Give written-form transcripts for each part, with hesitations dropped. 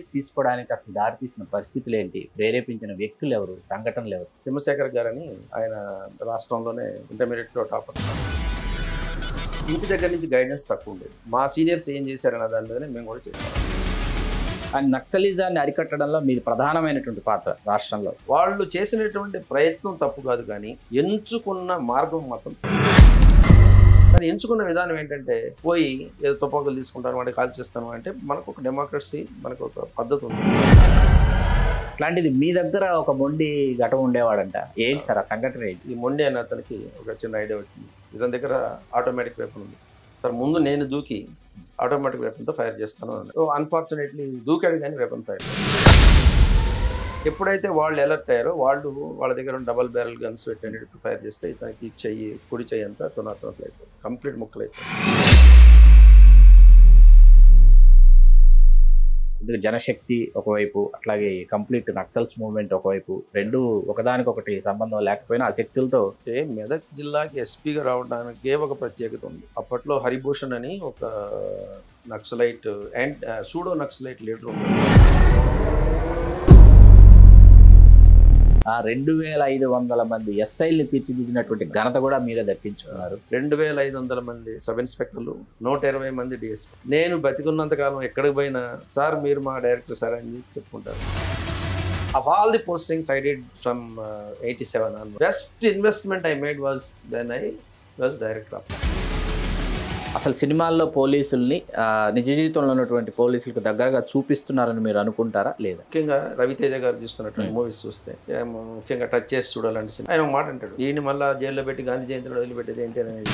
IPS తీసుకోవడానికి అసలు దారి తీసిన పరిస్థితులు ఏంటి, ప్రేరేపించిన వ్యక్తులు ఎవరు, సంఘటనలు ఎవరు? చంద్రశేఖర్ గారని ఆయన రాష్ట్రంలోనే ఇంటర్మీడియట్లో టాపర్. ఇంటి దగ్గర నుంచి గైడెన్స్ తక్కువ ఉండేది. మా సీనియర్స్ ఏం చేశారన్న దాని మీదనే మేము కూడా చేసాం. అండ్ నక్సలిజాన్ని అరికట్టడంలో మీది ప్రధానమైనటువంటి పాత్ర రాష్ట్రంలో. వాళ్ళు చేసినటువంటి ప్రయత్నం తప్పు కాదు, కానీ ఎంచుకున్న మార్గం మాత్రం. కానీ ఎంచుకున్న విధానం ఏంటంటే, పోయి ఏదో తుపాకులు తీసుకుంటాను అంటే కాల్ చేస్తాను అంటే, మనకు ఒక డెమోక్రసీ, మనకు ఒక పద్ధతి ఉంది. అట్లాంటిది మీ దగ్గర ఒక మొండి ఘటం ఉండేవాడంట. ఏంటి సార్ ఆ సంఘటన ఏంటి? ఈ మొండి అనే అతనికి ఒక చిన్న ఐడియా వచ్చింది. ఇతని దగ్గర ఆటోమేటిక్ వెపన్ ఉంది సార్, ముందు నేను దూకి ఆటోమేటిక్ వెపన్తో ఫైర్ చేస్తాను అని. సో అన్ఫార్చునేట్లీ దూకాడు, కానీ వెపన్ ఫైర్. ఎప్పుడైతే వాళ్ళు అలర్ట్ అయ్యారో, వాళ్ళ దగ్గర డబల్ బ్యారెల్ గన్స్ పెట్టేటట్టు ఫైర్ చేస్తే ఇతనికి కుడి చెయ్యి అంతా తునాతునట్లు అయిపోయింది, కంప్లీట్ ముక్కలు అయిపోయింది. ఇందుకు జనశక్తి ఒకవైపు, అట్లాగే కంప్లీట్ నక్సల్స్ మూవ్మెంట్ ఒకవైపు, రెండు ఒకదానికొకటి సంబంధం లేకపోయినా ఆ శక్తులతో. మెదక్ జిల్లాకి ఎస్పీగా రావడానికి ఒక ప్రత్యేకత ఉంది. అప్పట్లో హరిభూషణ్ అని ఒక naxalite and pseudo naxalite leader ఉంది. ఆ 2500 మంది ఎస్ఐల్ని తీర్చిదిద్దినటువంటి ఘనత కూడా మీరే దక్కించుకున్నారు. 2500 మంది సబ్ ఇన్స్పెక్టర్లు, 120 మంది డిఎస్పీ. నేను బతికున్నంతకాలం ఎక్కడికి పోయినా సార్ మీరు మా డైరెక్టర్ సార్ అని చెప్పుకుంటారు. Of all the postings I did from 87 on, best investment I made was when I was director of. అసలు సినిమాల్లో పోలీసుల్ని నిజ జీవితంలో ఉన్నటువంటి పోలీసులకు దగ్గరగా చూపిస్తున్నారని మీరు అనుకుంటారా లేదా? ముఖ్యంగా రవితేజ గారు చూస్తున్నటువంటి మూవీస్ చూస్తే ముఖ్యంగా టచ్ చేసి చూడాలంటే ఆయన ఒక మాట అంటాడు, ఈయన మళ్ళీ జైల్లో పెట్టి గాంధీ జయంతిలో వదిలిపెట్టేది ఏంటి అనేది.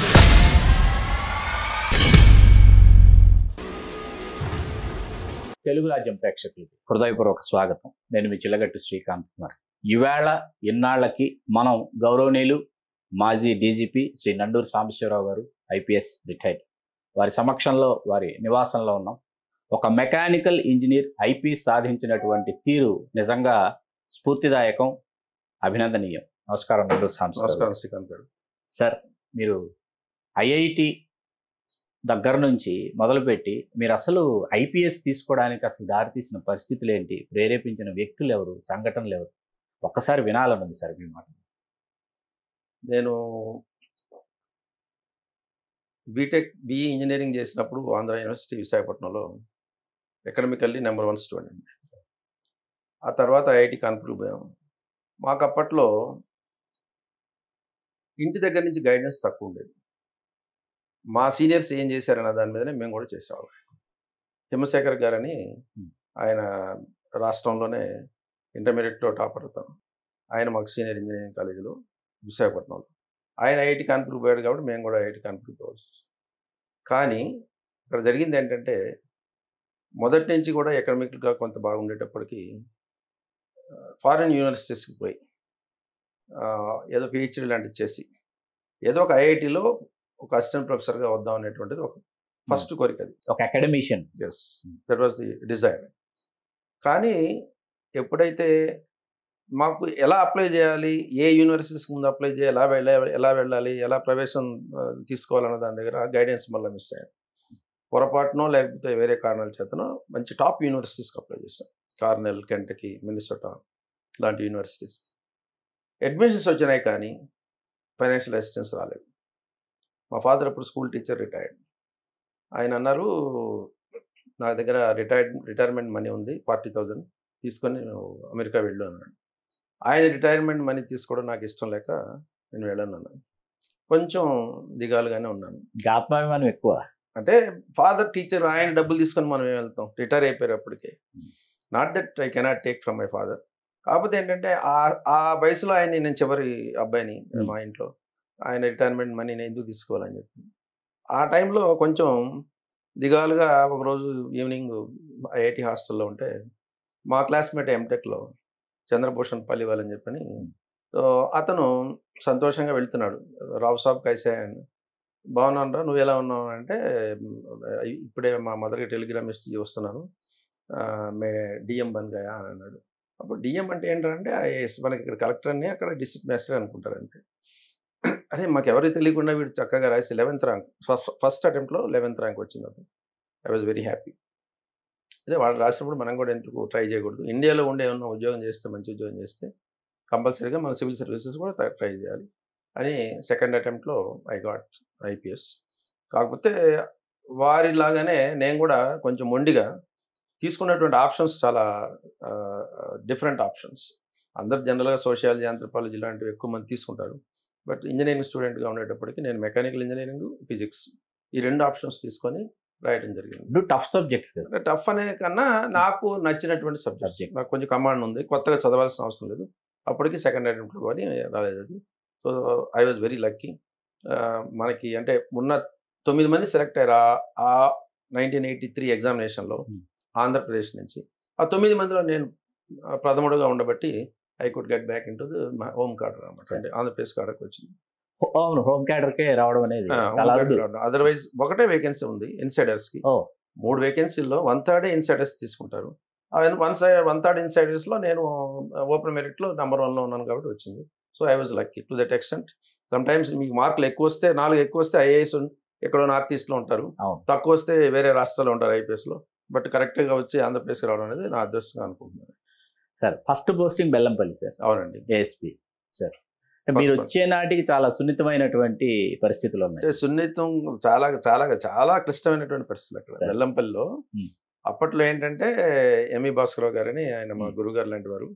తెలుగు రాజ్యం ప్రేక్షకులకి హృదయపూర్వక స్వాగతం. నేను మీ చిల్లగట్టు శ్రీకాంత్ కుమార్. ఈవేళ ఇన్నాళ్లకి మనం గౌరవనీయులు మాజీ డీజీపీ శ్రీ నండూరు సాంబశివరావు గారు, ఐపీఎస్ రిటైర్డ్, వారి సమక్షంలో వారి నివాసంలో ఉన్నాం. ఒక మెకానికల్ ఇంజనీర్ ఐపీఎస్ సాధించినటువంటి తీరు నిజంగా స్ఫూర్తిదాయకం, అభినందనీయం. నమస్కారం నండూరు సాంబశివరావు. నమస్కారం శ్రీకాంత్ గారు. సార్, మీరు ఐఐటి దగ్గర నుంచి మొదలుపెట్టి మీరు అసలు ఐపీఎస్ తీసుకోవడానికి అసలు దారి తీసిన పరిస్థితులు ఏంటి, ప్రేరేపించిన వ్యక్తులు ఎవరు, సంఘటనలు ఎవరు, ఒక్కసారి వినాలనుంది సార్ మీ మాట. నేను బీఈ ఇంజనీరింగ్ చేసినప్పుడు ఆంధ్ర యూనివర్సిటీ విశాఖపట్నంలో ఎకడమికల్లీ నెంబర్ 1 స్టూడెంట్. ఆ తర్వాత ఐఐటి కాన్పూర్ పోయాం. మాకు అప్పట్లో ఇంటి దగ్గర నుంచి గైడెన్స్ తక్కువ ఉండేది. మా సీనియర్స్ ఏం చేశారన్న దాని మీదనే మేము కూడా చేసేవాళ్ళం. చంద్రశేఖర్ గారని ఆయన రాష్ట్రంలోనే ఇంటర్మీడియట్లో టాపర్ అవుతాను. ఆయన మాకు సీనియర్ ఇంజనీరింగ్ కాలేజీలో విశాఖపట్నంలో. ఆయన ఐఐటి కాన్పూర్ పోయాడు కాబట్టి మేము కూడా ఐఐటి కాన్పూర్ పోవచ్చు. కానీ ఇక్కడ జరిగింది ఏంటంటే, మొదటి నుంచి కూడా ఎకనామిక్గా కొంత బాగుండేటప్పటికీ ఫారిన్ యూనివర్సిటీస్కి పోయి ఏదో పిహెచ్డీ లాంటిది చేసి ఏదో ఒక ఐఐటిలో ఒక అసిస్టెంట్ ప్రొఫెసర్గా వద్దాం అనేటువంటిది ఒక ఫస్ట్ కోరిక. అది ఒక academician. Yes, that was the desire. కానీ ఎప్పుడైతే మాకు ఎలా అప్లై చేయాలి, ఏ యూనివర్సిటీస్కి ముందు అప్లై చేయాలి, ఎలా వెళ్ళాలి, ఎలా ప్రవేశం తీసుకోవాలన్న దాని దగ్గర గైడెన్స్ మళ్ళీ మిస్ అయ్యాను. పొరపాటునో లేకపోతే వేరే కారణాల చేతనో మంచి టాప్ యూనివర్సిటీస్కి అప్లై చేశాను. కార్నెల్, కెంటకీ, మినిసోటా లాంటి యూనివర్సిటీస్. అడ్మిషన్స్ వచ్చినాయి, కానీ ఫైనాన్షియల్ అసిస్టెన్స్ రాలేదు. మా ఫాదర్ అప్పుడు స్కూల్ టీచర్, రిటైర్డ్. ఆయన అన్నారు, నా దగ్గర రిటైర్మెంట్ మనీ ఉంది 40,000 తీసుకొని నేను అమెరికా వెళ్ళు అన్నాడు. ఆయన రిటైర్మెంట్ మనీ తీసుకోవడం నాకు ఇష్టం లేక నేను వెళ్ళను అన్నాను. కొంచెం దిగాలుగానే ఉన్నాను. ఆత్మాభిమానం ఎక్కువ. అంటే ఫాదర్ టీచర్, ఆయన డబ్బులు తీసుకొని మనం ఏం వెళ్తాం, రిటైర్ అయిపోయేటప్పటికే. Not that I cannot take from my father. కాకపోతే ఏంటంటే ఆ వయసులో ఆయన, నేను చివరి అబ్బాయిని మా ఇంట్లో, ఆయన రిటైర్మెంట్ మనీ నేను ఎందుకు తీసుకోవాలని చెప్పి ఆ టైంలో కొంచెం దిగాలుగా ఒకరోజు ఈవినింగ్ ఐఐటి హాస్టల్లో ఉంటే మా క్లాస్మేట్ ఎంటెక్లో చంద్రభూషణ్ పల్లివాల్ అని చెప్పని, సో అతను సంతోషంగా వెళ్తున్నాడు. రావు సాబ్ కైసే అని. బాగున్నాను రా, నువ్వు ఎలా ఉన్నావు అంటే, ఇప్పుడే మా మదర్కి టెలిగ్రామ్ ఇచ్చి వస్తున్నాను, మే డిఎం బన్ గయా అని అన్నాడు. అప్పుడు డిఎం అంటే ఏంటంటే మనకి ఇక్కడ కలెక్టర్ అని, అక్కడ డిస్ట్రిక్ట్ మేజిస్ట్రేట్ అనుకుంటారు అంతే. అరే మాకు ఎవరికి తెలియకుండా వీడు చక్కగా రాసి 11th rank, first అటెంప్ట్లో 11th rank వచ్చింది. అతను ఐ వాజ్ వెరీ హ్యాపీ. అదే వాళ్ళు రాసినప్పుడు మనం కూడా ఎందుకు ట్రై చేయకూడదు, ఇండియాలో ఉండే ఏమన్నా ఉద్యోగం చేస్తే మంచి ఉద్యోగం చేస్తే కంపల్సరీగా మన సివిల్ సర్వీసెస్ కూడా ట్రై చేయాలి అని సెకండ్ అటెంప్ట్లో ఐ గాట్ ఐపీఎస్. కాకపోతే వారిలాగానే నేను కూడా కొంచెం మొండిగా తీసుకున్నటువంటి ఆప్షన్స్ చాలా డిఫరెంట్ ఆప్షన్స్. అందరు జనరల్గా సోషియాలజీ, ఆంథ్రోపాలజీ ఇలాంటివి ఎక్కువ మంది తీసుకుంటారు. బట్ ఇంజనీరింగ్ స్టూడెంట్గా ఉండేటప్పటికి నేను మెకానికల్ ఇంజనీరింగ్, ఫిజిక్స్ ఈ 2 ఆప్షన్స్ తీసుకొని రాయడం జరిగింది. టఫ్ సబ్జెక్ట్స్ కదా. టఫ్ అనే కన్నా నాకు నచ్చినటువంటి సబ్జెక్ట్. Subjects. నాకు కొంచెం కమాండ్ ఉంది, కొత్తగా చదవాల్సిన అవసరం లేదు. అప్పటికి సెకండ్ అటెంప్ట్ కానీ రాలేదు అది. So I was very lucky. మనకి అంటే ఉన్న 9 మంది సెలెక్ట్ అయ్యారు ఆ 1983 ఎగ్జామినేషన్లో ఆంధ్రప్రదేశ్ నుంచి. ఆ 9 మందిలో నేను ప్రథముడుగా ఉండబట్టి I could get back into home cadre అనమాట. అంటే ఆంధ్రప్రదేశ్ కార్డర్కి వచ్చింది. అవును, హోమ్ క్యాడర్కే రావడం అనేది చాలా అరుదు. అదర్వైజ్ ఒకటే వేకెన్సీ ఉంది ఇన్సైడర్స్కి. 3 వేకెన్సీల్లో 1/3 ఇన్సైడర్స్ తీసుకుంటారు. 1/3 ఇన్సైడర్స్లో నేను ఓపెన్ మెరిట్లో నెంబర్ 1లో ఉన్నాను కాబట్టి వచ్చింది. So I was lucky to that extent. Some times మీకు మార్కులు ఎక్కువ వస్తే 4 ఎక్కువ వస్తే ఐఏఎస్ ఎక్కడో నార్త్ ఈస్ట్లో ఉంటారు, తక్కువ వస్తే వేరే రాష్ట్రాల్లో ఉంటారు ఐపీఎస్లో. బట్ కరెక్ట్గా వచ్చి ఆంధ్రప్రదేశ్కి రావడం అనేది నా అదృష్టంగా అనుకుంటున్నాను. Sir first posting Bellampalli sir. అవునండి, ఏఎస్పీ సార్. మీరు వచ్చే నాటికి చాలా సున్నితమైనటువంటి పరిస్థితులు ఉన్నాయి. అంటే సున్నితం, చాలా చాలా చాలా క్లిష్టమైనటువంటి పరిస్థితులు అక్కడ బెల్లంపల్లిలో. అప్పట్లో ఏంటంటే ఎంఈ భాస్కరరావు గారని ఆయన మా గురుగారు లాంటి వారు.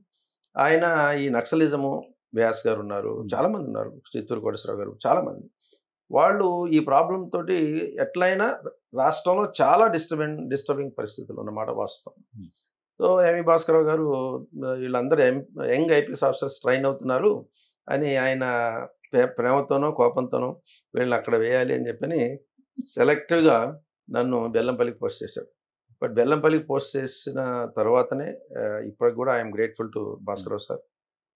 ఆయన ఈ నక్సలిజము, వ్యాస్ గారు ఉన్నారు, చాలామంది ఉన్నారు, చిత్తూరు కోటేశ్వరరావు గారు, చాలామంది. వాళ్ళు ఈ ప్రాబ్లం తోటి ఎట్లయినా రాష్ట్రంలో చాలా డిస్టర్బింగ్ పరిస్థితులు ఉన్నమాట వాస్తవం. సో ఎంఈ భాస్కరరావు గారు వీళ్ళందరూ యంగ్ ఐపీఎస్ ఆఫీసర్స్ ట్రైన్ అవుతున్నారు అని ఆయన ప్రేమతోనో కోపంతోనో వీళ్ళని అక్కడ వేయాలి అని చెప్పని సెలెక్టివ్గా నన్ను బెల్లంపల్లికి పోస్ట్ చేశాడు. బట్ బెల్లంపల్లికి పోస్ట్ చేసిన తర్వాతనే ఇప్పటికి కూడా I'm grateful to Bhaskara Rao sir.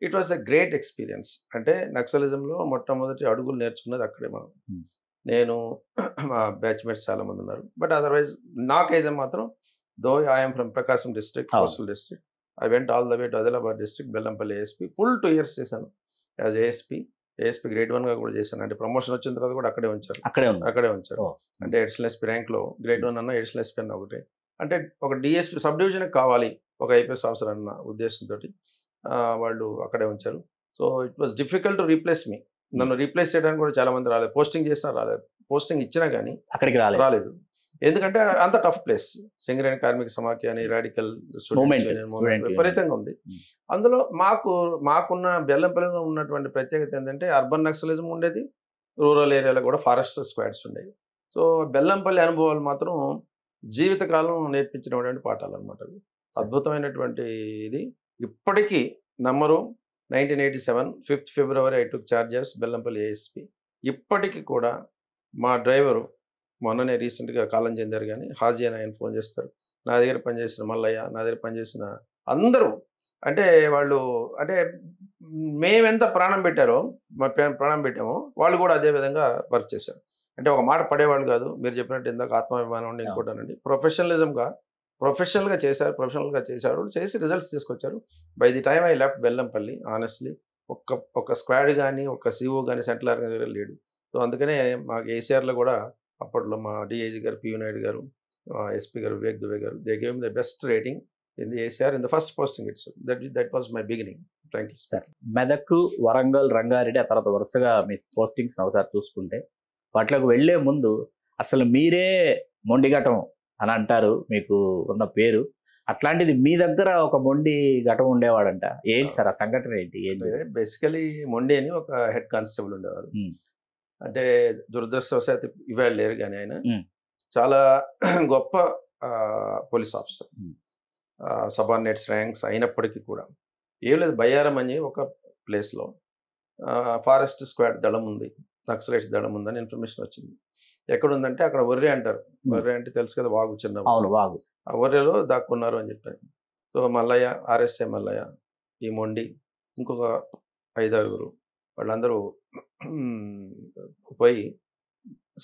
It was a great experience. అంటే నక్సలిజంలో మొట్టమొదటి అడుగులు నేర్చుకున్నది అక్కడే మనం. నేను మా బ్యాచ్మేట్స్ చాలామంది ఉన్నారు. బట్ అదర్వైజ్ నాకైతే మాత్రం though I'm from Prakasam district, coastal district, I went all the way to Adilabad district, Bellampalli ASP full 2 years చేశాను యాజ్ ఏఎస్పీ గ్రేడ్ 1గా కూడా చేశాను. అంటే ప్రమోషన్ వచ్చిన తర్వాత కూడా అక్కడే ఉంచారు. అంటే ఎడిషనల్ ఎస్పీ ర్యాంక్లో గ్రేడ్ 1 అన్న, ఎడిషనల్ ఎస్పీ అన్న ఒకటే. అంటే ఒక డిఎస్పీ సబ్ డివిజన్కి కావాలి ఒక ఐపీఎస్ ఆఫీసర్ అన్న ఉద్దేశంతో వాళ్ళు అక్కడే ఉంచారు. So it was difficult to replace me. నన్ను రీప్లేస్ చేయడానికి కూడా చాలా మంది రాలేదు. పోస్టింగ్ చేసినా రాలేదు, పోస్టింగ్ ఇచ్చినా కానీ అక్కడికి రాలేదు. ఎందుకంటే అంత టఫ్ ప్లేస్. సింగరేణి కార్మిక సమాఖ్య అని రాడికల్ స్టూడెంట్స్ విపరీతంగా ఉంది. అందులో మాకున్న బెల్లంపల్లిలో ఉన్నటువంటి ప్రత్యేకత ఏంటంటే అర్బన్ నక్సలిజం ఉండేది, రూరల్ ఏరియాలో కూడా ఫారెస్ట్ స్క్వాడ్స్ ఉండేవి. సో బెల్లంపల్లి అనుభవాలు మాత్రం జీవితకాలం నేర్పించినటువంటి పాఠాలు అనమాట. అద్భుతమైనటువంటి ఇది. ఇప్పటికీ నమ్మరు 1987 5th February I took charges Bellampalli ASP. ఇప్పటికీ కూడా మా డ్రైవరు మొన్ననే రీసెంట్గా కాలం చెందారు కానీ హాజీ అని ఆయన ఫోన్ చేస్తారు. నా దగ్గర పనిచేసిన మల్లయ్య, నా దగ్గర పనిచేసిన అందరూ, అంటే వాళ్ళు అంటే మేమెంత ప్రాణం పెట్టారో ప్రాణం పెట్టామో వాళ్ళు కూడా అదే విధంగా వర్క్ చేశారు. అంటే ఒక మాట పడేవాళ్ళు కాదు. మీరు చెప్పినట్టు ఇందాక ఆత్మాభిమానం ఉండి ఇంకోటానండి, ప్రొఫెషనల్గా చేశారు, చేసి రిజల్ట్స్ తీసుకొచ్చారు. By the time I left Bellampalli honestly ఒక స్క్వాడ్ కానీ ఒక సిఓ కానీ సెంట్రల్ ఆర్గనైజర్ లేడు. సో అందుకనే మాకు ఏసీఆర్లో కూడా అప్పట్లో మా డిఐజీ గారు పియు నాయుడు గారు, ఎస్పీ గారు వివేక్ దుబే గారు, they gave the best rating in the ACR in the first posting it's. That was my beginning. Frankly sir, Medak, Warangal, Rangareddy, ఆ తర్వాత వరుసగా మీ పోస్టింగ్స్ ఒకసారి చూసుకుంటే వాటిలోకి వెళ్లే ముందు అసలు మీరే మొండిఘటం అని అంటారు, మీకు ఉన్న పేరు. అట్లాంటిది మీ దగ్గర ఒక మొండి ఘటం ఉండేవాడంట. ఏంటి సార్ ఆ సంఘటన ఏంటి? బేసికలీ మొండి అని ఒక హెడ్ కానిస్టేబుల్ ఉండేవారు. అంటే దురదృష్టవశాత్తు ఇవాళ లేరు కానీ ఆయన చాలా గొప్ప పోలీస్ ఆఫీసర్. సబార్డినేట్స్ ర్యాంక్స్ అయినప్పటికీ కూడా ఏం లేదు, బయ్యారం అని ఒక ప్లేస్లో ఫారెస్ట్ స్క్వాడ్ దళం ఉంది, నక్సలైట్స్ దళం ఉందని ఇన్ఫర్మేషన్ వచ్చింది. ఎక్కడుందంటే అక్కడ ఒర్రె అంటారు. ఒర్రె అంటే తెలుసు కదా, వాగు, చిన్న వాగు. ఆ ఒర్రెలో దాక్కున్నారు అని చెప్పారు. సో మల్లయ్య, ఆర్ఎస్ఐ మల్లయ్య, ఈ మొండి, ఇంకొక 5-6 వాళ్ళందరూ పోయి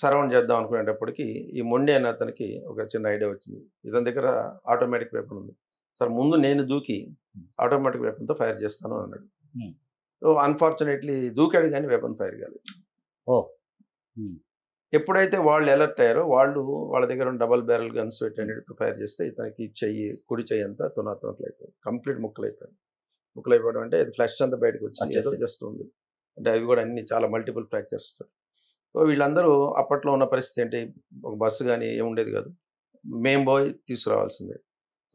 సరౌండ్ చేద్దాం అనుకునేటప్పటికి ఈ మొండి అనే అతనికి ఒక చిన్న ఐడియా వచ్చింది. ఇతని దగ్గర ఆటోమేటిక్ వెపన్ ఉంది సార్, ముందు నేను దూకి ఆటోమేటిక్ వెపన్తో ఫైర్ చేస్తాను అన్నాడు. సో అన్ఫార్చునేట్లీ దూకాడు కానీ వెపన్ ఫైర్ కాలేదు. ఎప్పుడైతే వాళ్ళు అలర్ట్ అయ్యారో వాళ్ళ దగ్గర డబల్ బ్యారెల్ గన్స్ పెట్టి ఫైర్ చేస్తే ఇతనికి కుడి చెయ్యి అంతా తునాతునట్లు అయిపోయింది, కంప్లీట్ ముక్కలైపోవడం అంటే ఇది ఫ్లష్ అంతా బయటకు వచ్చింది, ఏదో జస్ట్ ఉంది అంటే అవి కూడా అన్ని చాలా మల్టిపుల్ ఫ్రాక్చర్స్. సో వీళ్ళందరూ అప్పట్లో ఉన్న పరిస్థితి ఏంటి, ఒక బస్సు కానీ ఏముండేది కాదు, మేము పోయి తీసుకురావాల్సిందే.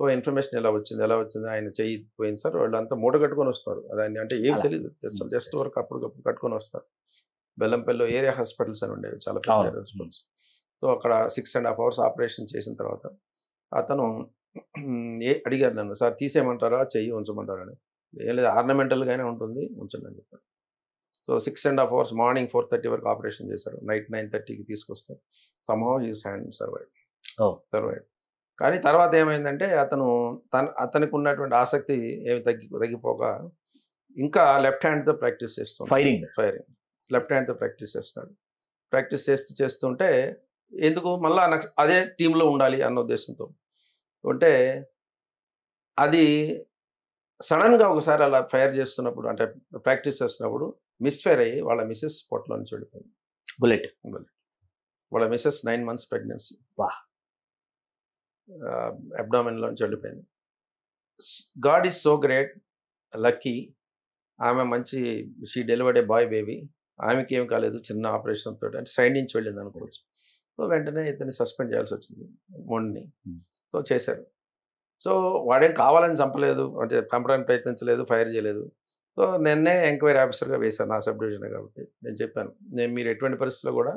సో ఇన్ఫర్మేషన్ ఎలా వచ్చింది ఆయన చెయ్యి పోయింది సార్, వాళ్ళంతా మూట కట్టుకొని వస్తారు, దాన్ని అంటే ఏం తెలియదు, జస్ట్ వరకు అప్పటికప్పుడు కట్టుకొని వస్తారు. బెల్లంపల్లిలో ఏరియా హాస్పిటల్స్ అని ఉండేవి, చాలా పెద్ద హాస్పిటల్స్. సో అక్కడ 6.5 hours ఆపరేషన్ చేసిన తర్వాత అతను అడిగారు నన్ను, సార్ తీసేయమంటారా చెయ్యి ఉంచమంటారా అని. ఏం లేదు, ఆర్నమెంటల్గానే ఉంటుంది, ఉంచండి అని చెప్పారు. సో 6.5 hours మార్నింగ్ 4:30 వరకు ఆపరేషన్ చేశారు, నైట్ 9:30కి తీసుకొస్తే సమ్హౌ హిస్ హ్యాండ్ సర్వైవ్. కానీ తర్వాత ఏమైందంటే అతనికి ఉన్నటువంటి ఆసక్తి ఏమి తగ్గిపోక ఇంకా లెఫ్ట్ హ్యాండ్తో ప్రాక్టీస్ చేస్తున్నాడు, ఫైరింగ్ లెఫ్ట్ హ్యాండ్తో ప్రాక్టీస్ చేస్తున్నాడు. ప్రాక్టీస్ చేస్తుంటే ఎందుకు మళ్ళా అదే టీంలో ఉండాలి అన్న ఉద్దేశంతో ఉంటే అది సడన్గా ఒకసారి అలా ఫైర్ చేస్తున్నప్పుడు అంటే ప్రాక్టీస్ చేస్తున్నప్పుడు మిస్ఫైర్ అయ్యి వాళ్ళ మిస్సెస్ పొట్టలో నుంచి వెళ్ళిపోయింది, బుల్లెట్. వాళ్ళ మిస్సెస్ 9 months ప్రెగ్నెన్సీ, అబ్డామిన్లో నుంచి వెళ్ళిపోయింది. God is so great, lucky. ఆమె మంచి she delivered a boy baby, ఆమెకి ఏం కాలేదు, చిన్న ఆపరేషన్ తోటి, అంటే సైడ్ నుంచి వెళ్ళింది అనుకోవచ్చు. సో వెంటనే ఇతన్ని సస్పెండ్ చేయాల్సి వచ్చింది, మొండిని. సో చేశారు. సో వాడేం కావాలని చంపలేదు, అంటే చంపడానికి ప్రయత్నించలేదు, ఫైర్ చేయలేదు. సో నిన్నే ఎంక్వైరీ ఆఫీసర్గా వేశాను, నా సబ్ డివిజన్ కాబట్టి నేను చెప్పాను, మీరు ఎటువంటి పరిస్థితుల్లో కూడా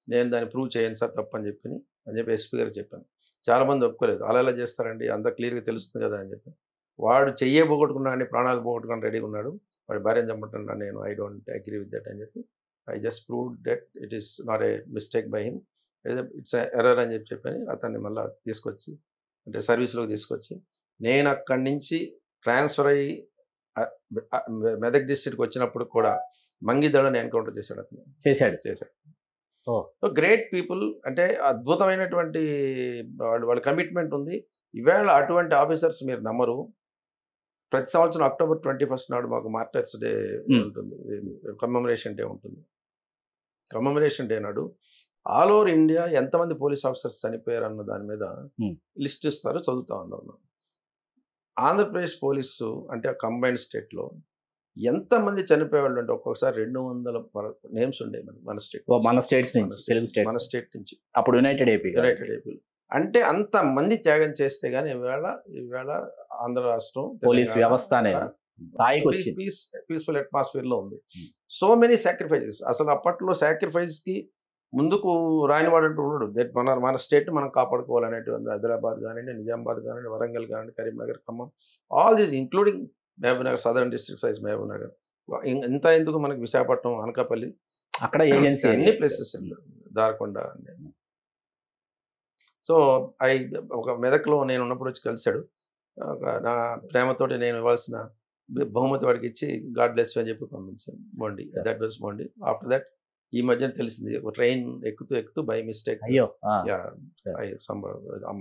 నేను దాన్ని ప్రూవ్ చేయను సార్ తప్పని చెప్పి ఎస్పీ గారికి చెప్పాను. చాలామంది ఒప్పుకోలేదు, అలా చేస్తారండి, అంత క్లియర్గా తెలుస్తుంది కదా అని చెప్పి. వాడు చెయ్యే పోగొట్టుకున్నాడు, ప్రాణాలు పోగొట్టుకుని రెడీగా ఉన్నాడు, వాడి భార్యను చంపటన్నా నేను I don't agree with that అని చెప్పి I just proved that it is not a mistake by him, it's error అని చెప్పని అతన్ని మళ్ళీ తీసుకొచ్చి అంటే సర్వీస్లోకి తీసుకొచ్చి నేను అక్కడి నుంచి ట్రాన్స్ఫర్ అయ్యి మెదక్ డిస్ట్రిక్ట్కి వచ్చినప్పుడు కూడా మంగిదళని ఎన్కౌంటర్ చేశాడు, అతను చేశాడు. సో గ్రేట్ పీపుల్, అంటే అద్భుతమైనటువంటి వాళ్ళ కమిట్మెంట్ ఉంది. ఈవేళ అటువంటి ఆఫీసర్స్ మీరు నమ్మరు. ప్రతి సంవత్సరం October 21st నాడు మాకు మార్టర్స్ డే ఉంటుంది, కమెమరేషన్ డే ఉంటుంది. కమెమరేషన్ డే నాడు ఆల్ ఓవర్ ఇండియా ఎంతమంది పోలీస్ ఆఫీసర్స్ చనిపోయారు అన్న దాని మీద లిస్ట్ ఇస్తారు, చదువుతా ఉన్నాను. ఆంధ్రప్రదేశ్ పోలీసు అంటే కంబైన్డ్ స్టేట్లో ఎంతమంది చనిపోయేవాళ్ళు అంటే ఒక్కొక్కసారి 200 నేమ్స్ ఉండేవి మన స్టేట్ నుంచి, అప్పుడు యునైటెడ్ ఏపీ అంటే అంత మంది త్యాగం చేస్తే గానీ ఈవేళ ఆంధ్ర రాష్ట్రం పోలీస్ వ్యవస్థ పీస్ఫుల్ అట్మాస్ఫియర్ లో ఉంది. సో మెనీ సాక్రిఫైజెస్, అసలు అప్పట్లో సాక్రిఫైస్ కి ముందుకు రానివాడు అంటూ ఉన్నాడు. మన స్టేట్ మనం కాపాడుకోవాలనేటువంటి హైదరాబాద్ కానివ్వండి, నిజామాబాద్ కానివ్వండి, వరంగల్ కానివ్వండి, Karimnagar, Khammam, all these including Mahabubnagar, southern district size Mahabubnagar, ఇంత ఎందుకు మనకి విశాఖపట్నం, అనకాపల్లి, అక్కడ ఏజెన్సీ అన్ని ప్లేసెస్, దారకొండ. సో ఒక మెదక్లో నేను ఉన్నప్పుడు వచ్చి కలిశాడు, నా ప్రేమతోటి నేను ఇవ్వాల్సిన బహుమతి వాడికి ఇచ్చి గాడ్ బ్లెస్ అని చెప్పి పంపించాను, మొండి. దట్ వాజ్ మొండి. ఆఫ్టర్ దట్ ఈ మధ్యన తెలిసింది, ఒక ట్రైన్ ఎక్కుతూ బై మిస్టేక్,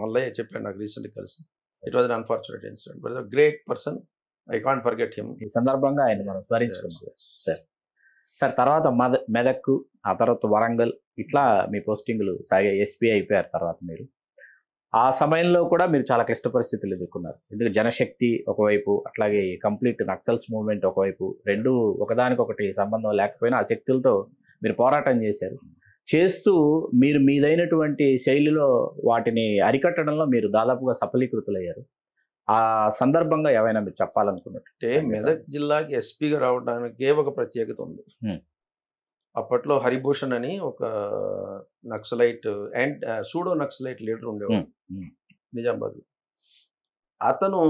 మల్లయ్య చెప్పాడు నాకు రీసెంట్గా కలిసి. It was an unfortunate incident, but great person, I can't forget him. ఈ సందర్భంగా ఆయన మనం స్మరించుకున్నాం సార్. తర్వాత మెదక్, ఆ తర్వాత వరంగల్, ఇట్లా మీ పోస్టింగ్లు సాగే. ఎస్పీ అయిపోయారు తర్వాత మీరు. ఆ సమయంలో కూడా మీరు చాలా క్లిష్ట పరిస్థితులు ఎదుర్కొన్నారు. ఎందుకంటే జనశక్తి ఒకవైపు, అట్లాగే కంప్లీట్ నక్సల్స్ మూవ్మెంట్ ఒకవైపు, రెండు ఒకదానికొకటి సంబంధం లేకపోయినా ఆ శక్తులతో మీరు పోరాటం చేస్తూ మీరు మీదైనటువంటి శైలిలో వాటిని అరికట్టడంలో మీరు దాదాపుగా సఫలీకృతులయ్యారు. ఆ సందర్భంగా ఏమైనా మీరు చెప్పాలనుకున్నట్టే? మెదక్ జిల్లాకి ఎస్పీగా రావడానికి ఒక ప్రత్యేకత ఉంది. అప్పట్లో హరిభూషణ్ అని ఒక naxalite and pseudo naxalite leader ఉండేవాడు నిజామాబాద్. అతను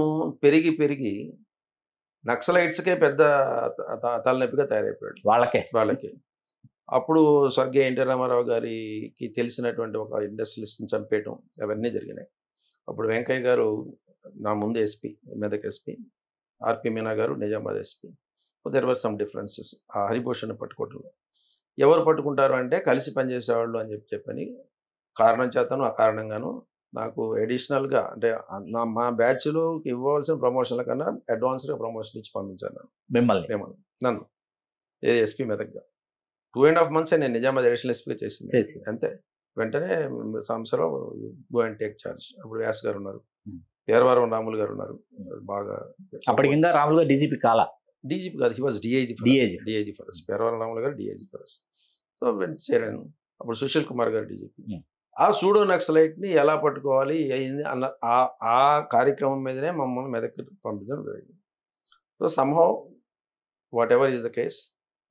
పెరిగి నక్సలైట్స్కే పెద్ద తలనొప్పిగా తయారైపోయాడు వాళ్ళకి. అప్పుడు స్వర్గీయ ఎన్టీ రామారావు గారికి తెలిసినటువంటి ఒక ఇండస్ట్రియలిస్ట్ని చంపేయటం అవన్నీ జరిగినాయి. అప్పుడు వెంకయ్య గారు నా ముందు ఎస్పీ, మెదక్ ఎస్పీ, ఆర్పి మీనా గారు Nizamabad SP. There were some differences ఆ హరిభూషణ్ పట్టుకోవటంలో. ఎవరు పట్టుకుంటారు అంటే కలిసి పనిచేసేవాళ్ళు అని చెప్పని కారణం చేతను, ఆ కారణంగాను నాకు అడిషనల్గా అంటే మా బ్యాచ్లో ఇవ్వాల్సిన ప్రమోషన్ల కన్నా అడ్వాన్స్గా ప్రమోషన్ ఇచ్చి పంపించాను నన్ను ఏది ఎస్పీ మెదక్గా. 2.5 months నేను నిజామాబాద్ అడిషనల్ ఎస్పీగా చేసింది చేసి అంతే. వెంటనే సంవత్సరం గో అండ్ టేక్ చార్జ్. అప్పుడు వ్యాస్ గారు ఉన్నారు, Hmm. పేరవారం రాములు గారు ఉన్నారు. బాగా అప్పటికి ఇంకా రాములు గారు డీజీపీ కాలా, డీజీపీ కాదు, he was DIG for us. పేరవారం Ramulu garu DIG for us. So చేరాను. అప్పుడు సుశీల్ కుమార్ గారు డీజీపీ. ఆ సూడో నక్సలైట్ని ఎలా పట్టుకోవాలి అయింది అన్న ఆ కార్యక్రమం మీదనే మమ్మల్ని మెదక్ పంపించడం జరిగింది. So somehow what ever is the case,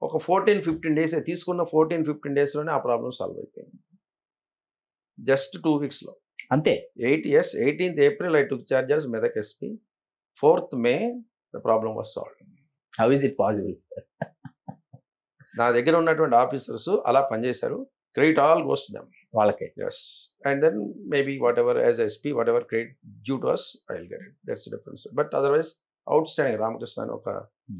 ఒక 14-15 days తీసుకున్న 14-15 daysలోనే ఆ ప్రాబ్లం సాల్వ్ అయిపోయింది. జస్ట్ 2 weeksలో అంతే. 18th April I took charge as Medak SP. 4th May the problem was solved. How is it possible sir? నా దగ్గర ఉన్నటువంటి ఆఫీసర్స్ అలా పనిచేశారు. Credit all goes to them. వాళ్ళకే. Yes. And then maybe whatever as SP, whatever credit due to us, I'll get it. That's the difference. But otherwise, outstanding. Ramakrishna అని ఒక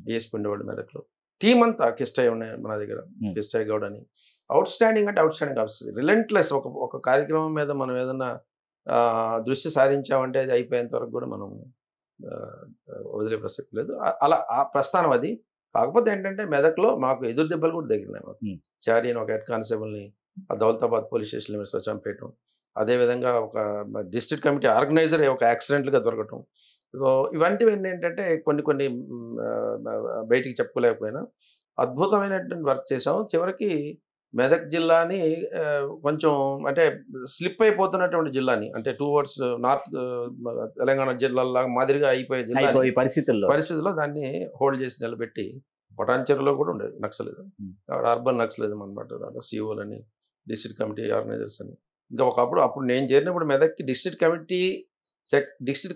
DSP ఉండేవాళ్ళు మెదక్లో. టీమ్ అంతా కిష్టయ్య ఉన్నాయి మన దగ్గర, కిష్టయ్య గౌడ్ అని. అవుట్స్టాండింగ్ అంటే అవుట్స్టాండింగ్ ఆఫీసర్, రిలెంట్లెస్. ఒక కార్యక్రమం మీద మనం ఏదన్నా దృష్టి సారించామంటే అది అయిపోయేంత వరకు కూడా మనం వదిలే ప్రసక్తి లేదు. అలా ఆ ప్రస్థానం అది. కాకపోతే ఏంటంటే మెదక్లో మాకు ఎదురు దెబ్బలు కూడా తగిలినాయి. మాకు చారి అని ఒక హెడ్ కానిస్టేబుల్ని దౌలతాబాద్ పోలీస్ స్టేషన్ లిమిట్స్లో చంపేయటం, అదేవిధంగా ఒక డిస్ట్రిక్ట్ కమిటీ ఆర్గనైజర్ ఒక యాక్సిడెంట్గా దొరకటం. సో ఇవంటివి ఏంటంటే కొన్ని బయటికి చెప్పుకోలేకపోయినా అద్భుతమైనటువంటి వర్క్ చేసాం. చివరికి మెదక్ జిల్లాని కొంచెం అంటే స్లిప్ అయిపోతున్నటువంటి జిల్లాని, అంటే టువర్డ్స్ నార్త్ తెలంగాణ జిల్లాలాగా మాదిరిగా అయిపోయే జిల్లా పరిస్థితుల్లో దాన్ని హోల్డ్ చేసి నిలబెట్టి, పొటాన్చెరులో కూడా ఉండేది నక్సలిజం, అర్బన్ నక్సలిజం అనమాట. సిఓలని, డిస్ట్రిక్ట్ కమిటీ ఆర్గనైజర్స్ అని. ఇంకా అప్పుడు నేను చేరినప్పుడు మెదక్కి డిస్ట్రిక్ట్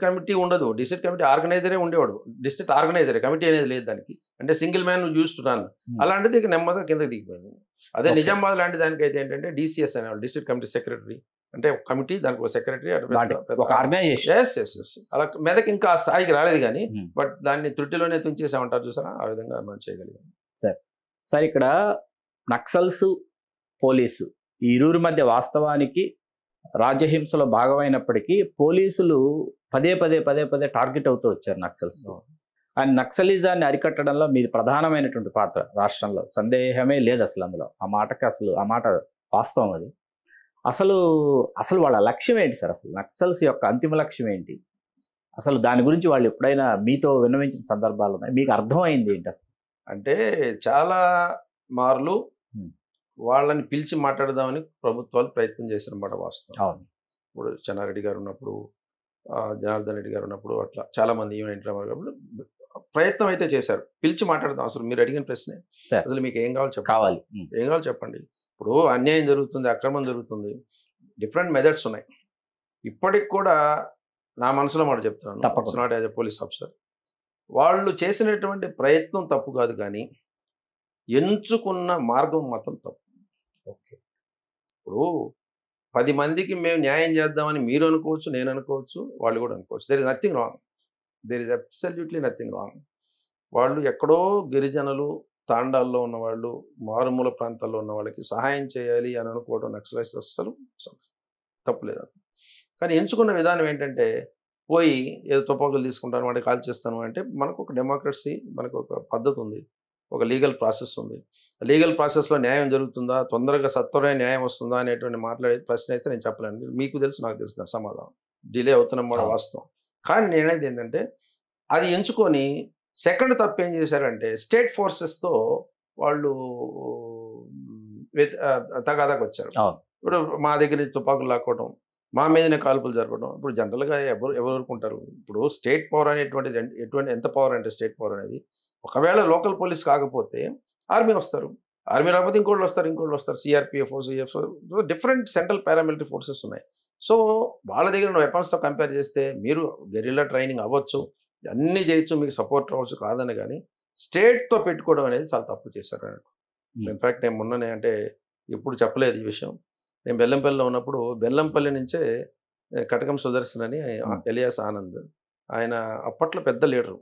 కమిటీ ఉండదు, డిస్ట్రిక్ట్ కమిటీ ఆర్గనైజరే ఉండేవాడు. డిస్ట్రిక్ట్ ఆర్గనైజరే, కమిటీ అనేది లేదు దానికి. అంటే సింగిల్ మ్యాన్ చూస్తున్నాను. అలాంటిది ఇక నెమ్మదిగా కిందకి దిగిపోయింది. అదే నిజామాబాద్ లాంటి దానికి అయితే ఏంటంటే డిసిఎస్ అనేవాళ్ళు, డిస్ట్రిక్ట్ కమిటీ సెక్రటరీ. అంటే ఒక కమిటీ, దానికి ఒక సెక్రటరీ, అలా మెదక్ ఇంకా ఆ స్థాయికి రాలేదు కానీ, బట్ దాన్ని త్రుటిలోనే తుంచేసామంటారు చూసారా, ఆ విధంగా మనం చేయగలిగాం. సార్ ఇక్కడ నక్సల్స్, పోలీసు ఈ ఇరువురి మధ్య వాస్తవానికి రాజ్యహింసలో భాగమైనప్పటికీ పోలీసులు పదే టార్గెట్ అవుతూ వచ్చారు నక్సల్స్. అండ్ నక్సలిజాన్ని అరికట్టడంలో మీది ప్రధానమైనటువంటి పాత్ర రాష్ట్రంలో, సందేహమే లేదు అసలు అందులో. ఆ మాట వాస్తవం. అది అసలు వాళ్ళ లక్ష్యం ఏంటి సార్? అసలు నక్సల్స్ యొక్క అంతిమ లక్ష్యం ఏంటి? అసలు దాని గురించి వాళ్ళు ఎప్పుడైనా మీతో విన్నవించిన సందర్భాలు ఉన్నాయి? మీకు అర్థమైంది ఏంటి అసలు? అంటే చాలా మార్లు వాళ్ళని పిలిచి మాట్లాడదామని ప్రభుత్వాలు ప్రయత్నం చేసినమాట వాస్తవం. అవును. ఇప్పుడు చెన్నారెడ్డి గారు ఉన్నప్పుడు, జనార్దన్ రెడ్డి గారు ఉన్నప్పుడు, అట్లా చాలా మంది ఈవెంట్ ప్రయత్నం అయితే చేశారు. పిలిచి మాట్లాడదాం, అసలు మీరు అడిగిన ప్రశ్నే, అసలు మీకు ఏం కావాలి చెప్పాలి, ఏం కావాలి చెప్పండి. ఇప్పుడు అన్యాయం జరుగుతుంది, అక్రమం జరుగుతుంది, డిఫరెంట్ మెథడ్స్ ఉన్నాయి. ఇప్పటికి కూడా నా మనసులో మాట చెప్తున్నాను, not as a police officer. వాళ్ళు చేసినటువంటి ప్రయత్నం తప్పు కాదు, కానీ ఎంచుకున్న మార్గం మాత్రం తప్పు. ఇప్పుడు 10 మందికి మేము న్యాయం చేద్దామని మీరు అనుకోవచ్చు, నేను అనుకోవచ్చు, వాళ్ళు కూడా అనుకోవచ్చు. There is nothing wrong, there is absolutely nothing wrong. వాళ్ళు ఎక్కడో గిరిజనులు, తాండాల్లో ఉన్నవాళ్ళు, మారుమూల ప్రాంతాల్లో ఉన్న వాళ్ళకి సహాయం చేయాలి అని అనుకోవడం నక్సలైట్స్ అస్సలు తప్పులేదు. కానీ ఎంచుకున్న విధానం ఏంటంటే, పోయి ఏదో తుపాకులు తీసుకుంటాను అంటే కాల్ చేస్తాను అంటే, మనకు ఒక డెమోక్రసీ, మనకు ఒక పద్ధతి ఉంది, ఒక లీగల్ ప్రాసెస్ ఉంది. లీగల్ ప్రాసెస్లో న్యాయం జరుగుతుందా, తొందరగా సత్వరమైన న్యాయం వస్తుందా అనేటువంటి మాట్లాడే ప్రశ్న అయితే నేను చెప్పలేను. మీకు తెలుసు, నాకు తెలుసు దాని సమాధానం. డిలే అవుతున్నాం కూడా వాస్తవం. కానీ నేనైతే ఏంటంటే, అది ఎంచుకొని సెకండ్ తప్పు ఏం చేశారంటే, స్టేట్ ఫోర్సెస్తో వాళ్ళు తగాదాకు వచ్చారు. ఇప్పుడు మా దగ్గర తుపాకులు లాక్కోవడం, మా మీదనే కాల్పులు జరపడం. ఇప్పుడు జనరల్గా ఎవరు ఊరుకుంటారు? ఇప్పుడు స్టేట్ పవర్ అనేటువంటిది ఎంత పవర్ అంటే, స్టేట్ పవర్ అనేది ఒకవేళ లోకల్ పోలీస్ కాకపోతే ఆర్మీ వస్తారు, ఆర్మీ రాకపోతే ఇంకోళ్ళు వస్తారు, CRPF, different central paramilitary forces ఉన్నాయి. సో వాళ్ళ దగ్గర ఉన్న వెపన్స్తో కంపేర్ చేస్తే మీరు గెరిల్లా ట్రైనింగ్ అవ్వచ్చు, అన్నీ చేయొచ్చు, మీకు సపోర్ట్ రావచ్చు, కాదని. కానీ స్టేట్తో పెట్టుకోవడం అనేది చాలా తప్పు చేశారు అన్నట్టు. ఇన్ఫ్యాక్ట్ నేను మొన్ననే, అంటే ఎప్పుడు చెప్పలేదు ఈ విషయం, నేను బెల్లంపల్లిలో ఉన్నప్పుడు, బెల్లంపల్లి నుంచే కటకం సుదర్శన్ అని ఎలియాస్ ఆనంద్, ఆయన అప్పట్లో పెద్ద లీడరు.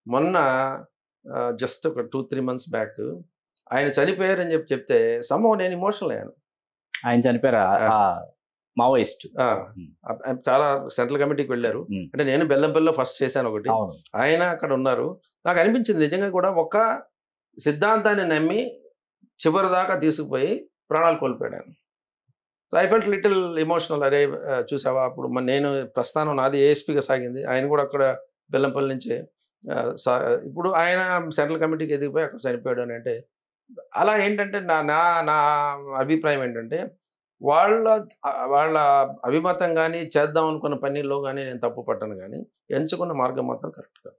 మొన్న జస్ట్ ఒక 2-3 months బ్యాక్ ఆయన చనిపోయారని చెప్తే సంభవం నేను ఎమోషనల్ అయ్యాను. ఆయన చనిపోయారా? మావోయిస్ట్ చాలా సెంట్రల్ కమిటీకి వెళ్ళారు. అంటే నేను బెల్లంపల్లిలో ఫస్ట్ చేశాను ఒకటి, ఆయన అక్కడ ఉన్నారు. నాకు అనిపించింది నిజంగా కూడా ఒక సిద్ధాంతాన్ని నమ్మి చివరి దాకా తీసుకుపోయి ప్రాణాలు కోల్పోయాను. So I felt little emotional. అరే చూసావా అప్పుడు నేను ప్రస్థానం నాది ఏఎస్పీగా సాగింది, ఆయన కూడా అక్కడ బెల్లంపల్లి నుంచే ఇప్పుడు ఆయన సెంట్రల్ కమిటీకి ఎదిగిపోయి అక్కడ చనిపోయాడు అని అంటే, అలా ఏంటంటే నా నా నా అభిప్రాయం ఏంటంటే వాళ్ళ వాళ్ళ అభిమతం కానీ చేద్దాం అనుకున్న పనిలో కానీ నేను తప్పు పట్టను, కానీ ఎంచుకున్న మార్గం మాత్రం కరెక్ట్ కాదు.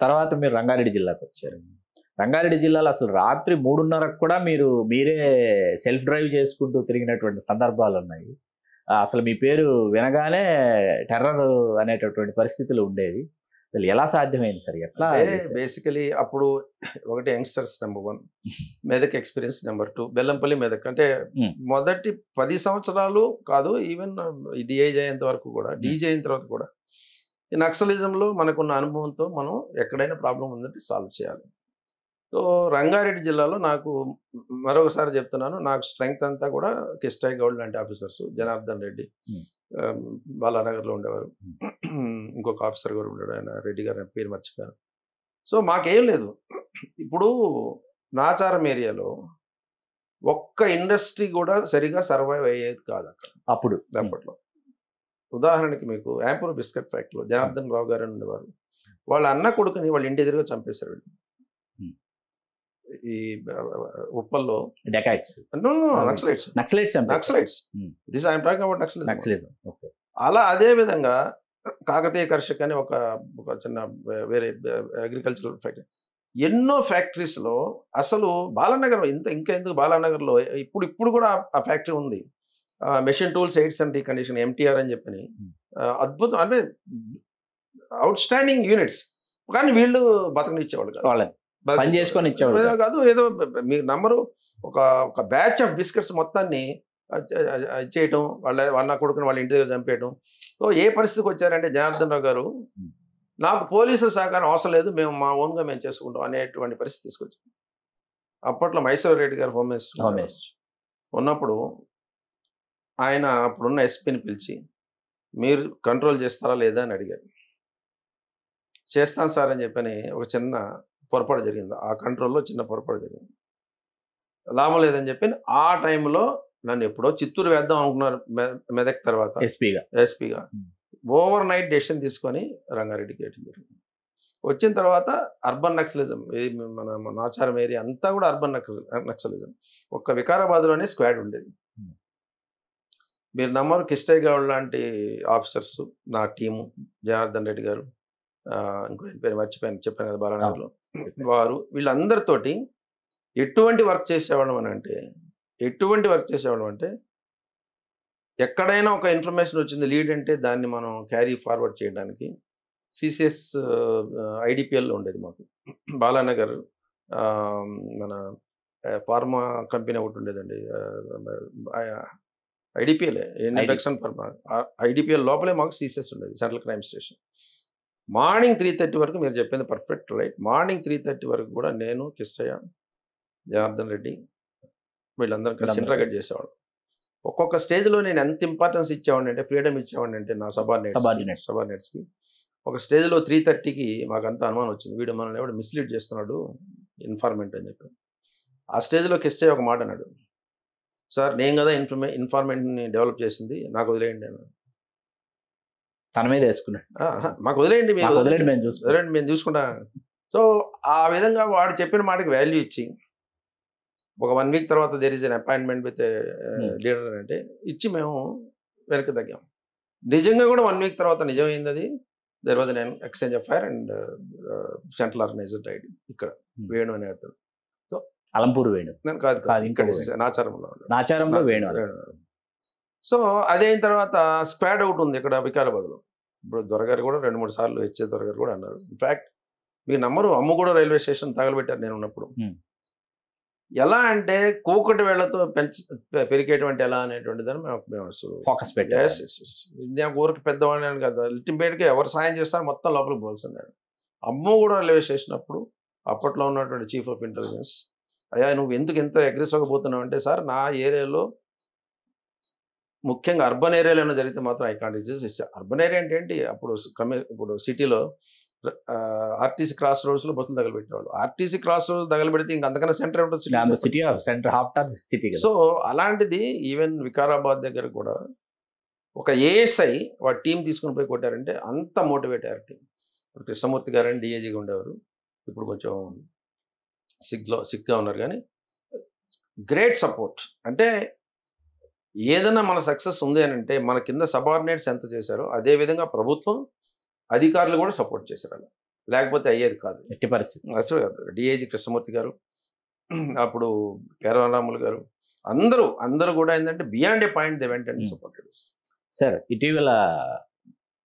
తర్వాత మీరు రంగారెడ్డి జిల్లాకు వచ్చారు. రంగారెడ్డి జిల్లాలో అసలు రాత్రి 3:30కు కూడా మీరే సెల్ఫ్ డ్రైవ్ చేసుకుంటూ తిరిగినటువంటి సందర్భాలు ఉన్నాయి. అసలు మీ పేరు వినగానే టెర్రర్ అనేటటువంటి పరిస్థితులు ఉండేవి. అసలు ఎలా సాధ్యమైంది సార్? ఎట్లా? బేసికలీ అప్పుడు ఒకటి youngsters number 1, Medak experience number 2, Bellampalli Medak. అంటే మొదటి 10 సంవత్సరాలు కాదు, ఈవెన్ డిఐజీ అయ్యేంత వరకు కూడా, డీజీ అయిన తర్వాత కూడా ఈ నక్సలిజంలో మనకున్న అనుభవంతో మనం ఎక్కడైనా ప్రాబ్లం ఉందంటే సాల్వ్ చేయాలి. సో రంగారెడ్డి జిల్లాలో నాకు మరొకసారి చెప్తున్నాను, నాకు స్ట్రెంగ్త్ అంతా కూడా కిస్టాయ్ గౌడ్ లాంటి ఆఫీసర్స్, జనార్దన్ రెడ్డి బాలానగర్లో ఉండేవారు, ఇంకొక ఆఫీసర్ గారు ఉండేవాడు, ఆయన రెడ్డి గారు, పేరు మర్చిపోయాను. సో మాకేం లేదు. ఇప్పుడు నాచారం ఏరియాలో ఒక్క ఇండస్ట్రీ కూడా సరిగా సర్వైవ్ అయ్యేది కాదు అక్కడ అప్పట్లో. ఉదాహరణకి మీకు యాంపూర్ బిస్కెట్ ఫ్యాక్టరీలో జనార్దన్ రావు గారు అని ఉండేవారు. వాళ్ళ అన్న కొడుకుని వాళ్ళ ఇంటి ఎదురుగా చంపేశారు. ఈ ఉప్పల్లో Naxalites. This I'm talking about Naxalism. అలా అదే విధంగా కాకతీయ కర్షక్ అని ఒక చిన్న వేరే అగ్రికల్చరల్ ఫ్యాక్టరీ, ఎన్నో ఫ్యాక్టరీస్లో అసలు బాలానగర్ ఇంకా ఎందుకు బాలానగర్లో ఇప్పుడు కూడా ఆ ఫ్యాక్టరీ ఉంది. Machine tools AIDS and recondition, MTR అని చెప్పని అద్భుతం, అంటే అవుట్ స్టాండింగ్ యూనిట్స్. కానీ వీళ్ళు బతకనిచ్చేవాళ్ళు కాదు, పని చేసుకొని ఇచ్చేవాళ్ళు కాదు. ఏదో మీరు నమ్మరు, ఒక బ్యాచ్ ఆఫ్ బిస్కెట్స్ మొత్తాన్ని చేయటం, వాళ్ళ కొడుకుని వాళ్ళ ఇంటి దగ్గర చంపేయటం. సో ఏ పరిస్థితికి వచ్చారంటే జనార్దన్ రావు గారు, నాకు పోలీసుల సహకారం అవసరం లేదు, మేము మా ఓన్గా మేము చేసుకుంటాం అనేటువంటి పరిస్థితి తీసుకొచ్చాం. అప్పట్లో మైసూర్ రెడ్డి గారు హోమ్ మినిస్టర్ ఉన్నప్పుడు ఆయన అప్పుడున్న ఎస్పీని పిలిచి, మీరు కంట్రోల్ చేస్తారా లేదా అని అడిగారు. చేస్తాను సార్ అని చెప్పని ఒక చిన్న పొరపాటు జరిగింది, ఆ కంట్రోల్లో చిన్న పొరపాటు జరిగింది, లాభం లేదని చెప్పి ఆ టైంలో నన్ను ఎప్పుడో చిత్తూరు వేద్దాం అనుకున్నారు మెదక్ తర్వాత ఎస్పీగా. ఓవర్ నైట్ డెసిషన్ తీసుకొని రంగారెడ్డికి వేయడం జరిగింది. వచ్చిన తర్వాత అర్బన్ నక్సలిజం, మన నాచారం ఏరియా అంతా కూడా అర్బన్ నక్సలిజం. ఒక్క వికారాబాద్లోనే స్క్వాడ్ ఉండేది. మీరు నమ్మరు, కిస్టాయ్ గౌడ్ లాంటి ఆఫీసర్స్, నా టీము, జనార్దన్ రెడ్డి గారు, ఇంకో పేరు మర్చిపోయాను, చెప్పాను కదా బాలానగర్లో, వారు, వీళ్ళందరితోటి ఎటువంటి వర్క్ చేసేవాళ్ళం అంటే ఎక్కడైనా ఒక ఇన్ఫర్మేషన్ వచ్చింది లీడ్ అంటే దాన్ని మనం క్యారీ ఫార్వర్డ్ చేయడానికి సిసిఎస్ ఐడిపిఎల్లో ఉండేది మాకు. బాలానగర్ మన ఫార్మా కంపెనీ ఒకటి ఉండేదండి, ఐడిపిఎల్ ఇండక్షన్ ఐడిపిఎల్ లోపలే మాకు సిసిఎస్ ఉండేది, సెంట్రల్ క్రైమ్ స్టేషన్. మార్నింగ్ 3:30 వరకు, మీరు చెప్పింది పర్ఫెక్ట్ రైట్, మార్నింగ్ 3:30 వరకు కూడా నేను, కిష్టయ్య, జనార్దన్ రెడ్డి వీళ్ళందరం కలిసి ఇంటరాగేట్ చేసేవాడు. ఒక్కొక్క స్టేజ్లో నేను ఎంత ఇంపార్టెన్స్ ఇచ్చేవాడిని అంటే, ఫ్రీడమ్ ఇచ్చేవాడిని అంటే నా సబార్డినేట్స్కి. ఒక స్టేజ్లో 3:30కి మాకు అంత అనుమానం వచ్చింది, వీడు మనల్ని ఎవడు మిస్లీడ్ చేస్తున్నాడు, ఇన్ఫార్మెంట్ అని చెప్పి. ఆ స్టేజ్లో కిష్టయ్య ఒక మాట అన్నాడు, సార్ నేను కదా ఇన్ఫార్మెంట్ని డెవలప్ చేసింది, నాకు వదిలేయండి అని. తన మీద వేసుకున్నాడు, మాకు వదిలేయండి, మేము చూసుకుంటా. సో ఆ విధంగా వాడు చెప్పిన మాటకి వాల్యూ ఇచ్చి, ఒక 1 వీక్ తర్వాత there is an appointment with leader అంటే ఇచ్చి మేము వెనక్కి తగ్గాం. నిజంగా కూడా 1 వీక్ తర్వాత నిజమైంది అది. There was an exchange of fire and central organiser died ఇక్కడ, వేణు అనే అతను. సో అలంపూర్ వేణు కాదు, ఇక్కడ నాచారంలో వేణు. సో అదే అయిన తర్వాత స్క్వాడ్ అవుట్ ఉంది ఇక్కడ వికారాబాద్లో. ఇప్పుడు దొరగారు కూడా 2-3 సార్లు హెచ్ఏ దొరగారు కూడా అన్నారు. ఇన్ఫ్యాక్ట్ మీరు నమ్మరు, అమ్ముగూడ రైల్వే స్టేషన్ తగలబెట్టారు నేను ఉన్నప్పుడు. ఎలా అంటే కూకటి వేళ్లతో పెరిగేటువంటి ఎలా అనేటువంటి దాన్ని మేము ఫోకస్ పెట్టాం. నాకు ఊరికి పెద్దవాడిని కదా, అల్టిమేట్గా ఎవరు సాయం చేస్తారో మొత్తం లోపలికి పోల్సింది. అమ్మగూడ రైల్వే స్టేషన్ అప్పుడు అప్పట్లో ఉన్నటువంటి చీఫ్ ఆఫ్ ఇంటెలిజెన్స్, అయ్యా నువ్వు ఎందుకు ఎంత అగ్రెసివ్గా పోతున్నావు అంటే, సార్ నా ఏరియాలో ముఖ్యంగా అర్బన్ ఏరియాలో జరిగితే మాత్రం I can't exist. Urban area అంటే ఏంటి, ఇప్పుడు సిటీలో ఆర్టీసీ క్రాస్ రోడ్స్లో బస్సులు తగలబెట్టేవాళ్ళు. ఆర్టీసీ క్రాస్ రోడ్స్ తగలబెడితే ఇంక అంతకన్నా సెంటర్ ఉంటుంది city of centre half of city. So అలాంటిది ఈవెన్ వికారాబాద్ దగ్గర కూడా ఒక ఏఎస్ఐ వాడి టీం తీసుకుని పోయి కొట్టారంటే అంత మోటివేట్ అయ్యారు టీం. ఇప్పుడు కృష్ణమూర్తి గారు అని డిఐజీగా ఉండేవారు, ఇప్పుడు కొంచెం సిక్గా ఉన్నారు, కానీ గ్రేట్ సపోర్ట్. అంటే ఏదైనా మన సక్సెస్ ఉంది అని అంటే మన కింద సబార్డినేట్స్ ఎంత చేశారో అదే విధంగా ప్రభుత్వం అధికారులు కూడా సపోర్ట్ చేశారు, అలా లేకపోతే అయ్యేది కాదు. ఎట్టి పరిస్థితి. అసలు డిఐజీ కృష్ణమూర్తి గారు, అప్పుడు కేరళరాములు గారు, అందరూ కూడా ఏంటంటే beyond a point they went and supported. Sir, ఇటీవల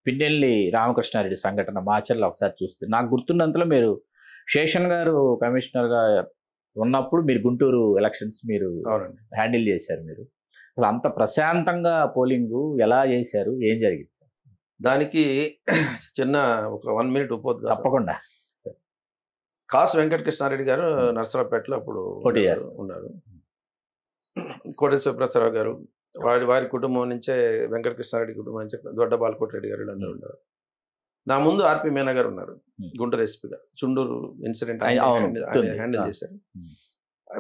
పిన్నెల్లి రామకృష్ణారెడ్డి సంఘటన మాచర్లో ఒకసారి చూస్తే నాకు గుర్తున్నంతలో మీరు శేషన్ గారు కమిషనర్గా ఉన్నప్పుడు మీరు గుంటూరు ఎలక్షన్స్ మీరు హ్యాండిల్ చేశారు. మీరు అసలు అంత ప్రశాంతంగా పోలింగ్ ఎలా చేశారు, ఏం జరిగింది సార్? దానికి చిన్న ఒక 1 minute ఉపయోగం. తప్పకుండా. కాసు వెంకటకృష్ణారెడ్డి గారు నర్సరావుపేటలో అప్పుడు ఉన్నారు. కోటేశ్వర ప్రసాదరావు గారు, వారి కుటుంబం నుంచే, వెంకటకృష్ణారెడ్డి కుటుంబం నుంచే దొడ్డ బాలకోట రెడ్డి గారు అందరూ ఉన్నారు. నా ముందు ఆర్పి మీనా గారు ఉన్నారు, గుంటూరు ఎస్పీగా. చుండూరు ఇన్సిడెంట్ హ్యాండిల్ చేశారు.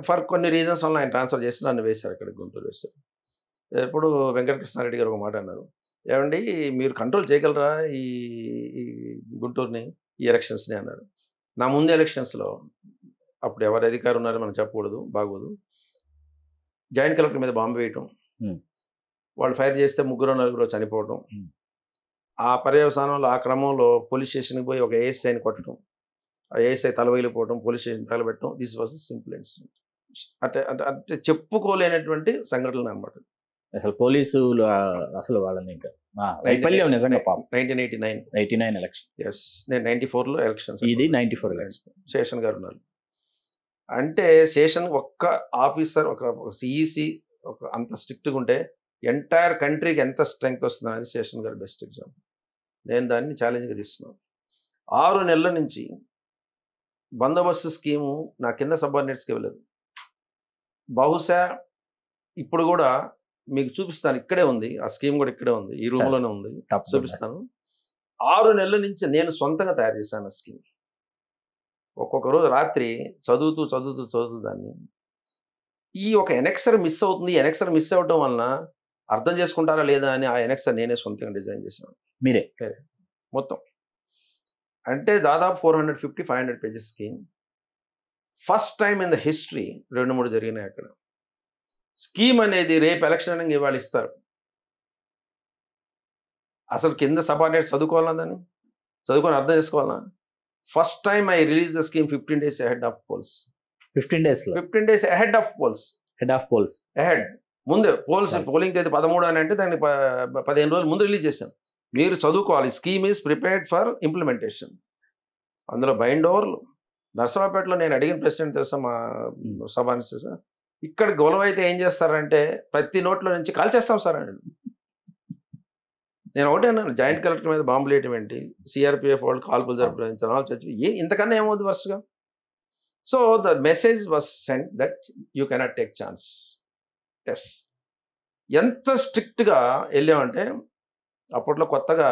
ఫర్ కొన్ని రీజన్స్ వల్ల ఆయన ట్రాన్స్ఫర్ చేసి నన్ను వేశారు అక్కడ, గుంటూరు వేశారు. ఎప్పుడు వెంకటకృష్ణారెడ్డి గారు ఒక మాట అన్నారు, ఏమండి మీరు కంట్రోల్ చేయగలరా ఈ గుంటూరుని, ఈ ఎలక్షన్స్ని అన్నారు. నా ముందు ఎలక్షన్స్లో అప్పుడు ఎవరు అధికారం ఉన్నారో మనం చెప్పకూడదు, బాగోదు. జాయింట్ కలెక్టర్ మీద బాంబు వేయటం, వాళ్ళు ఫైర్ చేస్తే 3-4 చనిపోవడం, ఆ పర్యవసానంలో ఆ క్రమంలో పోలీస్ స్టేషన్కి పోయి ఒక ఏఎస్ఐని కొట్టడం, ఆ ఏఎస్ఐ తలవైలిపోవడం, పోలీస్ స్టేషన్ తగలబెట్టడం. This was the simple incident. అంటే చెప్పుకోలేనటువంటి సంఘటనలు అనమాట. అసలు పోలీసులు అసలు వాళ్ళని వైఫల్యం నిజంగా. 1989 ఎలక్షన్. ఎస్, నేను 94లో ఎలక్షన్స్. ఇది 94 ఎలక్షన్. శేషన్ గారు ఉన్నారు. అంటే శేషన్ ఒక్క ఆఫీసర్, ఒక సిఈసి ఒక అంత స్ట్రిక్ట్గా ఉంటే ఎంటైర్ కంట్రీకి ఎంత స్ట్రెంగ్త్ వస్తుంది అనేది శేషన్ గారు బెస్ట్ ఎగ్జాంపుల్. నేను దాన్ని ఛాలెంజ్గా తీస్తున్నాను. 6 నెలల నుంచి బందోబస్తు స్కీము నా కింద సబార్డినేట్స్కి ఇవ్వలేదు. బహుశా ఇప్పుడు కూడా మీకు చూపిస్తాను, ఇక్కడే ఉంది ఆ స్కీమ్, కూడా ఇక్కడే ఉంది, ఈ రూమ్లోనే ఉంది, చూపిస్తాను. 6 నెలల నుంచి నేను సొంతంగా తయారు చేశాను ఆ స్కీమ్. ఒక్కొక్క రోజు రాత్రి చదువుతూ దాన్ని, ఈ ఒక ఎనెక్సర్ మిస్ అవుతుంది, ఎనెక్సర్ మిస్ అవ్వడం వలన అర్థం చేసుకుంటారా లేదా అని ఆ ఎనెక్సర్ నేనే సొంతంగా డిజైన్ చేశాను, మీరే మొత్తం. అంటే దాదాపు 450-500 pages scheme. First time in the history 2-3 జరిగినాయి అక్కడ. స్కీమ్ అనేది రేపు ఎలక్షన్ అనేది ఇవాళ ఇస్తారు. అసలు కింద సబార్డినేట్ చదువుకోవాలా, దాన్ని చదువుకొని అర్థం చేసుకోవాలా. First time I release the scheme 15 days ahead of polls. 15 days ahead of polls. ahead. ముందే పోలింగ్ తేదీ 13 అని అంటే దాన్ని 15 రోజులు ముందు రిలీజ్ చేశాం. మీరు చదువుకోవాలి, scheme is prepared for implementation. అందులో బైండ్ ఓవర్లు. నర్సరావుపేటలో నేను అడిగిన ప్రెసిడెంట్ తెలుసా, మా సబార్డినేట్స్, ఇక్కడ గొడవ అయితే ఏం చేస్తారంటే ప్రతి నోట్లో నుంచి కాల్ చేస్తాం సార్ అని. నేను ఒకటే అన్నాను, జాయింట్ కలెక్టర్ మీద బాంబులు వేయటం ఏంటి, సిఆర్పిఎఫ్ వాళ్ళు కాల్పులు జరపడం చచ్చి ఇంతకన్నా ఏమవుతుంది వరుసగా. So the message was sent that you cannot take chance. Yes, ఎంత స్ట్రిక్ట్గా వెళ్ళామంటే అప్పట్లో కొత్తగా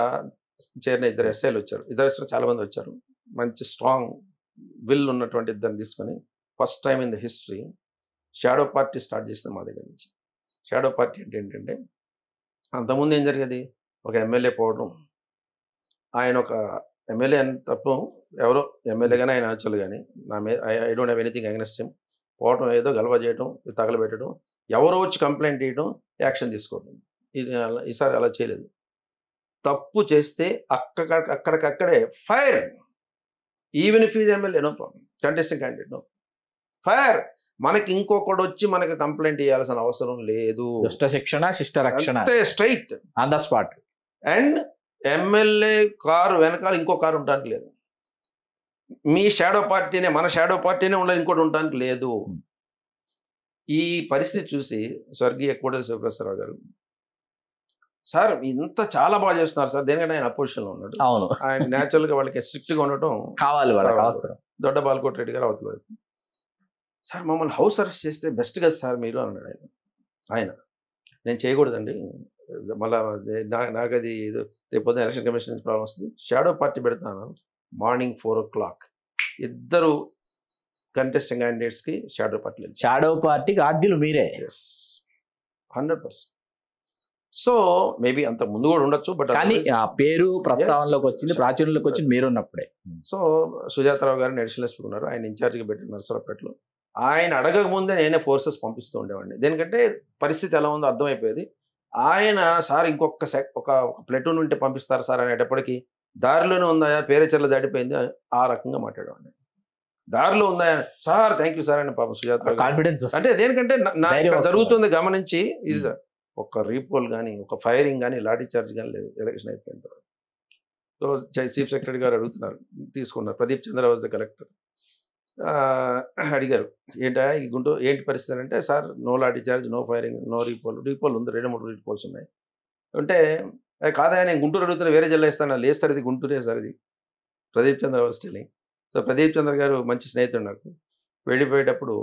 చేరిన 2 ఎస్ఐలు వచ్చారు. 2 ఎస్ఐలు చాలామంది వచ్చారు, మంచి స్ట్రాంగ్ విల్ ఉన్నటువంటి 2 తీసుకొని first time in the history shadow party start చేసిన మా దగ్గర నుంచి. షాడో పార్టీ అంటే ఏంటంటే, అంతకుముందు ఏం జరిగేది, ఒక ఎమ్మెల్యే పోవడం, ఆయన ఒక ఎమ్మెల్యే అని తప్పు, ఎవరో ఎమ్మెల్యే కానీ ఆయన ఆచలు కానీ, నా మీద I don't have anything against him, పోవటం, ఏదో గలవ చేయడం, తగలబెట్టడం, ఎవరో వచ్చి కంప్లైంట్ చేయడం, యాక్షన్ తీసుకోవడం. ఈసారి అలా చేయలేదు. తప్పు చేస్తే అక్కడికక్కడే fire, even if is MLA no problem, contesting candidate no, fire. మనకి ఇంకొకటి వచ్చి మనకి కంప్లైంట్ చేయాల్సిన అవసరం లేదు. శిక్షణ శిష్ట రక్షణ, straight on the spot. And MLA car వెనకాల ఇంకో కారు ఉండడానికి లేదు. మీ షాడో పార్టీనే, మన షాడో పార్టీనే ఉండాలి, ఇంకోటి ఉండడానికి లేదు. ఈ పరిస్థితి చూసి స్వర్గీయ కోటేశ్వర ప్రసాదరావు గారు, సార్ ఇంత చాలా బాగా చేస్తున్నారు సార్, దేనికంటే ఆయన అపోజిషన్లో ఉన్నాడు, అవును, ఆయన న్యాచురల్గా వాళ్ళకి స్ట్రిక్ట్గా ఉండటం కావాలి, అవసరం. దొడ్డ బాలకోట రెడ్డి గారు అవతల, సార్ మమ్మల్ని హౌస్ అరెస్ట్ చేస్తే బెస్ట్ కదా సార్ మీరు అన్నాడు ఆయన. నేను చేయకూడదండి, మళ్ళీ నాకు అది ఏదో రేపు పొద్దున ఎలక్షన్ కమిషన్ నుంచి ప్రాబ్లం వస్తుంది, షాడో పార్టీ పెడతాను, మార్నింగ్ 4 o'clock ఇద్దరు కంటెస్టింగ్ క్యాండిడేట్స్కి షాడో పార్టీ. షాడో పార్టీకి ఆద్యులు మీరే. ఎస్, 100%. సో మేబీ అంత ముందు కూడా ఉండొచ్చు, బట్ కానీ ఆ పేరు ప్రస్తావనలోకి వచ్చింది, ప్రాచుర్యంలోకి వచ్చింది మీరు ఉన్నప్పుడే. సో సుజాతారావు గారు అడిషనల్ ఎస్పీ ఉన్నారు, ఆయన ఇన్ఛార్జ్గా పెట్టిన నర్సరావుపేటలో. ఆయన అడగక ముందే నేనే ఫోర్సెస్ పంపిస్తూ ఉండేవాడిని. దేనికంటే పరిస్థితి ఎలా ఉందో అర్థమైపోయేది. ఆయన సార్ ఇంకొక ఒక ప్లెటూన్ ఉంటే పంపిస్తారు సార్ అనేటప్పటికీ దారిలోనే ఉందా, పేరేచర్ల దాటిపోయింది ఆ రకంగా మాట్లాడేవాడిని. దారిలో ఉందా సార్, థ్యాంక్ యూ సార్ అని పాపం సుజాతారావు కాన్ఫిడెన్స్. అంటే దేనికంటే జరుగుతుంది గమనించి ఈజ్ ఒక రీపోల్ కానీ, ఒక ఫైరింగ్ కానీ, లాఠీ చార్జ్ కానీ లేదు ఎలక్షన్ అయిపోయిన తర్వాత. సో చీఫ్ సెక్రటరీ గారు అడుగుతున్నారు, తీసుకున్నారు. Pradeep Chandra was the collector. అడిగారు, ఏంటా ఈ గుంటూరు ఏంటి పరిస్థితి అంటే, sir no lathi charge, no firing, no repoll. Repoll ఉంది, 2-3 రీపోల్స్ ఉన్నాయి అంటే, కాదా నేను గుంటూరు అడుగుతున్నా, వేరే జిల్లా ఇస్తాను. లేదు సార్ ఇది గుంటూరే సార్ ఇది. Pradeep Chandra was telling. So Pradeep చంద్ర గారు మంచి స్నేహితుడు నాకు. వెళ్ళిపోయేటప్పుడు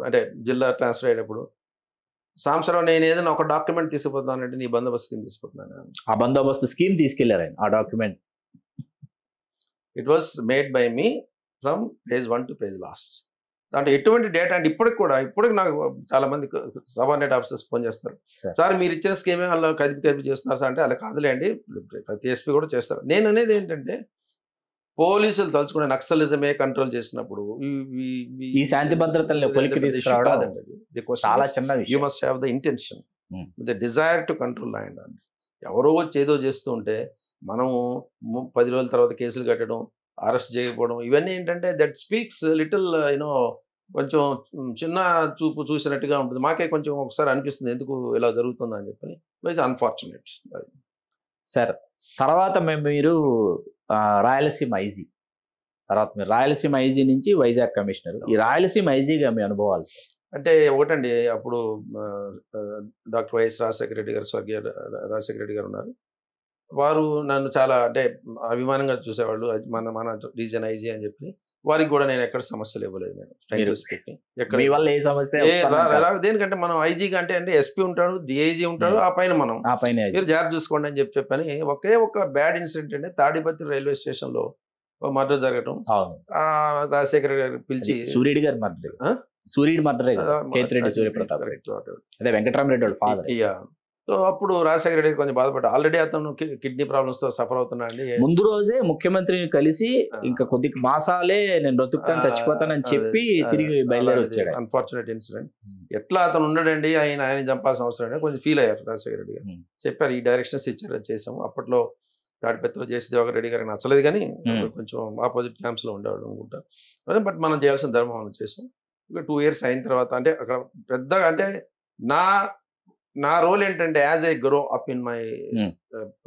అంటే జిల్లా ట్రాన్స్ఫర్ అయ్యేటప్పుడు, సాంసరావు నేను ఏదైనా ఒక డాక్యుమెంట్ తీసుకుపోతానంటే నీ బందోబస్తు స్కీమ్ తీసుకుపోతున్నాను. ఆ బందోబస్తు స్కీమ్ తీసుకెళ్లారు ఆయన, ఆ document. It was made by me from page 1 to page last. అంటే ఎటువంటి డేటా అంటే ఇప్పటికి నాకు చాలా మంది సబార్డినేట్ ఆఫీసర్స్ ఫోన్ చేస్తారు, సార్ మీరు ఇచ్చిన స్కీమే వాళ్ళు కదిపి చేస్తున్నారు సార్ అంటే, అలా కాదులేండి ప్రతి ఎస్పీ కూడా చేస్తారు. నేను అనేది ఏంటంటే, పోలీసులు తలుచుకునే నక్సలిజమే కంట్రోల్ చేసినప్పుడు ఈ శాంతి భద్రతల్ని పొలికి తీసుకురావడం కాదండి. అది చాలా చిన్న విషయం. You must have the intention, the desire to control land. అండి ఎవరో వచ్చి ఏదో చేస్తూ ఉంటే మనము 10 రోజుల తర్వాత కేసులు కట్టడం, అరెస్ట్ చేయకపోవడం, ఇవన్నీ ఏంటంటే దట్ స్పీక్స్ లిటిల్ యూనో కొంచెం చిన్న చూపు చూసినట్టుగా ఉంటుంది. మాకే కొంచెం ఒకసారి అనిపిస్తుంది ఎందుకు ఇలా జరుగుతుందా అని చెప్పి. It's unfortunate. సార్ తర్వాత మీరు రాయలసీమ ఐజీ, తర్వాత మీరు రాయలసీమ ఐజీ నుంచి వైజాగ్ కమిషనర్. ఈ రాయలసీమ ఐజీగా మీ అనుభవాలు అంటే ఒకటండి, అప్పుడు డాక్టర్ వైఎస్ రాజశేఖర రెడ్డి గారు, స్వర్గీయ రాజశేఖర రెడ్డి గారు ఉన్నారు. వారు నన్ను చాలా అంటే అభిమానంగా చూసేవాళ్ళు. మన రీజన్ ఐజీ అని చెప్పి. వారికి కూడా నేను ఎక్కడ సమస్యలు ఇవ్వలేదు. నేను మీ వల్ల ఏ సమస్య దేనికంటే మనం ఐజీగా అంటే ఎస్పీ ఉంటాడు, డిఐజీ ఉంటాడు, ఆ పైన మనం మీరు జాగ్రత్త చూసుకోండి అని చెప్పని. ఒకే ఒక బ్యాడ్ ఇన్సిడెంట్ అంటే తాడిపత్రి రైల్వే స్టేషన్ లో మర్డర్ జరగటం. రాజశేఖర గారు పిలిచి సూర్యుడి గారు మర్డర్, సూర్యుడు మర్డర్, కేతిరెడ్డి సూర్యప్రతాప్ రెడ్డి, అదే వెంకటరామరెడ్డి వాళ్ళ ఫాదర్. సో అప్పుడు రాజశేఖర రెడ్డి కొంచెం బాధపడ్డా. ఆల్రెడీ అతను కిడ్నీ ప్రాబ్లమ్స్ తో సఫర్ అవుతున్నాడు. ముందు రోజే ముఖ్యమంత్రిని కలిసి ఇంకా కొద్ది మాసాలే నేను బ్రతుకుతాను చచ్చిపోతానని చెప్పి తిరిగి బయలుదేరి వచ్చాడు. Unfortunate incident. ఎట్లా అతను ఉండడండి, ఆయన చంపాల్సిన అవసరం లేదు కొంచెం ఫీల్ అయ్యారు రాజశేఖర రెడ్డి గారు. చెప్పారు ఈ డైరెక్షన్స్ ఇచ్చారు, చేసాము. అప్పట్లో తాడిపత్రిలో జయసుధేవర్ రెడ్డి గారికి నచ్చలేదు, కానీ కొంచెం ఆపోజిట్ క్యాంప్స్ లో ఉండేవాడు అనుకుంటా. బట్ మనం చేయాల్సిన ధర్మం చేసాం. ఒక 2 years అయిన తర్వాత అంటే అక్కడ పెద్దగా అంటే నా రోల్ ఏంటంటే as I grow up in my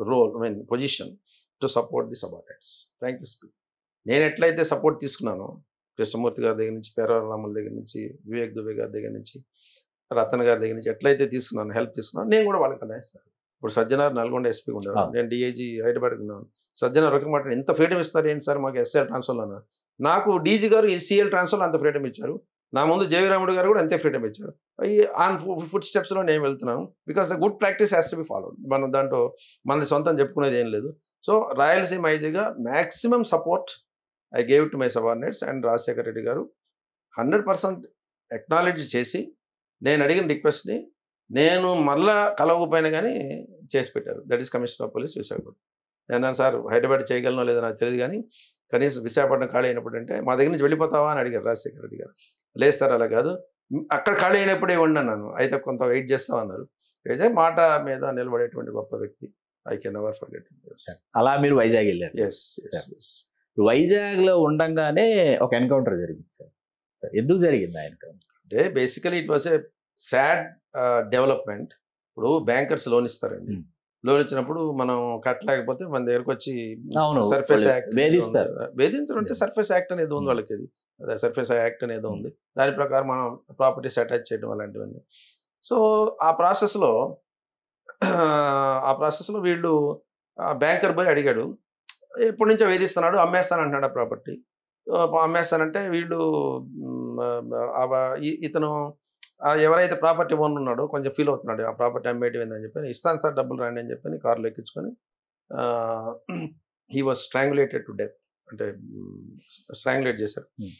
role position to support the subordinates. Frankly speaking, నేను ఎట్లయితే సపోర్ట్ తీసుకున్నానో కృష్ణమూర్తి గారి దగ్గర నుంచి, పేరారాముల దగ్గర నుంచి, వివేక్ దుబే గారి దగ్గర నుంచి, రతన్ గారి దగ్గర నుంచి ఎట్లయితే తీసుకున్నాను, హెల్ప్ తీసుకున్నాను, నేను కూడా వాళ్ళకి అందిస్తాను. ఇప్పుడు సజ్జనార్ నల్గొండ ఎస్పీ ఉండేవాడు, నేను డిఐజీ హైదరాబాద్ ఉన్నాను. సజ్జనార్ ఒక మాట, ఎంత ఫ్రీడమ్ ఇస్తారు ఏంటి సార్ మాకు ఎస్ఎల్ ట్రాన్స్ఫర్లో అన్నారు. నాకు డీజీ గారు సిఎల్ ట్రాన్స్ఫర్లో అంత ఫ్రీడమ్ ఇచ్చారు. నా ముందు జయరాముడు గారు కూడా అంతే ఫ్రీడమ్ ఇచ్చారు. ఆన్ ఫుట్ స్టెప్స్లో నేను వెళ్తున్నాను. Because the good practice has to be followed. మనం దాంట్లో మనది సొంతం చెప్పుకునేది ఏం లేదు. సో రాయలసీమ ఐజీగా maximum support I gave to my subordinates. And Rajasekhara Reddy garu 100% acknowledge చేసి నేను అడిగిన రిక్వెస్ట్ని నేను మళ్ళా కలవకపోయినా కానీ చేసి పెట్టారు. That is commissioner of police Visakhapatnam. నేను సార్ హైదరాబాద్ చేయగలనో లేదో నాకు తెలియదు, కానీ కనీసం విశాఖపట్నం ఖాళీ అయినప్పుడు అంటే మా దగ్గర నుంచి వెళ్ళిపోతావా అని అడిగారు రాజశేఖర రెడ్డి గారు. లేదు సార్ అలా కాదు, అక్కడ ఖాళీ అయినప్పుడే ఉన్నాను, అయితే కొంత వెయిట్ చేస్తామన్నారు. అయితే మాట మీద నిలబడేటువంటి గొప్ప వ్యక్తి. I can never forget. అలా మీరు వైజాగ్ వెళ్ళారు. ఎస్. వైజాగ్ లో ఉండంగానే ఒక ఎన్కౌంటర్ జరిగింది సార్. ఎందుకు జరిగింది ఆ ఎన్కౌంటర్? అంటే basically it was a sad development. ఇప్పుడు బ్యాంకర్స్ లోన్ ఇస్తారండి. లోన్ ఇచ్చినప్పుడు మనం కట్టలేకపోతే మన దగ్గరకు వచ్చి సర్ఫేస్ యాక్ట్ వేధించడం అంటే సర్ఫేస్ యాక్ట్ అనేది ఉంది వాళ్ళకి. అది అదే సర్ఫేస్ యాక్ట్ అనేది ఉంది. దాని ప్రకారం మనం ప్రాపర్టీస్ అటాచ్ చేయడం అలాంటివన్నీ. సో ఆ ప్రాసెస్లో వీళ్ళు బ్యాంకర్ పోయి అడిగాడు, ఎప్పటి నుంచో వేధిస్తున్నాడు, అమ్మేస్తాను అంటున్నాడు ఆ ప్రాపర్టీ. అమ్మేస్తానంటే వీళ్ళు ఇతను ఎవరైతే ప్రాపర్టీ ఓనర్ ఉన్నాడో కొంచెం ఫీల్ అవుతున్నాడు, ఆ ప్రాపర్టీ అమ్మేటివేందని చెప్పి. ఇస్తాను సార్ డబ్బులు రాండి అని చెప్పి కారులో ఎక్కించుకొని హీ వాజ్ స్ట్రాంగులేటెడ్ టు డెత్. అంటే స్ట్రాంగులేట్ చేశారు. Hmm.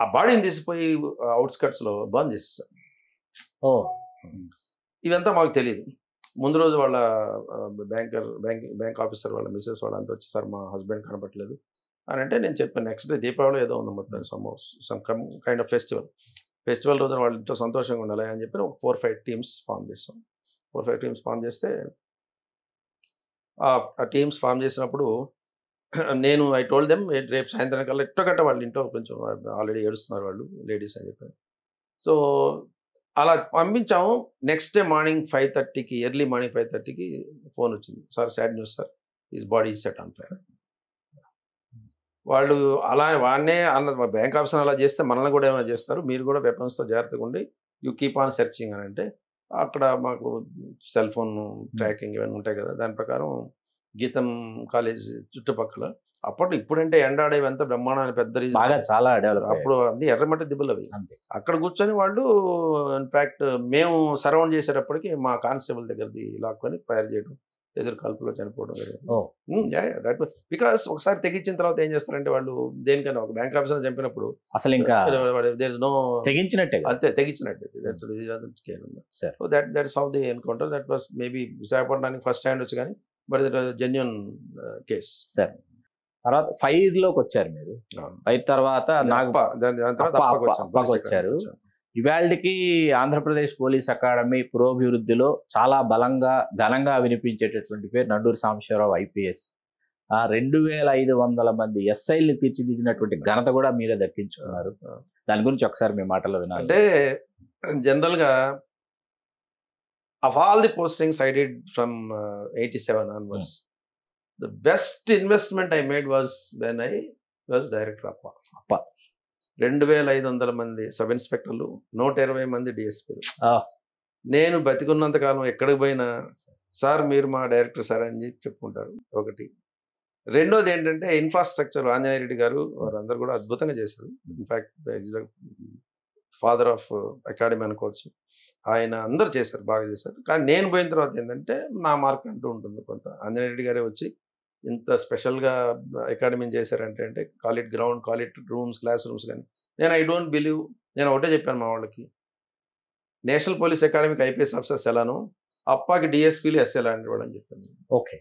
ఆ బాడీని తీసిపోయి అవుట్స్కట్స్లో బర్న్ చేసేసారు. ఓ ఇదంతా మాకు తెలియదు. ముందు రోజు వాళ్ళ బ్యాంక్ ఆఫీసర్ వాళ్ళ మిస్సెస్ వాళ్ళంతా వచ్చి, సార్ మా హస్బెండ్ కనపట్లేదు అని అంటే, నేను చెప్పాను నెక్స్ట్ డే దీపావళి ఏదో ఉంది మొత్తం సమ్ కైండ్ ఆఫ్ ఫెస్టివల్ రోజున వాళ్ళు ఇంట్లో సంతోషంగా ఉండాలి అని చెప్పి ఒక 4-5 టీమ్స్ ఫామ్ చేస్తాం. 4-5 టీమ్స్ ఫామ్ చేస్తే ఆ టీమ్స్ ఫామ్ చేసినప్పుడు నేను ఐ టోల్డ్ దెమ్ రేపు సాయంత్రం కల్లా ఎట్టగట్ట వాళ్ళ ఇంట్లో కొంచెం ఆల్రెడీ ఏడుస్తున్నారు వాళ్ళు లేడీస్ అని చెప్పారు. సో అలా పంపించాము. నెక్స్ట్ డే మార్నింగ్ 5:30కి ఎర్లీ మార్నింగ్ 5:30కి ఫోన్ వచ్చింది, sir sad news sir, his body is set on fire. వాళ్ళు అలా వాడినే అన్న బ్యాంక్ ఆఫీసర్ అలా చేస్తే మనల్ని కూడా ఏమైనా చేస్తారు, మీరు కూడా వెపన్స్తో జాగ్రత్తగా ఉండి యూ కీప్ ఆన్ సెర్చింగ్ అని అంటే, అక్కడ మాకు సెల్ ఫోన్ ట్రాకింగ్ ఇవన్నీ ఉంటాయి కదా, దాని ప్రకారం గీతం కాలేజ్ చుట్టుపక్కల ఇప్పుడంటే ఎండాడేవి అంతా బ్రహ్మాండమైన పెద్ద బాగా చాలా డెవలప్ అప్పుడు అన్ని ఎర్రమట్టి దిబ్బలు అవి. అంతే. అక్కడ కూర్చొని వాళ్ళు ఇన్ఫాక్ట్ మేము సరౌండ్ చేసేటప్పటికి మా కానిస్టేబుల్ దగ్గరది లాక్కొని ఫైర్ చేయడం, ఎదురు కాల్పులో చనిపోవడం దట్ బికాస్ ఒకసారి తెగించిన తర్వాత ఏం చేస్తారంటే వాళ్ళు దేనికైనా ఒక బ్యాంక్ ఆఫీసర్ చంపినప్పుడు అసలు ఇంకా నో తెగించినట్టే అంతే తెగించినట్టు. So that is how the encounter. That was maybe విశాఖపట్నానికి ఫస్ట్ హ్యాండ్ వచ్చి కానీ, but it was genuine case. Sir తర్వాత ఫైర్ లోకి వచ్చారు మీరు. ఫైర్ తర్వాత అప్పకి వచ్చారు. ఇవాళకి ఆంధ్రప్రదేశ్ పోలీస్ అకాడమీ పురోభివృద్ధిలో చాలా ఘనంగా వినిపించేటటువంటి పేరు నండూరి సాంబశివరావు ఐపీఎస్. 2500 మంది ఎస్ఐల్ని తీర్చిదిద్దినటువంటి ఘనత కూడా మీరే దక్కించుకున్నారు. దాని గురించి ఒకసారి మీ మాటలో వినాలి. అంటే జనరల్గా of all the postings I did from 87 onwards, the best investment I made was when I was director of APA. 2500 మంది సబ్ ఇన్స్పెక్టర్లు, 120 మంది డిఎస్పీలు. నేను బతికున్నంత కాలం ఎక్కడికి పోయినా సార్ మీరు మా డైరెక్టర్ సార్ అని చెప్పుకుంటారు. ఒకటి. రెండోది ఏంటంటే ఇన్ఫ్రాస్ట్రక్చర్ ఆంజనేయ రెడ్డి గారు వారందరూ కూడా అద్భుతంగా చేశారు. In fact is the father of academy అనుకోవచ్చు. ఆయన అందరూ చేశారు, బాగా చేశారు. కానీ నేను పోయిన తర్వాత ఏంటంటే నా మార్క్ అంటూ ఉంటుంది కొంత. ఆంజనేయ రెడ్డి గారే వచ్చి ఇంత స్పెషల్గా అకాడమీని చేశారంటే అంటే call it ground, call it rooms, class rooms కానీ, నేను ఐ డోంట్ బిలీవ్. నేను ఒకటే చెప్పాను మా వాళ్ళకి, నేషనల్ పోలీస్ అకాడమీకి ఐపీఎస్ ఆఫీసర్స్ ఎలానో అప్పాకి డిఎస్పీలు ఎస్ఏ లాంటి వాళ్ళు అని చెప్పాను. ఓకే.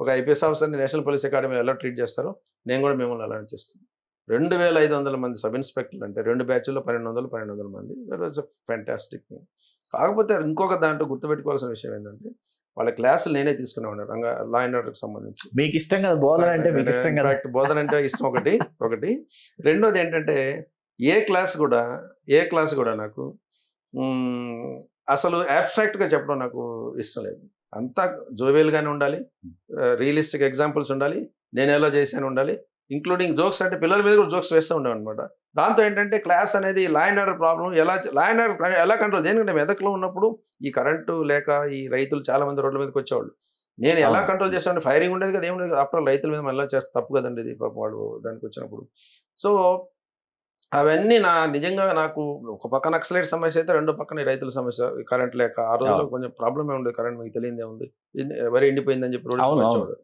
ఒక ఐపీఎస్ ఆఫీసర్ని నేషనల్ పోలీస్ అకాడమీ ఎలా ట్రీట్ చేస్తారో నేను కూడా మిమ్మల్ని అలానే చేస్తాను. 2500 మంది సబ్ ఇన్స్పెక్టర్లు అంటే 2 బ్యాచ్ల్లో 1200 మంది. That was a fantastic thing. కాకపోతే ఇంకొక దాంట్లో గుర్తుపెట్టుకోవాల్సిన విషయం ఏంటంటే వాళ్ళ క్లాసులు నేనే తీసుకునేవాడు లా అండ్ ఆర్డర్కి సంబంధించి. మీకు ఇష్టం కదా బోధన అంటే? బోధన అంటే ఇష్టం ఒకటి. రెండోది ఏంటంటే ఏ క్లాస్ కూడా నాకు అసలు అబ్స్ట్రాక్ట్గా చెప్పడం నాకు ఇష్టం లేదు. అంతా జోవియల్గానే ఉండాలి, రియలిస్టిక్ ఎగ్జాంపుల్స్ ఉండాలి, నేను ఎలా చేశాను ఉండాలి, ఇంక్లూడింగ్ జోక్స్. అంటే పిల్లల మీద కూడా జోక్స్ వేస్తూ ఉండేవి అనమాట. దాంతో ఏంటంటే క్లాస్ అనేది లా and order problem law and order ఎలా కంట్రోల్, ఎందుకంటే మెదక్లో ఉన్నప్పుడు ఈ కరెంటు లేక ఈ రైతులు చాలా మంది రోడ్ల మీదకి వచ్చేవాళ్ళు. నేను ఎలా కంట్రోల్ చేస్తాను, ఫైరింగ్ ఉండేది కదా, ఏముండేది కదా. ఆఫ్టర్ రైతుల మీద మళ్ళీ చేస్తే తప్పు కదండి ఇది, పాపం వాళ్ళు దానికి వచ్చినప్పుడు. సో అవన్నీ నిజంగా నాకు ఒక పక్క నక్సలైట్ సమస్య అయితే, రెండో పక్కన రైతుల సమస్య, కరెంట్ లేక. ఆ రోజుల్లో కొంచెం ప్రాబ్లమే ఉండేది, కరెంట్ మీకు తెలియదే ఉంది, వరి ఎండిపోయిందని చెప్పి రోడ్డు వచ్చేవాడు.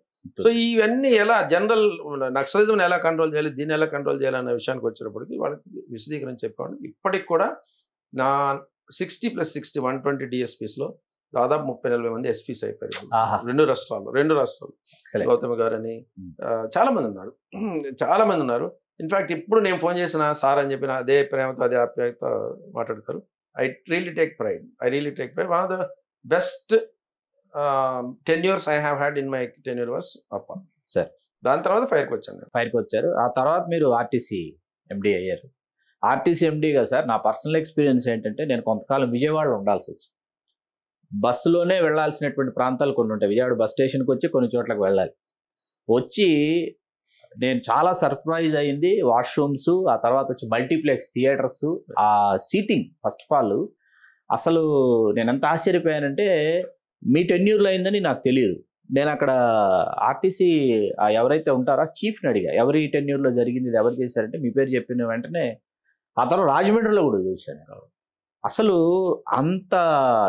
సో ఇవన్నీ ఎలా జనరల్ నక్సలిజం ఎలా కంట్రోల్ చేయాలి, దీన్ని ఎలా కంట్రోల్ చేయాలనే విషయానికి వచ్చేటప్పటికి వాళ్ళకి విశదీకరించి చెప్పాను. ఇప్పటికి కూడా నా 60+60 120 డిఎస్పీస్లో దాదాపు 30-40 మంది ఎస్పీస్ అయిపోయారు రెండు రాష్ట్రాలు. గౌతమ్ గారని చాలా మంది ఉన్నారు. ఇన్ఫాక్ట్ ఇప్పుడు నేను ఫోన్ చేసిన సార్ అని చెప్పిన అదే ప్రేమతో అదే ఆప్యాయత మాట్లాడతారు. I really take pride. One of the best tenures I have had in my tenure was APA. Sir దాని తర్వాత ఫైర్కి వచ్చారు. ఆ తర్వాత మీరు ఆర్టీసీ ఎండీ అయ్యారు. ఆర్టీసీ ఎండీగా సార్ నా పర్సనల్ ఎక్స్పీరియన్స్ ఏంటంటే, నేను కొంతకాలం విజయవాడలో ఉండాల్సి వచ్చింది. బస్సులోనే వెళ్ళాల్సినటువంటి ప్రాంతాలు కొన్ని ఉంటాయి. విజయవాడ బస్ స్టేషన్కి వచ్చి కొన్ని చోట్లకు వెళ్ళాలి. నేను చాలా సర్ప్రైజ్ అయ్యింది. వాష్రూమ్స్, ఆ తర్వాత వచ్చి మల్టీప్లెక్స్ థియేటర్స్, ఆ సీటింగ్ ఫస్ట్ ఆఫ్ ఆల్ అసలు నేను ఎంత ఆశ్చర్యపోయానంటే, మీ టెన్యూర్లో అయిందని నాకు తెలియదు. నేను అక్కడ ఆర్టీసీ ఎవరైతే ఉంటారో చీఫ్ని అడిగా, ఎవరి టెన్యూర్లో జరిగింది, ఇది ఎవరు చేశారంటే మీ పేరు చెప్పిన వెంటనే అతను రాజమండ్రిలో కూడా చూశాను. అసలు అంత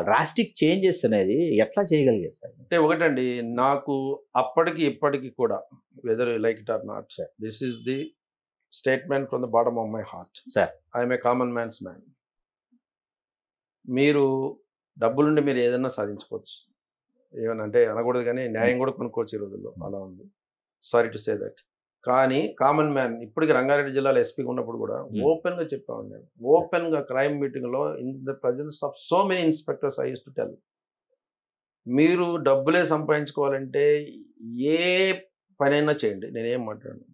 డ్రాస్టిక్ చేంజెస్ అనేది ఎట్లా చేయగలిగారు సార్? అంటే ఒకటండి, నాకు అప్పటికి ఇప్పటికి కూడా whether like it or not, sir this is the statement from the bottom of my heart. Sir I'm a common man's man. మీరు డబ్బులుండి మీరు ఏదైనా సాధించుకోవచ్చు, ఏమన్నా అంటే అనకూడదు కానీ న్యాయం కూడా కొనుక్కోవచ్చు ఈ రోజుల్లో, అలా ఉంది. Sorry to say that. కానీ కామన్ మ్యాన్ ఇప్పటికి రంగారెడ్డి జిల్లాలో ఎస్పీగా ఉన్నప్పుడు కూడా ఓపెన్గా చెప్పాను నేను, ఓపెన్గా క్రైమ్ మీటింగ్లో in the presence of so many inspectors I use to tell, మీరు డబ్బులే సంపాదించుకోవాలంటే ఏ పనైనా చేయండి, నేనేం మాట్లాడను,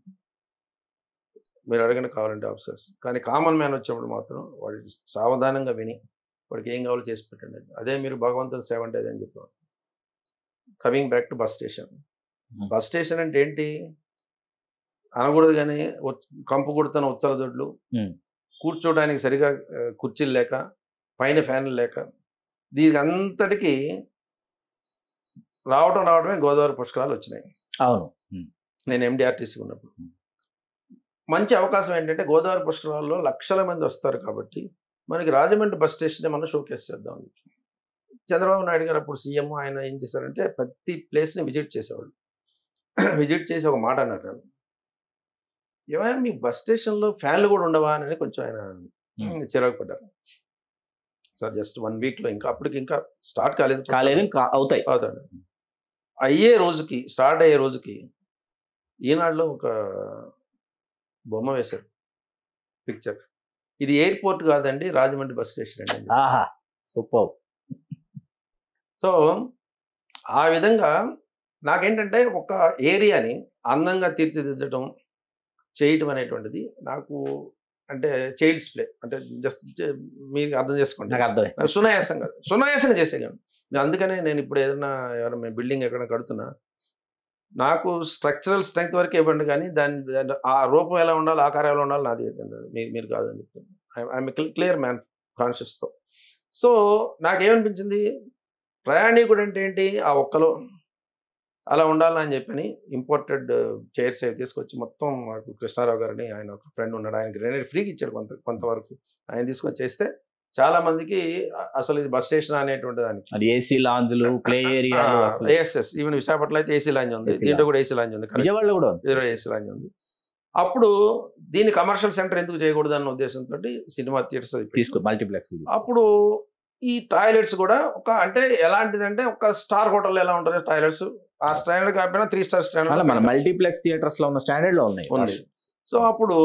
మీరు అడగండి కావాలంటే ఆఫీసర్స్. కానీ కామన్ మ్యాన్ వచ్చినప్పుడు మాత్రం వాడికి సావధానంగా విని వాడికి ఏం కావాలో చేసి పెట్టండి. అదే మీరు భగవంతుని సేవ అంటే అదే అని చెప్పాను. Coming back to bus station. Bus station అంటే ఏంటి అనకూడదు కానీ కంపు కొడుతున్న ఉచ్చల దొడ్లు, కూర్చోడానికి సరిగా కుర్చీలు లేక, పైన ఫ్యాన్లు లేక, దీనికి అంతటికి రావడమే గోదావరి పుష్కరాలు వచ్చినాయి. అవును. నేను ఎండిఆర్టీసీ ఉన్నప్పుడు మంచి అవకాశం ఏంటంటే గోదావరి పుష్కరాల్లో లక్షల మంది వస్తారు కాబట్టి మనకి రాజమండ్రి బస్ స్టేషన్ మనం షోకేస్ చేద్దాం. చంద్రబాబు నాయుడు గారు అప్పుడు సీఎం, ఆయన ఏం చేశారంటే ప్రతి ప్లేస్ని విజిట్ చేసేవాళ్ళు. విజిట్ చేసి ఒక మాట అన్నారు, నన్ను ఏమైనా మీ బస్ స్టేషన్లో ఫ్యాన్లు కూడా ఉండవా అని కొంచెం ఆయన చిరాకు పడ్డారు. సార్ జస్ట్ 1 వీక్లో, ఇంకా అప్పటికి ఇంకా స్టార్ట్ కాలేదు, అవుతాయి. స్టార్ట్ అయ్యే రోజుకి ఈనాడులో ఒక బొమ్మ వేశారు, పిక్చర్. ఇది ఎయిర్పోర్ట్ కాదండి, రాజమండ్రి బస్ స్టేషన్ అండి. సూపర్. సో ఆ విధంగా నాకేంటంటే ఒక ఏరియాని అందంగా తీర్చిదిద్దడం చేయటం అనేటువంటిది నాకు అంటే చైల్డ్స్ ప్లే, అంటే జస్ట్ మీరు అర్థం చేసుకోండి, సునాయాసంగా చేసేయగలను. అందుకనే నేను ఇప్పుడు ఎవరైనా బిల్డింగ్ ఎక్కడ కడుతున్నా నాకు స్ట్రక్చరల్ స్ట్రెంగ్త్ వరకు ఇవ్వండి, కానీ దాని ఆ రూపం ఎలా ఉండాలి, ఆకారం ఎలా ఉండాలి నాది మీరు కాదని చెప్తాను. ఐఎమ్ క్లియర్ మ్యాన్ కాన్షియస్తో. సో నాకేమనిపించింది, ప్రయాణికుడు అంటే ఏంటి, ఆ ఒక్కలో అలా ఉండాలని చెప్పని ఇంపోర్టెడ్ చైర్స్ అవి తీసుకొచ్చి మొత్తం మాకు కృష్ణారావు గారిని, ఆయన ఒక ఫ్రెండ్ ఉన్నాడు, ఆయనకి గ్రెనేడ్ ఫ్రీకి ఇచ్చాడు కొంతవరకు, ఆయన తీసుకొని చేస్తే చాలా మందికి అసలు ఇది బస్ స్టేషన్ అనేటువంటి దానికి ఏసీ లాంజ్లు, ప్లే ఏరియా, ఈవెన్ విశాఖపట్నంలో అయితే ఏసీ లాంజ్ ఉంది, దీంట్లో కూడా ఏసీ లాంజ్ ఉంది, విజయవాడలో కూడా ఏసీ లాంజ్ ఉంది. అప్పుడు దీన్ని కమర్షియల్ సెంటర్ ఎందుకు చేయకూడదు అన్న ఉద్దేశంతో సినిమా థియేటర్స్ తీసుకో మల్టీప్లెక్స్. అప్పుడు ఈ టాయిలెట్స్ కూడా ఒక అంటే ఎలాంటిదంటే ఒక స్టార్ హోటల్ ఎలా ఉంటారు టాయిలెట్స్, ఆ స్టాండర్డ్ కాకపోయినా 3 స్టార్ స్టాండర్డ్ మన మల్టీప్లెక్స్ థియేటర్స్ లో ఉన్న స్టాండర్డ్ లో ఉన్నాయి. సో అప్పుడు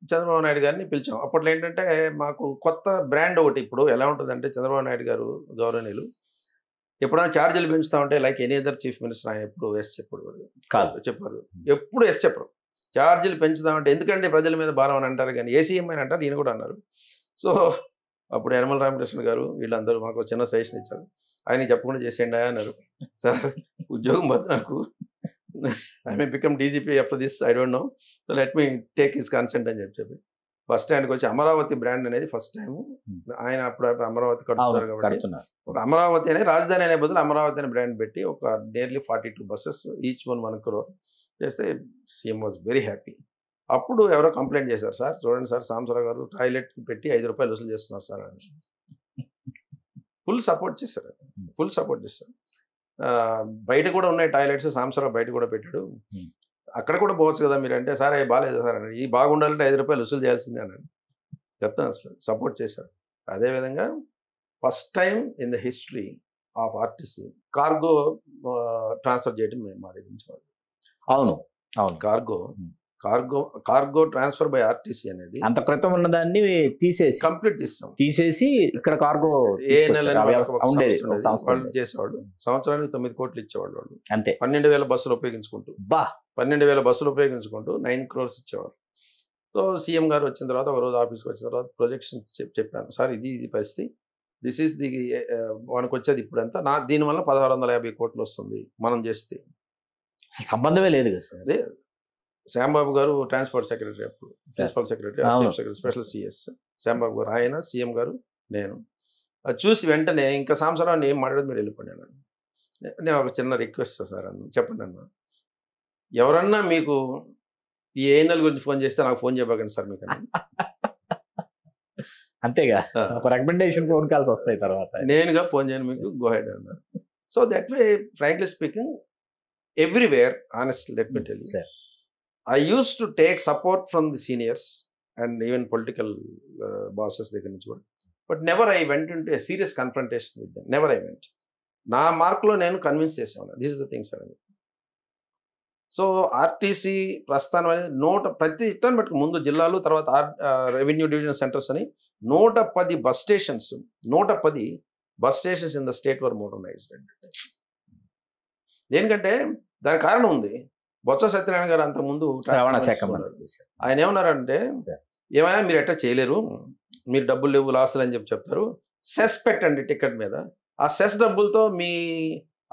చంద్రబాబు నాయుడు గారిని పిలిచాం. అప్పట్లో ఏంటంటే మాకు కొత్త బ్రాండ్ ఒకటి, ఇప్పుడు ఎలా ఉంటుందంటే చంద్రబాబు నాయుడు గారు గౌరవనీయులు ఎప్పుడైనా ఛార్జీలు పెంచుతామంటే like any other chief minister ఆయన ఎప్పుడు ఎస్ చెప్పారు, ఎప్పుడు ఎస్ చెప్పరు. ఛార్జీలు పెంచుదామంటే ఎందుకంటే ప్రజల మీద భారం అని అంటారు, కానీ ఏసీఎం అని అంటారు, ఈయన కూడా అన్నారు. సో అప్పుడు యనమల రామకృష్ణ గారు వీళ్ళందరూ మాకు చిన్న సజెషన్ ఇచ్చారు, ఆయన చెప్పకుండా చేసేయండి అన్నారు. సార్ ఉద్యోగం పోతే నాకు I may become DGP after this, I don't know, so let me take his consent అని చెప్పి ఫస్ట్ స్టాండ్కి వచ్చి అమరావతి బ్రాండ్ అనేది ఫస్ట్ టైం ఆయన అప్పుడు అమరావతి కడుతున్నారు కాబట్టి ఒక అమరావతి అనే రాజధాని అనే బదులు అమరావతి అనే బ్రాండ్ పెట్టి ఒక నియర్లీ 42 బస్సెస్ ఈచ్ 1 crore చేస్తే సీఎం వాజ్ వెరీ హ్యాపీ. అప్పుడు ఎవరో కంప్లైంట్ చేశారు, సార్ చూడండి సార్ సాంబశివరావు గారు టాయిలెట్ పెట్టి 5 రూపాయలు వసూలు చేస్తున్నారు సార్ అని. ఫుల్ సపోర్ట్ చేశారు. బయట కూడా ఉన్నాయి టాయిలెట్స్, సాంబశివరావు బయట కూడా పెట్టాడు, అక్కడ కూడా పోవచ్చు కదా మీరు అంటే, సార్ అవి బాగాలేదు సార్ అని, ఈ బాగుండాలంటే 5 రూపాయలు వసూలు చేయాల్సిందే అన్నాడు. చెప్తాను అసలు సపోర్ట్ చేశారు. అదేవిధంగా first time in the history of RTC cargo transfer చేయడం మేము మా దగ్గర నుంచి. అవును కార్గో ట్రాన్స్ఫర్ బై ఆర్టీసీ అనేది అంత క్రితం ఉన్నదాన్ని కంప్లీట్ తీసేసి ఇక్కడ కార్గో ఏ నెల వాళ్ళు చేసేవాళ్ళు, సంవత్సరానికి 9 కోట్లు ఇచ్చేవాళ్ళు వాళ్ళు, అంతే. 12,000 బస్సులు ఉపయోగించుకుంటూ 9 crores ఇచ్చేవారు. సో సీఎం గారు వచ్చిన తర్వాత ఒక రోజు ఆఫీస్కి వచ్చిన తర్వాత ప్రొజెక్షన్ చెప్పాను, సార్ ఇది పరిస్థితి, దిస్ ఈస్ ది మనకు వచ్చేది ఇప్పుడు ఎంత, దీనివల్ల 1650 కోట్లు వస్తుంది మనం చేస్తే. సంబంధమే లేదు కదా sir. Shyambabu garu transport secretary, అప్పుడు principal secretary, chief secretary, special CS Shyambabu garu, ఆయన సీఎం గారు, నేను అది చూసి వెంటనే ఇంకా సాంబశివరావు ఏం మాట్లాడదు మీరు వెళ్ళిపోండి అన్నాను. నేను ఒక చిన్న రిక్వెస్ట్ సార్ అన్న, చెప్పండి అన్న, ఎవరన్నా మీకు ఈ ఏఎన్ఎల్ గురించి ఫోన్ చేస్తే నాకు ఫోన్ చేయబాకండి సార్ మీకు. అంతేగా ఒక రికమెండేషన్ ఫోన్ కాల్స్ వస్తాయి తర్వాత. నేనుగా ఫోన్ చేయను మీకు, గో హెడ్ అన్నారు. So that way frankly speaking everywhere honestly let me tell you, Sir. I used to take support from the seniors and even political bosses దగ్గర నుంచి కూడా, but never I went into a serious confrontation with them, never I went. నా మార్కులో నేను convince చేసాను, this is the thing sir అని. So RTC ప్రస్థానం అనేది ప్రతి రిటర్న్ బట్టి ముందు జిల్లాలు, తర్వాత రెవెన్యూ డివిజన్ సెంటర్స్ అని 110 bus stations, 110 bus stations in the state were modernised. దేనికంటే దాని కారణం ఉంది. బొత్స సత్యనారాయణ గారు అంతకుముందు రవాణా శాఖ ఆయన ఏమన్నారంటే, ఏమైనా మీరు ఎట్లా చేయలేరు, మీరు డబ్బులు లేవు లాసులు అని చెప్తారు, సెస్ పెట్టండి టికెట్ మీద, ఆ సెస్ డబ్బులతో మీ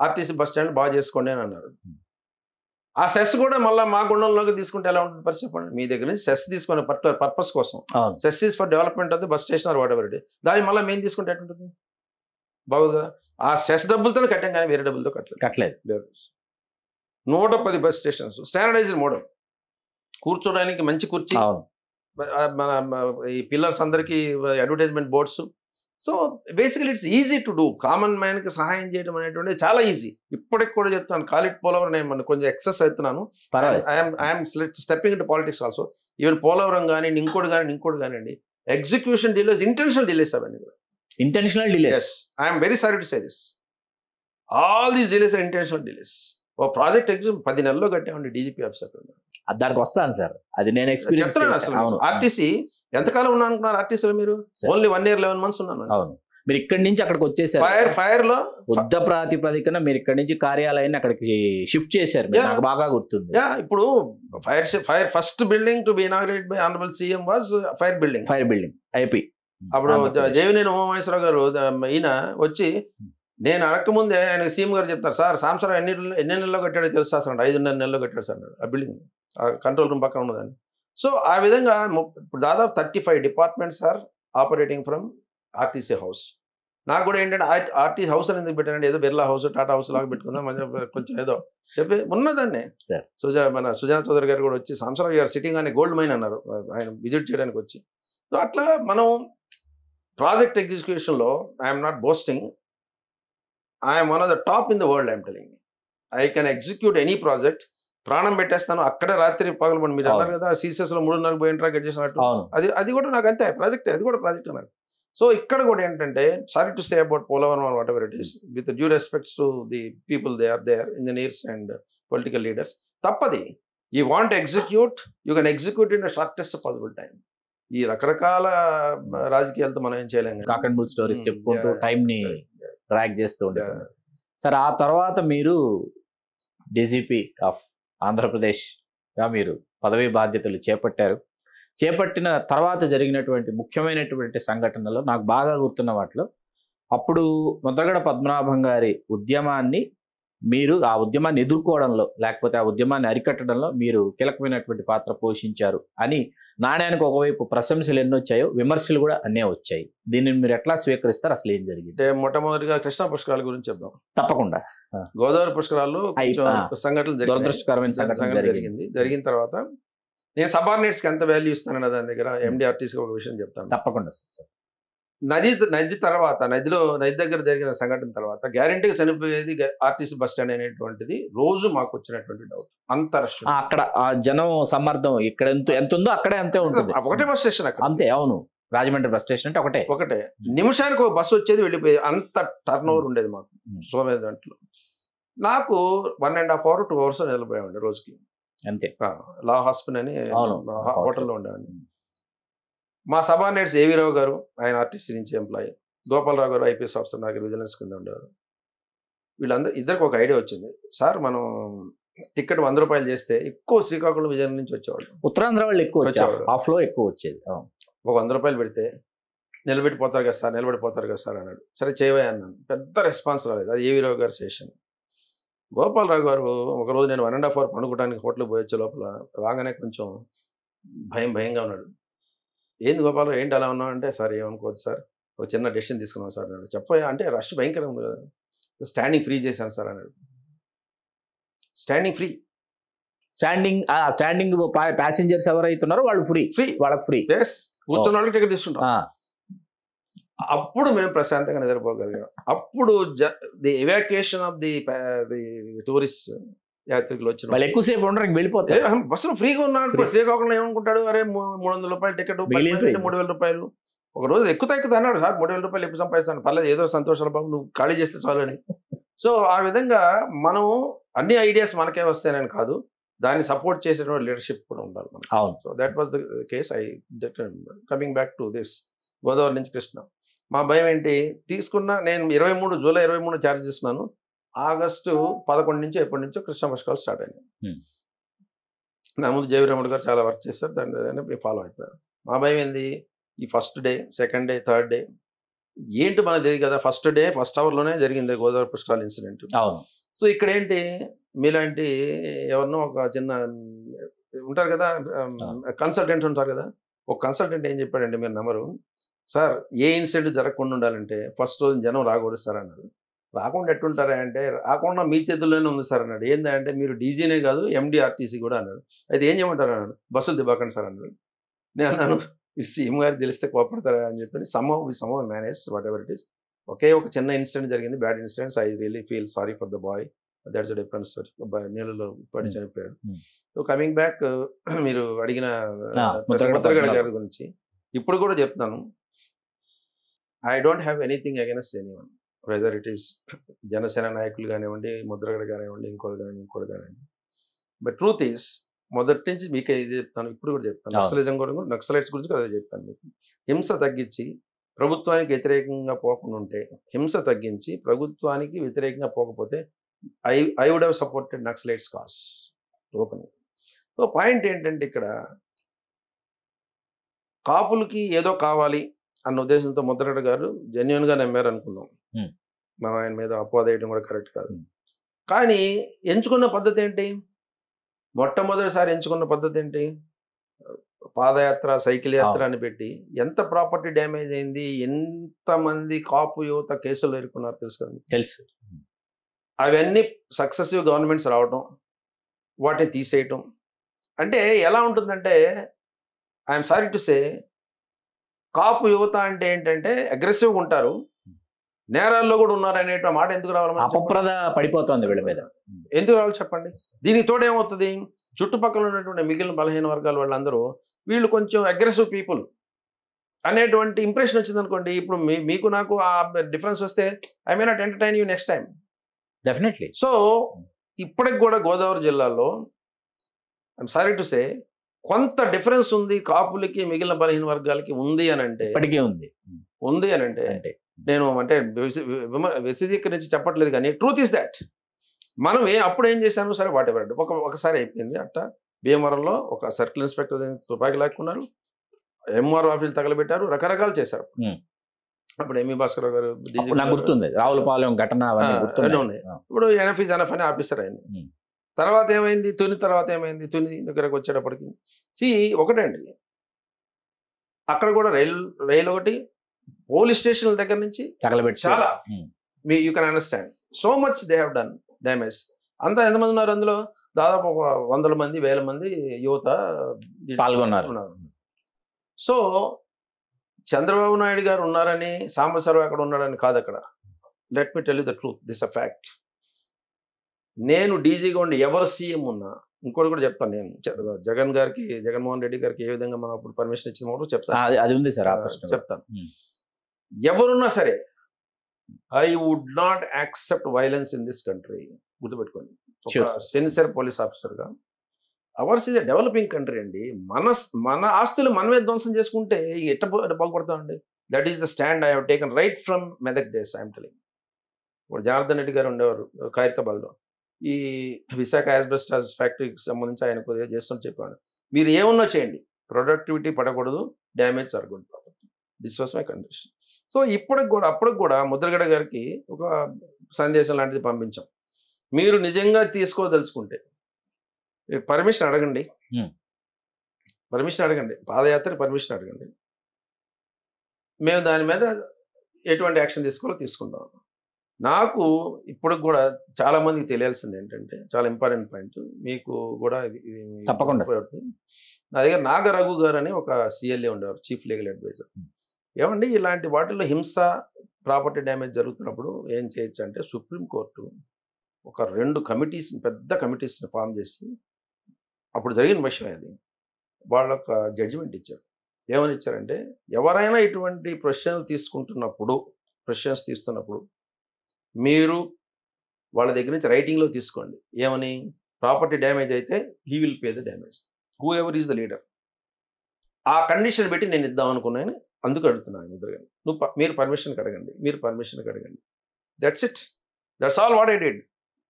ఆర్టీసీ బస్ స్టాండ్ బాగా చేసుకోండి అని అన్నారు. ఆ సెస్ కూడా మళ్ళీ మా గుండంలోకి తీసుకుంటే ఎలా ఉంటుంది పరిస్థితి చెప్పండి. మీ దగ్గర నుంచి సెస్ తీసుకునే పర్పస్ కోసం, cess is for development of the bus station or whatever it, దాన్ని మళ్ళీ మేము తీసుకుంటే ఎట్లుంటుంది, బాగుందా? ఆ సెస్ డబ్బులతో కట్టాం కానీ వేరే డబ్బులతో కట్టలేదు. 110 బస్ స్టేషన్స్, స్టాండర్డైజ్డ్ మోడల్, కూర్చోడానికి మంచి కుర్చీ, మన ఈ పిల్లర్స్ అందరికీ advertisement boards. So basically it's easy to do. Common మ్యాన్కి సహాయం చేయడం అనేటువంటిది చాలా ఈజీ. ఇప్పటికి కూడా చెప్తాను, కాలిట్ పోలవరం నేను కొంచెం ఎక్సెస్ అవుతున్నాను, I'm stepping in to politics also. Even Polavaram కానీ ఇంకోటి కానివ్వండి, ఎగ్జిక్యూషన్ డిలేస్, ఇంటెన్షనల్ డిలేస్, అవన్నీ కూడా intentional delays. I'm very sorry to say this, all these delays are intentional delays. ఓ ప్రాజెక్ట్ ఎగ్జిక్యూషన్ 10 నెలల్లో కట్టామండి డీజీపీ ఆఫీసర్. దానికి వస్తాను సార్, అది నేను చెప్తున్నాను. అసలు ఆర్టీసీ ఎంతకాలం ఉన్నా అనుకున్నారు ఆర్టీసీలో మీరు? ఓన్లీ 1 year 11 months ఉన్నాను. అవును, మీరు ఇక్కడి నుంచి అక్కడికి వచ్చేసారు. ఫైర్ లో యుద్ధ ప్రాతిపదికన మీరు ఇక్కడి నుంచి కార్యాలయాన్ని అక్కడికి షిఫ్ట్ చేశారు, నాకు బాగా గుర్తుంది. ఇప్పుడు fire first building to be inaugurated by honourable CM was fire building IP. అప్పుడు జయవినేని ఉమామహేశ్వరరావు గారు ఈయన వచ్చి, నేను అడగకముందే ఆయన సీఎం గారు చెప్తారు, సార్ సాంసరావు ఎన్ని నెలల్లో కట్టాడో తెలుసా సార్, 5.5 నెలల్లో కట్టాడు సార్ ఆ బిల్డింగ్, ఆ కంట్రోల్ రూమ్ పక్కన ఉన్నదాన్ని. సో ఆ విధంగా ఇప్పుడు దాదాపు 35 departments are operating from RTC house. నాకు కూడా ఏంటంటే ఆర్టీసీ హౌస్ అని ఎందుకు పెట్టానంటే, ఏదో బిర్లా హౌస్, టాటా హౌస్ లాగా పెట్టుకుందాం కొంచెం ఏదో చెప్పి ఉన్నదాన్ని. మన సుజనా చౌదరి గారు కూడా వచ్చి, సాంసరావు గారు సిట్టింగ్ అనే గోల్డ్ మైన్ అన్నారు ఆయన విజిట్ చేయడానికి వచ్చి. సో అట్లా మనం ప్రాజెక్ట్ ఎగ్జిక్యూషన్లో I'm not boasting, I'm one of the top in the world. I'm telling I can execute any project. ప్రాణం పెట్టేస్తాను అక్కడే, రాత్రి పగలు పడి. మీరు అన్నారు కదా CCS లో 3.5 పోయి గెట్ చేసినట్టు, అది కూడా నాకు అంతే ప్రాజెక్ట్, అది కూడా ప్రాజెక్ట్ నాకు. సో ఇక్కడ కూడా ఏంటంటే, sorry to say about Polavaram or whatever it is, with due respects to the people they are there, engineers and political leaders, తప్పది. You want execute, you can execute in the shortest possible time. ఈ రకరకాల రాజకీయాలతో మనం ఏం చేయలేం. Cock and bull stories చెప్పుకుంటూ time ని track చేస్తూ ఉంటారు. సార్ ఆ తర్వాత మీరు డీజీపీ ఆఫ్ ఆంధ్రప్రదేశ్గా మీరు పదవీ బాధ్యతలు చేపట్టిన తర్వాత జరిగినటువంటి ముఖ్యమైనటువంటి సంఘటనలో నాకు బాగా గుర్తున్న వాటిలో, అప్పుడు ముద్రగడ పద్మనాభం గారి ఉద్యమాన్ని మీరు ఆ ఉద్యమాన్ని ఎదుర్కోవడంలో, లేకపోతే ఆ ఉద్యమాన్ని అరికట్టడంలో మీరు కీలకమైనటువంటి పాత్ర పోషించారు అని నాణ్యానికి ఒకవైపు ప్రశంసలు ఎన్ని వచ్చాయో, విమర్శలు కూడా అన్నీ వచ్చాయి. దీన్ని మీరు ఎట్లా స్వీకరిస్తారు? అసలు ఏం జరిగింది? అంటే మొట్టమొదటిగా కృష్ణా పుష్కరాల గురించి చెప్దాం. తప్పకుండా. గోదావరి పుష్కరాల్లో సంఘటనలు దురదృష్టకరమైన సంఘటన జరిగిన తర్వాత నేను సబార్డినేట్స్కి ఎంత వాల్యూ ఇస్తానన్న దాని దగ్గర MDRTCకి ఒక విషయం చెప్తాను. తప్పకుండా. నది తర్వాత నది దగ్గర జరిగిన సంఘటన తర్వాత గ్యారెంటీగా చనిపోయేది ఆర్టీసీ బస్ స్టాండ్ అనేటువంటిది రోజు మాకు వచ్చినటువంటి డౌట్. అంత రష్ అక్కడ, ఆ జనం సమ్మర్దం ఇక్కడ ఎంత ఉందో అక్కడే అంతే ఉంటుంది. ఒకటే బస్ స్టేషన్ అక్కడ అంతే. అవును, రాజమండ్రి బస్ స్టేషన్ అంటే ఒకటే నిమిషానికి ఒక బస్సు వచ్చేది వెళ్ళిపోయేది, అంత టర్న్ ఓవర్ ఉండేది మాకు. సోమేద దాంట్లో నాకు 1.5 hours 2 hours నిలబోయామండి రోజుకి అంతే. లా హాస్పిటల్ అని హోటల్లో ఉండేవాడిని. మా సబార్డినేట్స్ ఏవి రావు గారు, ఆయన ఆర్టీసీ నుంచి ఎంప్లాయీ, గోపాలరావు గారు IPS ఆఫీసర్, నాకు విజిలెన్స్ కింద ఉండేవారు. వీళ్ళందరూ ఇద్దరికి ఒక ఐడియా వచ్చింది, సార్ మనం టికెట్ 100 రూపాయలు చేస్తే ఎక్కువ శ్రీకాకుళం విజయనగరం నుంచి వచ్చేవాళ్ళు, ఉత్తరాంధ్ర వాళ్ళు ఎక్కువ వచ్చేవారు, ఆఫ్లో ఎక్కువ వచ్చేది. ఒక 100 రూపాయలు పెడితే నిలబెట్టిపోతారు కదా సార్ అన్నాడు. సరే చేయవే అన్నాను. పెద్ద రెస్పాన్స్ రాలేదు. అది ఏవి రావు గారు సెషన్. గోపాలరావు గారు ఒకరోజు నేను 1.5 hours పండుకోవడానికి హోటల్కి పోయొచ్చే లోపల రాగానే కొంచెం భయంగా ఉన్నాడు. ఏంది గోపాలరావు ఏంటి అలా ఉన్నావు అంటే, సార్ ఏమనుకోవద్దు సార్, ఒక చిన్న డెసిషన్ తీసుకున్నాను సార్ అన్నాడు. చెప్పా అంటే రష్ భయంకరంగా ఉంది కదా, స్టాండింగ్ ఫ్రీ చేశాను సార్ అన్నాడు. స్టాండింగ్ ప్యాసింజర్స్ ఎవరైతున్నారో వాళ్ళు ఫ్రీ, వాళ్ళకి ఫ్రీ, కూర్చున్న వాళ్ళకి టికెట్ తీసుకుంటాం. అప్పుడు మేము ప్రశాంతంగా నిద్రపోగలిగాం. అప్పుడు the evacuation of the tourist యాత్రికులు వాళ్ళు వచ్చినప్పుడు ఎక్కువసేపు ఉండరు, ఇంక వెళ్ళిపోతారు. బస్సులో ఫ్రీగా ఉన్నాడు. Free. శ్రీకాకుళంలో ఏమనుకుంటాడు, అరే ₹300 టికెట్, 10 మంది మిగిలిపోయింది. అంటే ₹3000. ఒక రోజు ఎక్కుతా అన్నాడు, సార్ ₹3000 ఎప్పుడు సంపాదిస్తాను, పర్లేదు ఏదో సంతోషాలు బాబు, నువ్వు ఖాళీ చేస్తే చాలు అని. సో ఆ విధంగా మనం అన్ని ఐడియాస్ మనకే వస్తాయని కాదు, దాన్ని సపోర్ట్ చేసేటువంటి లీడర్షిప్ కూడా ఉండాలి మనకి. అవును. So that was the case. Coming back to this, Godavari నుంచి కృష్ణ, మా భయం ఏంటి, నేను జూలై 23 ఛార్జ్ చేస్తున్నాను. ఆగస్టు 11 నుంచి ఎప్పటి నుంచో కృష్ణ పుష్కరాలు స్టార్ట్ అయినాయి. నా ముందు జయవీరముడు గారు చాలా వర్క్ చేస్తారు, దాన్ని ఫాలో అయిపోయారు. మా భయం ఏంది, ఈ first day, second day, third day ఏంటి మనకు తెలియదు కదా. ఫస్ట్ అవర్లోనే జరిగింది గోదావరి పుష్కరాలు ఇన్సిడెంట్. అవును. సో ఇక్కడ ఏంటి, మీలాంటి ఎవరినో ఒక చిన్న ఉంటారు కదా, కన్సల్టెంట్స్ ఉంటారు కదా, ఒక కన్సల్టెంట్ ఏం చెప్పాడంటే, మీరు నమ్మరు సార్, ఏ ఇన్సిడెంట్ జరగకుండా ఉండాలంటే ఫస్ట్ రోజు జనం రాకూడదు సార్ అన్నాడు. రాకుండా ఎట్టుంటారా అంటే, రాకుండా మీ చేతుల్లోనే ఉంది సార్ అన్నాడు. ఏంటంటే మీరు డీజీనే కాదు, ఎండిఆర్టీసీ కూడా అన్నాడు. అయితే ఏం చేయమంటారు అన్నాడు. బస్సులు దివ్వకండి సార్ అన్నాడు. నేను అన్నాను, ఈ సీఎం గారు తెలిస్తే కోపడతారా అని చెప్పి, some manage whatever it is. ఒకే ఒక చిన్న ఇన్సిడెంట్ జరిగింది, bad incidents. I really feel sorry for the boy, that's difference. నీళ్ళలో పడి చనిపోయాడు. సో కమింగ్ బ్యాక్, మీరు అడిగిన ముద్రగడ గారి గురించి ఇప్పుడు కూడా చెప్తాను. I don't have anything against anyone, whether it is Janasena నాయకులు కానివ్వండి, ముద్రగడ కానివ్వండి, ఇంకోటి కానివ్వండి. బట్ ట్రూత్ ఈస్, మొదటి నుంచి మీకు ఇది చెప్తాను, ఇప్పుడు కూడా చెప్తాను. నక్సలిజం కూడా, నక్సలైట్స్ గురించి కూడా అదే చెప్పాను మీకు. హింస తగ్గించి ప్రభుత్వానికి వ్యతిరేకంగా పోకుండా ఉంటే, హింస తగ్గించి ప్రభుత్వానికి వ్యతిరేకంగా పోకపోతే I would have supported naxalites cause open. So point ఏంటంటే, ఇక్కడ కాపులకి ఏదో కావాలి అన్న ఉద్దేశంతో ముద్రగడ గారు జెన్యున్గా నమ్మారు అనుకుందాం. మనం ఆయన మీద అపవాదం వేయడం కూడా కరెక్ట్ కాదు. కానీ ఎంచుకున్న పద్ధతి ఏంటి, మొట్టమొదటిసారి ఎంచుకున్న పద్ధతి ఏంటి, పాదయాత్ర, సైకిల్ యాత్ర అని పెట్టి ఎంత ప్రాపర్టీ డ్యామేజ్ అయింది, ఎంతమంది కాపు యువత కేసులు ఎదుర్కొన్నారు తెలుసు కదా, తెలుసు. అవన్నీ సక్సెసివ్ గవర్నమెంట్స్ రావటం, వాటిని తీసేయటం. అంటే ఎలా ఉంటుందంటే, ఐఎమ్ సారీ టు సే, కాపు యువత అంటే ఏంటంటే అగ్రెసివ్గా ఉంటారు, నేరాల్లో కూడా ఉన్నారు అనే మాట ఎందుకు రావాలి, అపప్రద పడిపోతుంది వీళ్ళ మీద, ఎందుకు రావాలి చెప్పండి. దీనికి తోడేమవుతుంది, చుట్టుపక్కల ఉన్నటువంటి మిగిలిన బలహీన వర్గాల వాళ్ళందరూ వీళ్ళు కొంచెం అగ్రెసివ్ పీపుల్ అనేటువంటి ఇంప్రెషన్ వచ్చింది అనుకోండి. ఇప్పుడు మీకు నాకు ఆ డిఫరెన్స్ వస్తే I may not entertain you next time, definitely. So ఇప్పటికి కూడా గోదావరి జిల్లాలో ఐఎమ్ సారీ టు సే కొంత డిఫరెన్స్ ఉంది, కాపులకి మిగిలిన బలహీన వర్గాలకి ఉంది అని అంటే, ఇప్పటికే ఉంది అని అంటే నేను అంటే విశదీకరించి చెప్పట్లేదు, కానీ ట్రూత్ ఈస్ దాట్. మనం అప్పుడు ఏం చేశాను, సరే వాట్ ఎవర్, ఒకసారి అయిపోయింది. అట్ట భీమవరంలో ఒక సర్కిల్ ఇన్స్పెక్టర్ తుపాకీ లాక్కున్నారు, ఎంఆర్ఓ ఆఫీసులు తగలబెట్టారు, రకరకాలు చేశారు. అప్పుడు ఎంఈ భాస్కర్ గారు గుర్తుంది, రావులపాలెం ఘటన ఉన్నాయి. ఇప్పుడు ఎన్ఎఫ్ అని ఆఫీసర్ అయింది. తర్వాత ఏమైంది, తుని దగ్గరకు వచ్చేటప్పటికి ఒకటండి, అక్కడ కూడా రైలు ఒకటి, పోలీస్ స్టేషన్ల దగ్గర నుంచి చాలా, you can understand so much they have done damage. అంతా ఎంతమంది ఉన్నారు అందులో, దాదాపు 100 మంది 1000 మంది యువత పాల్గొన్నారు. సో చంద్రబాబు నాయుడు గారు ఉన్నారని, సాంబశివరావు అక్కడ ఉన్నాడని కాదు. అక్కడ let me tell you the truth, this a fact. నేను డీజీగా ఉండి ఎవరు సీఎం ఉన్నా, ఇంకోటి కూడా చెప్తాను, నేను జగన్మోహన్ రెడ్డి గారికి ఏ విధంగా మనం అప్పుడు పర్మిషన్ ఇచ్చిన చెప్తాను. ఎవరున్నా సరే, I would not accept violence in this country. గుర్తుపెట్టుకోండి, సిన్సియర్ పోలీస్ ఆఫీసర్గా. Ours is a developing country అండి. మన ఆస్తులు మనమే ధ్వంసం చేసుకుంటే ఎట్ట బాగుపడతామండి. That is the stand I have taken right from Medak days. I'm telling. ఇప్పుడు జనార్దన్ రెడ్డి గారు ఉండేవారు ఖైరతాబాద్లో, ఈ విశాఖ యాస్బెస్టాస్ ఫ్యాక్టరీకి సంబంధించి ఆయన కొద్దిగా చేస్తామని చెప్పాడు. మీరు ఏమన్నా చేయండి, ప్రొడక్టివిటీ పడకూడదు, డ్యామేజ్ జరగకూడదు. This was my condition. So అప్పటికి కూడా ముద్రగడ గారికి ఒక సందేశం లాంటిది పంపించాం. మీరు నిజంగా తీసుకోదలుచుకుంటే పర్మిషన్ అడగండి, పాదయాత్ర పర్మిషన్ అడగండి, మేము దాని మీద ఎటువంటి యాక్షన్ తీసుకోవాలో తీసుకుంటాం. నాకు ఇప్పుడు కూడా చాలా మందికి తెలియాల్సింది ఏంటంటే, చాలా ఇంపార్టెంట్ పాయింట్, మీకు కూడా ఇది తప్పకుండా. నా దగ్గర నాగరఘు గారు అని ఒక సిఎల్ఏ ఉండేవారు, చీఫ్ లీగల్ అడ్వైజర్. ఏమండి ఇలాంటి వాటిల్లో హింస, ప్రాపర్టీ డ్యామేజ్ జరుగుతున్నప్పుడు ఏం చేయొచ్చు అంటే సుప్రీంకోర్టు ఒక 2 కమిటీస్‌ని, పెద్ద కమిటీస్‌ని ఫార్మ్ చేసి, అప్పుడు జరిగిన విషయమే అది. వాళ్ళొక జడ్జిమెంట్ ఇచ్చారు. ఏమని ఇచ్చారంటే, ఎవరైనా ఇటువంటి ప్రొసిషన్స్ తీస్తున్నప్పుడు మీరు వాళ్ళ దగ్గర నుంచి రైటింగ్‌లో తీసుకోండి. ఏమని? ప్రాపర్టీ డ్యామేజ్ అయితే he will pay the damage. Whoever is the leader. ఆ కండిషన్ పెట్టి నేను ఇద్దాం అనుకున్నాను. అందుకు అడుగుతున్నాను ఎదురుగానే. మీరు పర్మిషన్‌కి అడగండి. మీరు పర్మిషన్‌కి అడగండి. That's it. That's all what I did.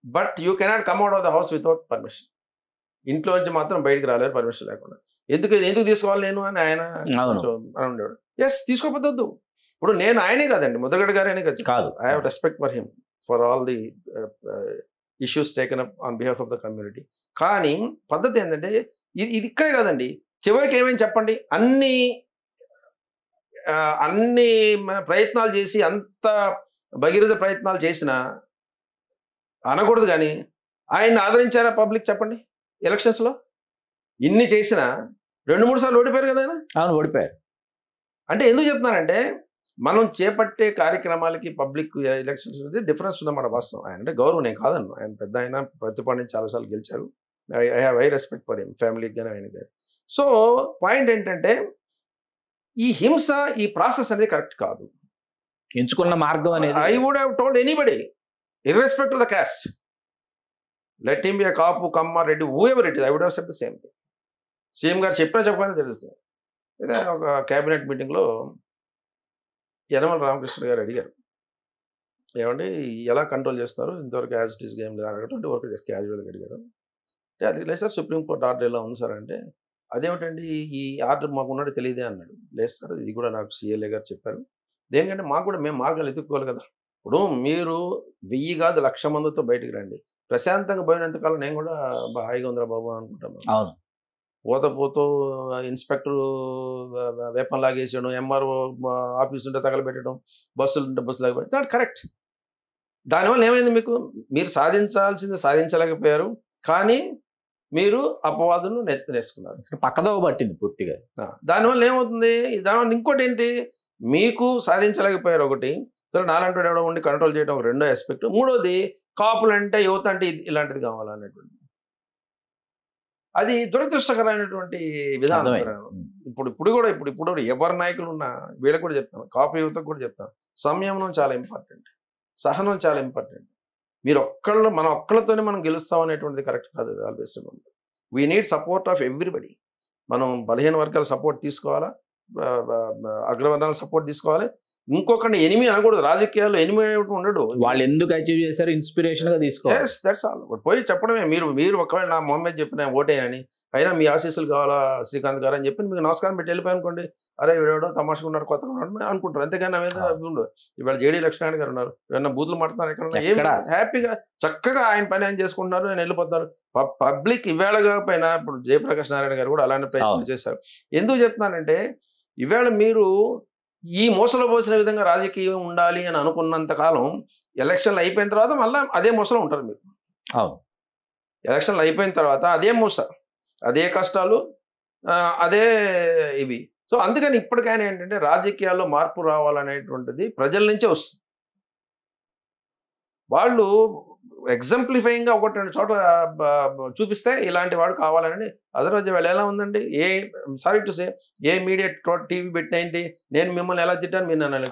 But you cannot come out of the house without permission. ఇంట్లో నుంచి మాత్రం బయటికి రాలేరు పర్మిషన్ లేకుండా. ఎందుకు తీసుకోవాలి నేను అని ఆయన అవును. కొంచెం అని ఉండేవాడు. యెస్, తీసుకోకపోతే వద్దు. ఇప్పుడు నేను ఆయనే కాదండి, ముద్రగడ గారనే కాదు. I have respect for him for all the issues taken up on behalf of the community. కానీ పద్ధతి ఏంటంటే ఇది ఇక్కడే కాదండి. చివరికి ఏమైంది చెప్పండి? అన్ని ప్రయత్నాలు చేసి, అంత భగీరథ ప్రయత్నాలు చేసినా అనకూడదు కానీ ఆయన్ని ఆదరించారా పబ్లిక్ చెప్పండి? ఎలక్షన్స్‌లో ఇన్ని చేసినా 2-3 సార్లు ఓడిపోయారు కదా ఆయన. అవును, ఓడిపోయారు. అంటే ఎందుకు చెప్తున్నానంటే, మనం చేపట్టే కార్యక్రమాలకి పబ్లిక్ ఎలక్షన్స్ డిఫరెన్స్ ఉందన్నమాట వాస్తవం. ఆయన అంటే గౌరవం, నేను కాదన్ను. ఆయన పెద్ద ఆయన, ప్రతిపాడు నుంచి చాలాసార్లు గెలిచారు. I have respect for him, ఫ్యామిలీకి కానీ ఆయనకి కానీ. సో పాయింట్ ఏంటంటే, ఈ హింస, ఈ ప్రాసెస్ అనేది కరెక్ట్ కాదు. ఎంచుకున్న మార్గం అనేది I would have told anybody irrespective of the caste, let him be a Kapu, Kamma, Reddy, whoever it is, I would have said the same thing. CM garu చెప్పకపోయినా తెలుస్తుంది. అయితే ఒక క్యాబినెట్ మీటింగ్లో యనమల రామకృష్ణ గారు అడిగారు, ఏమండి ఎలా కంట్రోల్ చేస్తారు, ఇంతవరకు యాజ్ ఇట్ ఈస్ గేమ్ లేదు అడగటువంటి వరకు జస్ట్ క్యాజువల్గా అడిగారు. అంటే అది లేదు సార్, సుప్రీంకోర్టు ఆర్డర్ ఎలా ఉంది సార్ అంటే, అదేమిటండి ఈ ఆర్డర్ మాకు ఉన్నట్టు తెలియదే అన్నాడు. లేదు సార్, ఇది కూడా నాకు సిఎల్ఏ గారు చెప్పారు. దేనికంటే మాకు కూడా మేము మార్గాలు ఎత్తుక్కోవాలి కదా. ఇప్పుడు మీరు 1000 కాదు 1,00,000 మందితో బయటికి రండి. ప్రశాంతంగా పోయినంతకాలం నేను కూడా హాయిగా ఉందిరా బాబు అనుకుంటాను. అవును. పోతూ ఇన్స్పెక్టరు వేపం లాగేసాడు, ఎంఆర్ఓ ఆఫీస్ ఉంటే తగలబెట్టడం, బస్సులు ఉంటే బస్సు లాగబెట్టడం, దాట్ కరెక్ట్. దానివల్ల ఏమైంది మీకు? మీరు సాధించాల్సింది సాధించలేకపోయారు, కానీ మీరు అపవాదును నెత్తినేసుకున్నారు. పక్కదోవ పట్టింది పూర్తిగా. దానివల్ల ఏమవుతుంది? దానివల్ల ఇంకోటి ఏంటి, మీకు సాధించలేకపోయారు ఒకటి, సరే నాలంటి ఎవడో ఉండి కంట్రోల్ చేయడం ఒక రెండో ఆస్పెక్ట్. మూడోది, కాపులు అంటే, యువత అంటే ఇలాంటిది కావాలనేటువంటి, అది దురదృష్టకరమైనటువంటి విధానం. ఇప్పుడు కూడా ఎవరి నాయకులు ఉన్నా వీళ్ళకి కూడా చెప్తాను, కాపు యువతకు కూడా చెప్తాను, సంయమనం చాలా ఇంపార్టెంట్, సహనం చాలా ఇంపార్టెంట్. మన ఒక్కళ్ళతోనే మనం గెలుస్తాం అనేటువంటిది కరెక్ట్ కాదు. Always we need support of everybody. మనం బలహీన వర్గాల సపోర్ట్ తీసుకోవాలా, అగ్రవర్ణాల సపోర్ట్ తీసుకోవాలి. ఇంకొకరిని ఎనిమి అనకూడదు. రాజకీయాల్లో ఎనిమి ఉండడు. వాళ్ళు ఎందుకు అచీవ్ చేశారు ఇన్స్పిరేషన్ గా తీసుకోవాలి. Yes, that's all. పోయి చెప్పడమే, మీరు ఒకవేళ నా మొహమ్మద్ చెప్పిన ఓటేనని, అయినా మీ ఆశీస్సులు కావాలా శ్రీకాంత్ గారు అని చెప్పి మీకు నమస్కారం పెట్టి వెళ్ళిపోయి అనుకోండి, అరే వీడేవడో తమాషగా ఉన్నారు, కొత్తగా ఉన్నాడు అనుకుంటారు. అంతేగాని నా మీద ఉండదు. ఇవాళ జేడీ లక్ష్మణ్ గారు ఉన్నారు, ఏమన్నా బూతులు మాట్లాడుతున్నారు, ఎక్కడ ఏం హ్యాపీగా చక్కగా ఆయన పని ఆయన చేసుకుంటున్నారు, ఆయన వెళ్ళిపోతారు. పబ్లిక్ ఇవాళ కాకపోయినా ఇప్పుడు జయప్రకాష్ నారాయణ గారు కూడా అలానే ప్రయత్నం చేశారు. ఎందుకు చెప్తున్నానంటే, ఇవాళ మీరు ఈ మోసలో పోసిన విధంగా రాజకీయం ఉండాలి అని అనుకున్నంత కాలం, ఎలక్షన్లు అయిపోయిన తర్వాత మళ్ళీ అదే మోసలో ఉంటారు మీరు. అవును, ఎలక్షన్లు అయిపోయిన తర్వాత అదే మోస, అదే కష్టాలు, అదే ఇవి. సో అందుకని ఇప్పటికైనా ఏంటంటే, రాజకీయాల్లో మార్పు రావాలనేటువంటిది ప్రజల నుంచే వస్తుంది. వాళ్ళు ఎగ్జాంప్లిఫైయింగ్ గా 1-2 చోట్ల చూపిస్తే ఇలాంటి వాడు కావాలని. అదర్వైజ్ వాళ్ళు ఎలా ఉందండి, సారీ టు సే, ఏ మీడియా టీవీ పెట్టినేంటి, నేను మిమ్మల్ని ఎలా తిట్టాను, మీరు నన్ను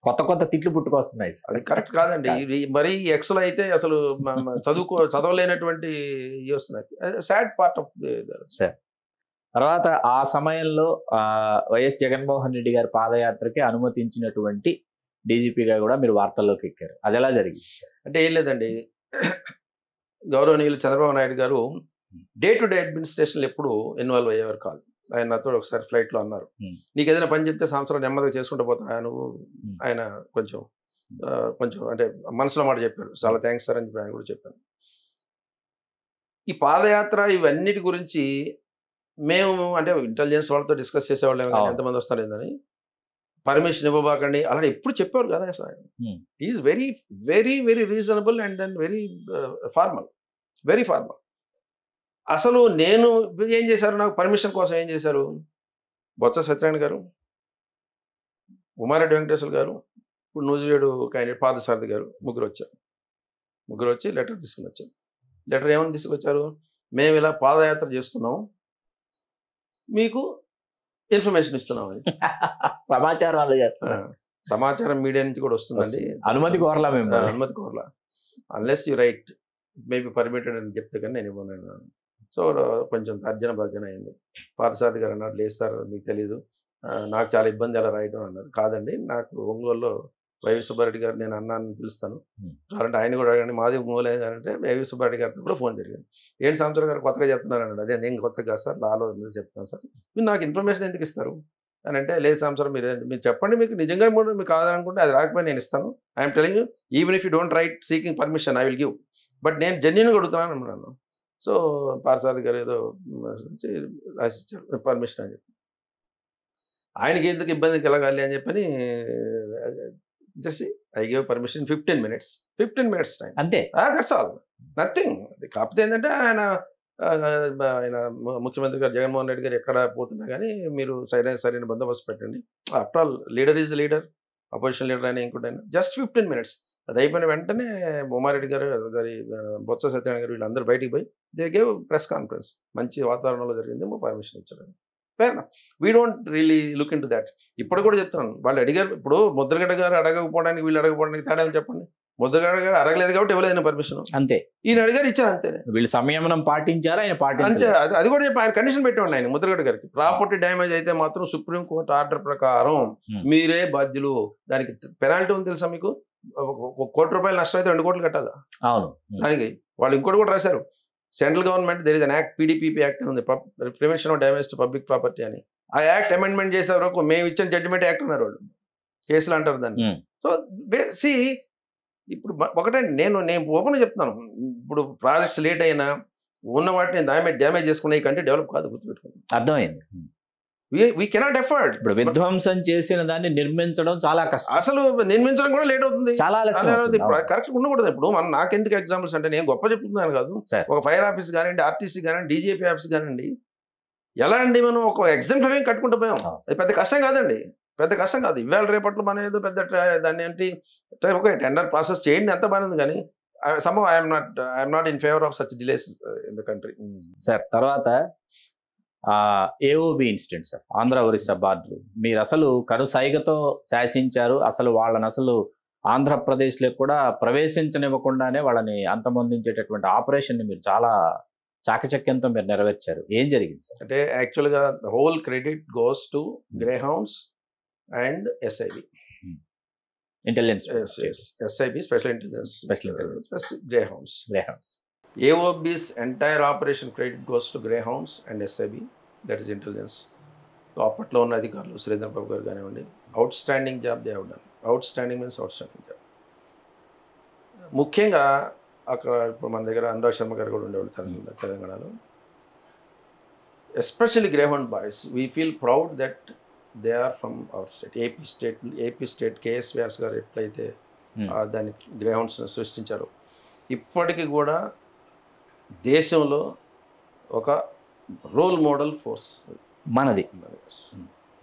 కొత్త తిట్లు పుట్టుకొస్తున్నాయి. అది కరెక్ట్ కాదండి. మరి ఎక్స్లో అయితే అసలు చదవలేనటువంటి వస్తున్నాయి. Sad part of sir. తర్వాత ఆ సమయంలో వైఎస్ జగన్మోహన్ రెడ్డి గారి పాదయాత్రకి అనుమతించినటువంటి డీజీపీగా కూడా మీరు వార్తల్లోకి ఎక్కారు. అది ఎలా జరిగింది? అంటే ఏం లేదండి, గౌరవనీయులు చంద్రబాబు నాయుడు గారు డే టు డే అడ్మినిస్ట్రేషన్లో ఎప్పుడు ఇన్వాల్వ్ అయ్యేవారు కాదు. ఆయన నాతో ఒకసారి ఫ్లైట్లో అన్నారు, నీకు ఏదైనా పని చెప్తే సంవత్సరం నెమ్మదిగా చేసుకుంటూ పోతా నువ్వు. ఆయన కొంచెం అంటే మనసులో మాట చెప్పారు. చాలా థ్యాంక్స్ సార్ అని ఆయన కూడా చెప్పాను. ఈ పాదయాత్ర ఇవన్నిటి గురించి మేము అంటే ఇంటెలిజెన్స్ వాళ్ళతో డిస్కస్ చేసేవాళ్ళం, ఎంతమంది వస్తారు ఏందని, పర్మిషన్ ఇవ్వబాకండి అలా ఎప్పుడు చెప్పేవారు కదా. అసలు ఆయన is very very very reasonable and then very formal. అసలు నేను ఏం చేశారు, నాకు పర్మిషన్ కోసం ఏం చేశారు, బొత్స సత్యనారాయణ గారు ఉమారెడ్డి వెంకటేశ్వర గారు, ఇప్పుడు నూజివేడు క్యాండిడేట్ పార్థసారథి గారు ముగ్గురు వచ్చి లెటర్ తీసుకుని వచ్చారు. లెటర్ ఏమని తీసుకొచ్చారు, మేము ఇలా పాదయాత్ర చేస్తున్నాం, మీకు ఇన్ఫర్మేషన్ ఇస్తున్నాం అని. సమాచారం వాళ్ళు చేస్తారు. సమాచారం మీడియా నుంచి కూడా వస్తుందండి. అనుమతి కోరలా మేము. అనుమతి కోరలా. Unless you right maybe permitted అని చెప్తే కానీ నేను ఇవ్వను. సో కొంచెం భర్జన అయింది. పార్థసారథి గారు అన్నారు, లేదు సార్ మీకు తెలియదు, నాకు చాలా ఇబ్బంది అలా రాయడం అన్నారు. కాదండి, నాకు ఒంగోలులో వైవి సుబ్బారెడ్డి గారు నేను అన్నాన్ని పిలుస్తాను, కావాలంటే ఆయన కూడా అడగండి, మాది ఒంగోలు అంటే వైవి సుబ్బారెడ్డి గారితో కూడా ఫోన్ జరిగింది. ఏంటి సంవత్సరం గారు కొత్తగా చెప్తున్నారు అన్నాడు. అదే నేను కొత్తగా కాదు సార్, లాలో చెప్తాను సార్, మీరు నాకు ఇన్ఫర్మేషన్ ఎందుకు ఇస్తారు అని అంటే, లేదు సంవత్సరం మీరు చెప్పండి, మీకు నిజంగా మీకు కాదనుకుంటే అది రాకపోయి నేను ఇస్తాను. I'm telling you, even if you don't write seeking permission I will give, but నేను జెన్యున్గా అడుగుతున్నాను అన్నాను. సో పార్థసారథి గారు ఏదో రాసిచ్చారు పర్మిషన్ అని చెప్పి, ఆయనకి ఎందుకు ఇబ్బంది కలగాలి అని చెప్పని just I give permission 15 minutes time అంతే. That's all, nothing. కాకపోతే ఏంటంటే ఆయన ముఖ్యమంత్రి గారు జగన్మోహన్ రెడ్డి గారు ఎక్కడ పోతున్నా కానీ మీరు సరైన బందోబస్తు పెట్టండి. After all leader is leader, opposition leader అయినా ఇంకోటైనా. జస్ట్ 15 minutes అది అయిపోయిన వెంటనే ఉమారెడ్డి గారు, బొత్స సత్యనారాయణ గారు వీళ్ళందరూ బయటికి పోయి దే గేవ్ ప్రెస్ కాన్ఫరెన్స్. మంచి వాతావరణంలో జరిగింది, పర్మిషన్ ఇచ్చారు. ఫేర్ నా, we don't really look in to that. ఇప్పుడు కూడా చెప్తున్నాను, వాళ్ళు అడిగారు. ఇప్పుడు ముద్రగడ్డ గారు అడగకపోవడానికి వీళ్ళు అడగకపోవడానికి తేడా చెప్పండి. ముద్రగడ్డ గారు అడగలేదు కాబట్టి ఇవ్వలేదు పర్మిషన్, అంతే. ఈయన అడిగారు ఇచ్చారు, అంతేనే. వీళ్ళు సంయమనం పాటించారు, ఆయన అంతే. పాటించారు. అది కూడా చెప్పి ఆయన కండిషన్ పెట్టేవాడు ఆయన ముద్రగడ్డ గారికి. ప్రాపర్టీ డ్యామేజ్ అయితే మాత్రం సుప్రీంకోర్టు ఆర్డర్ ప్రకారం మీరే బాధ్యులు. దానికి పెనాల్టీ ఉంది తెలుసా మీకు? 1 కోటి రూపాయలు నష్టం అయితే 2 కోట్లు కట్టాలా? అవును. దానికి వాళ్ళు ఇంకోటి కూడా రాశారు, central government there is an act, PDPP act ఉంది, prevention of damage to public property అని. ఆ యాక్ట్ అమెండ్మెంట్ చేసే వరకు మేము ఇచ్చిన జడ్జిమెంట్ యాక్ట్ ఉన్నారు వాళ్ళు, కేసులు అంటారు దాన్ని. సో సి ఇప్పుడు ఒకటండి, నేను ఓపెన్ చెప్తున్నాను, ఇప్పుడు ప్రాజెక్ట్స్ లేట్ అయినా ఉన్న వాటిని డ్యామేజ్ చేసుకునే కంటే డెవలప్ కాదు, గుర్తుపెట్టుకోండి. అర్థమైంది. We cannot afford. ఇప్పుడు విధ్వంసం చేసిన దాన్ని నిర్మించడం చాలా కష్టం, అసలు నిర్మించడం కూడా లేట్ అవుతుంది, చాలా కరెక్ట్ ఉండకూడదు. ఇప్పుడు మనం నాకెందుకు ఎగ్జాంపుల్స్ అంటే, నేను గొప్ప చెప్తున్నాను కాదు, ఒక ఫైర్ ఆఫీస్ కానివ్వండి, ఆర్టీసీ కానివ్వండి, DGP ఆఫీస్ కానివ్వండి, ఎలా అండి మనం ఒక ఎగ్జామ్ ఏం కట్టుకుంటూ పోయాం. అది పెద్ద కష్టం కాదండి, పెద్ద కష్టం కాదు. ఇవాళ రేపట్లో మనం ఏదో పెద్ద దాన్ని ఏంటి ఒక టెండర్ ప్రాసెస్ చేయండి, ఎంత బాగుంది. కానీ somehow I'm not in favour of such delays in the country. Sir, తర్వాత AOB incident sir, Andhra Orissa border, మీరు అసలు కరుసైగతో శాసించారు. అసలు వాళ్ళని అసలు ఆంధ్రప్రదేశ్లో కూడా ప్రవేశించనివ్వకుండానే వాళ్ళని అంతమొందించేటటువంటి ఆపరేషన్ని మీరు చాలా చాకచక్యంతో మీరు నెరవేర్చారు. ఏం జరిగింది సార్? అంటే యాక్చువల్గా whole credit goes to Greyhounds and SIB, intelligence, SIB special intelligence, Greyhounds. AOB's entire operation credit goes to Greyhounds and SIB, that is intelligence. So అప్పట్లో ఉన్న అధికారులు సురేంద్ర బాబు గారు కానివ్వండి, outstanding job they have done. Outstanding means outstanding job. ముఖ్యంగా అక్కడ ఇప్పుడు మన దగ్గర అనురాగ్ శర్మ గారు కూడా ఉండేవాళ్ళు తెలంగాణలో. Especially greyhound boys, we feel proud that they are from our state, AP state. KS Vyas garu ఎట్లయితే దాన్ని గ్రేహౌండ్స్ని సృష్టించారో, ఇప్పటికీ కూడా దేశంలో ఒక రోల్ మోడల్ ఫోర్స్ మనది.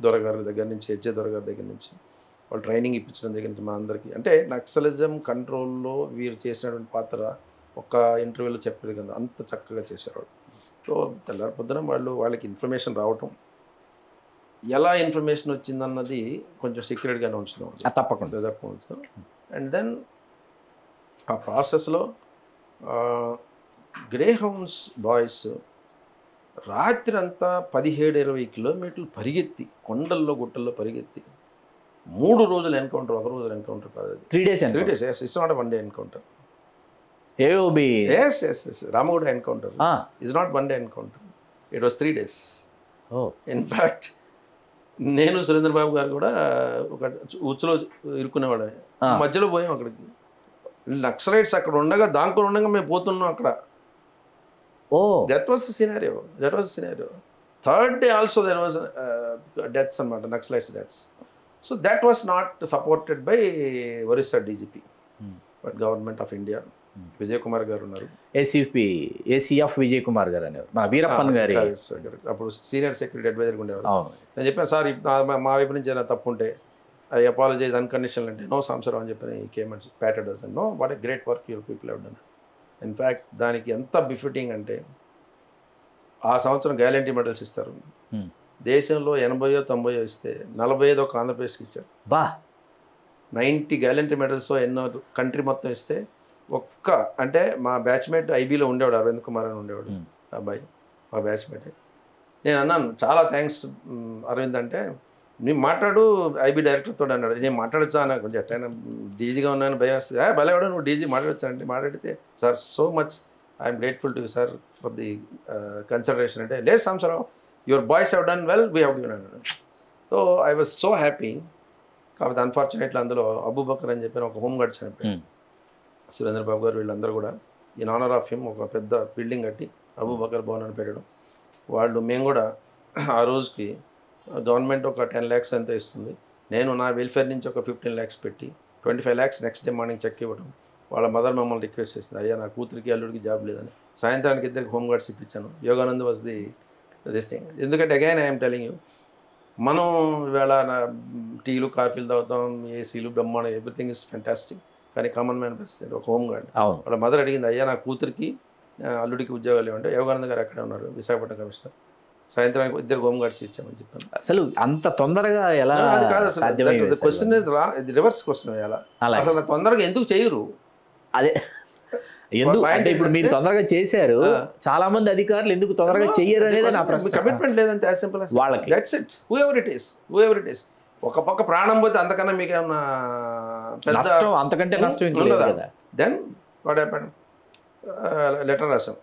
దొరగారి దగ్గర నుంచి, HJ దొరగారి దగ్గర నుంచి, వాళ్ళు ట్రైనింగ్ ఇప్పించడం దగ్గర నుంచి మా అందరికీ. అంటే నక్సలిజం కంట్రోల్లో వీరు చేసినటువంటి పాత్ర ఒక ఇంటర్వ్యూలో చెప్పేది కదా, అంత చక్కగా చేసేవాడు. సో తెల్లారి పొద్దున వాళ్ళకి ఇన్ఫర్మేషన్ రావటం, ఎలా ఇన్ఫర్మేషన్ వచ్చిందన్నది కొంచెం సీక్రెట్గానే ఉంచుతాం, తప్పకుండా ఉంచుతాం. అండ్ దెన్ ఆ ప్రాసెస్లో గ్రేహౌండ్స్ బాయ్స్ రాత్రి అంతా 17-20 కిలోమీటర్లు పరిగెత్తి, కొండల్లో గుట్టల్లో పరిగెత్తి 3 రోజులు ఎన్కౌంటర్, ఒక రోజు ఎన్కౌంటర్ కాదు, 3 days. It's not 1 day encounter. AOB Ramaguda encounter is not 1 day encounter, it was 3 days. In fact నేను సురేంద్ర బాబు గారు కూడా ఒక ఉచ్చులో ఇరుక్కునేవాడు, మధ్యలో పోయాం అక్కడికి. నక్సలైట్స్ అక్కడ ఉండగా, దాంట్లో ఉండగా మేము పోతున్నాం అక్కడ. That was the scenario. Third day also there was deaths అనమాట, Naxalites deaths. So that was not supported by Orissa DGP, but government of India. Vijay Kumar garu ఉన్నారు, ACF విజయ్ కుమార్ గారు అనేవారు, మా వీరప్పన్ గారి అప్పుడు సీనియర్ సెక్యూరిటీ అడ్వైజర్గా ఉండేవారు. నేను చెప్పాను, సార్ మా వైపు నుంచి ఏదైనా తప్పు ఉంటే ఐ అపాలజైజ్ అన్కండిషనల్ అంటే నో సంవత్సరం అని చెప్పి he came and patted us know what a great work your people have done. In fact దానికి ఎంత బిఫిటింగ్ అంటే ఆ సంవత్సరం గ్యారంటీ మెడల్స్ ఇస్తారు. దేశంలో 80-90 ఇస్తే 45 ఒక ఆంధ్రప్రదేశ్కి ఇచ్చారు. 90 గ్యారంటీ మెడల్స్ ఎన్నో కంట్రీ మొత్తం ఇస్తే ఒక్క అంటే మా బ్యాచ్మేట్ ఐబీలో ఉండేవాడు, అరవింద్ కుమార్ అని ఉండేవాడు అబ్బాయి, మా బ్యాచ్మేట్. నేను అన్నాను చాలా థ్యాంక్స్ అరవింద్ అంటే, నేను మాట్లాడు ఐబీ డైరెక్టర్తో అన్నాడు. నేను మాట్లాడచ్చా అన్న, కొంచెం ఎట్టయినా డీజీగా ఉన్నాను భయం వస్తుంది. భలేవాడు నువ్వు డీజీ మాట్లాడచ్చా అంటే, మాట్లాడితే sir so much I'm grateful to you sir for the consideration అంటే, లేదు సంవత్సరం your boys have done well we have given అన్నాడు. So I was so happy. కాబట్టి అన్ఫార్చునేట్లీ అందులో అబూబకర్ అని చెప్పిన ఒక హోమ్ గార్డ్ చనిపోయాడు. సురేంద్రబాబు గారు వీళ్ళందరూ కూడా ఇన్ ఆనర్ ఆఫ్ హిమ్ ఒక పెద్ద బిల్డింగ్ కట్టి అబూబకర్ భవన్ అని పెట్టడం. వాళ్ళు మేము కూడా ఆ రోజుకి గవర్నమెంట్ ఒక 10 lakhs ఎంత ఇస్తుంది, నేను నా వెల్ఫేర్ నుంచి ఒక 15 lakhs పెట్టి 25 lakhs next day morning cheque ఇవ్వడం. వాళ్ళ మదర్ మమ్మల్ని రిక్వెస్ట్ చేసింది, అయ్యా నా కూతురికి అల్లుడికి జాబ్ లేదని. సాయంత్రానికి ఇద్దరికి హోమ్ గార్డ్స్ ఇప్పించాను. Yoganand was this thing. ఎందుకంటే అగైన్ ఐఎమ్ టెలింగ్ యూ, మనం ఇవాళ టీలు కాఫీలు తాగుతాం, ఏసీలు బ్రహ్మాండం, ఎవ్రీథింగ్ ఇస్ ఫెంటాస్టిక్. కానీ కామన్ మ్యాన్ పరిస్థితి ఒక హోమ్ గార్డ్. వాళ్ళ మదర్ అడిగింది, అయ్యా నా కూతురికి అల్లుడికి ఉద్యోగాలు ఏమంటే, యోగానంద్ గారు అక్కడే ఉన్నారు, విశాఖపట్నం కమిషనర్. సాయంత్రానికి ఇద్దరు హోమ్ గార్డ్స్ ఇచ్చామని చెప్పాను. అసలు అంత తొందరగా ఎలా? అది కాదు అసలు క్వశ్చన్ రివర్స్ క్వశ్చన్. ఎలా అసలు తొందరగా ఎందుకు చేయరు? అదే ఎందుకు అంటే ఇప్పుడు మీరు తొందరగా చేశారు, చాలా మంది అధికారులు ఎందుకు తొందరగా చెయ్యరు అనేది నా ప్రశ్న. కమిట్మెంట్ లేదంటే యాజ్ సింపుల్ యాజ్ వాళ్ళకి. That's it. Who ever it is ఒక పక్క ప్రాణం పోతే అంతకన్నా మీకు ఏమన్నా పెద్ద అంతకంటే నష్టం ఉండదా? దెన్ వాట్ హ్యాపెండ్, లెటర్ రాసాం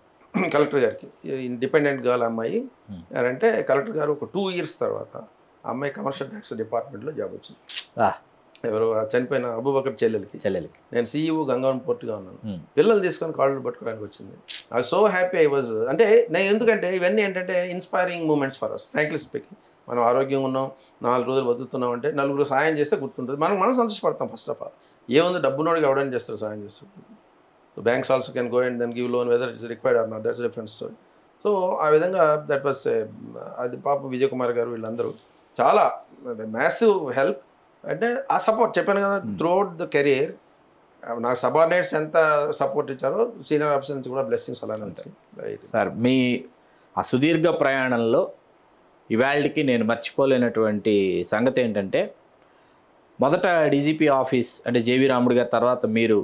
కలెక్టర్ గారికి. ఇండిపెండెంట్ గర్ల్ అమ్మాయి అంటే కలెక్టర్ గారు ఒక 2 years తర్వాత ఆ అమ్మాయి కమర్షియల్ ట్యాక్స్ డిపార్ట్మెంట్లో జాబ్ వచ్చింది. ఎవరు చనిపోయిన అబూబకర్ చెల్లెలకి. నేను CEO గంగావరం పోర్ట్గా ఉన్నాను. పిల్లలు తీసుకొని కాళ్ళు పట్టుకోవడానికి వచ్చింది. I so happy I was. అంటే నేను ఎందుకంటే ఇవన్నీ ఏంటంటే inspiring moments for us. Frankly speaking, మనం ఆరోగ్యంగా ఉన్నాం, 4 రోజులు బతుకుతున్నాం అంటే నలుగురు సాయం చేస్తే గుర్తుంటుంది. మనం సంతోషపడతాం. ఫస్ట్ ఆఫ్ ఆల్ ఏముంది, డబ్బునోడికి ఎవడని చేస్తారు సాయం చేస్తారు. So banks also can go and then give loan whether it's required or not, that's different story. So ఆ విధంగా దట్ వాస్ అది పాప విజయ్ కుమార్ గారు వీళ్ళందరూ చాలా మ్యాసివ్ హెల్ప్. అంటే ఆ సపోర్ట్ చెప్పాను కదా, త్రూఅవుట్ ద కెరీర్ నాకు సబార్డినేట్స్ ఎంత సపోర్ట్ ఇచ్చారో సీనియర్ ఆఫీసర్ నుంచి కూడా బ్లెస్సింగ్స్ అలానే ఉంటాయి. సార్ మీ ఆ సుదీర్ఘ ప్రయాణంలో ఇవాళకి నేను మర్చిపోలేనటువంటి సంగతి ఏంటంటే, మొదట డీజీపీ ఆఫీస్ అంటే జేవీ రాముడు గారి తర్వాత మీరు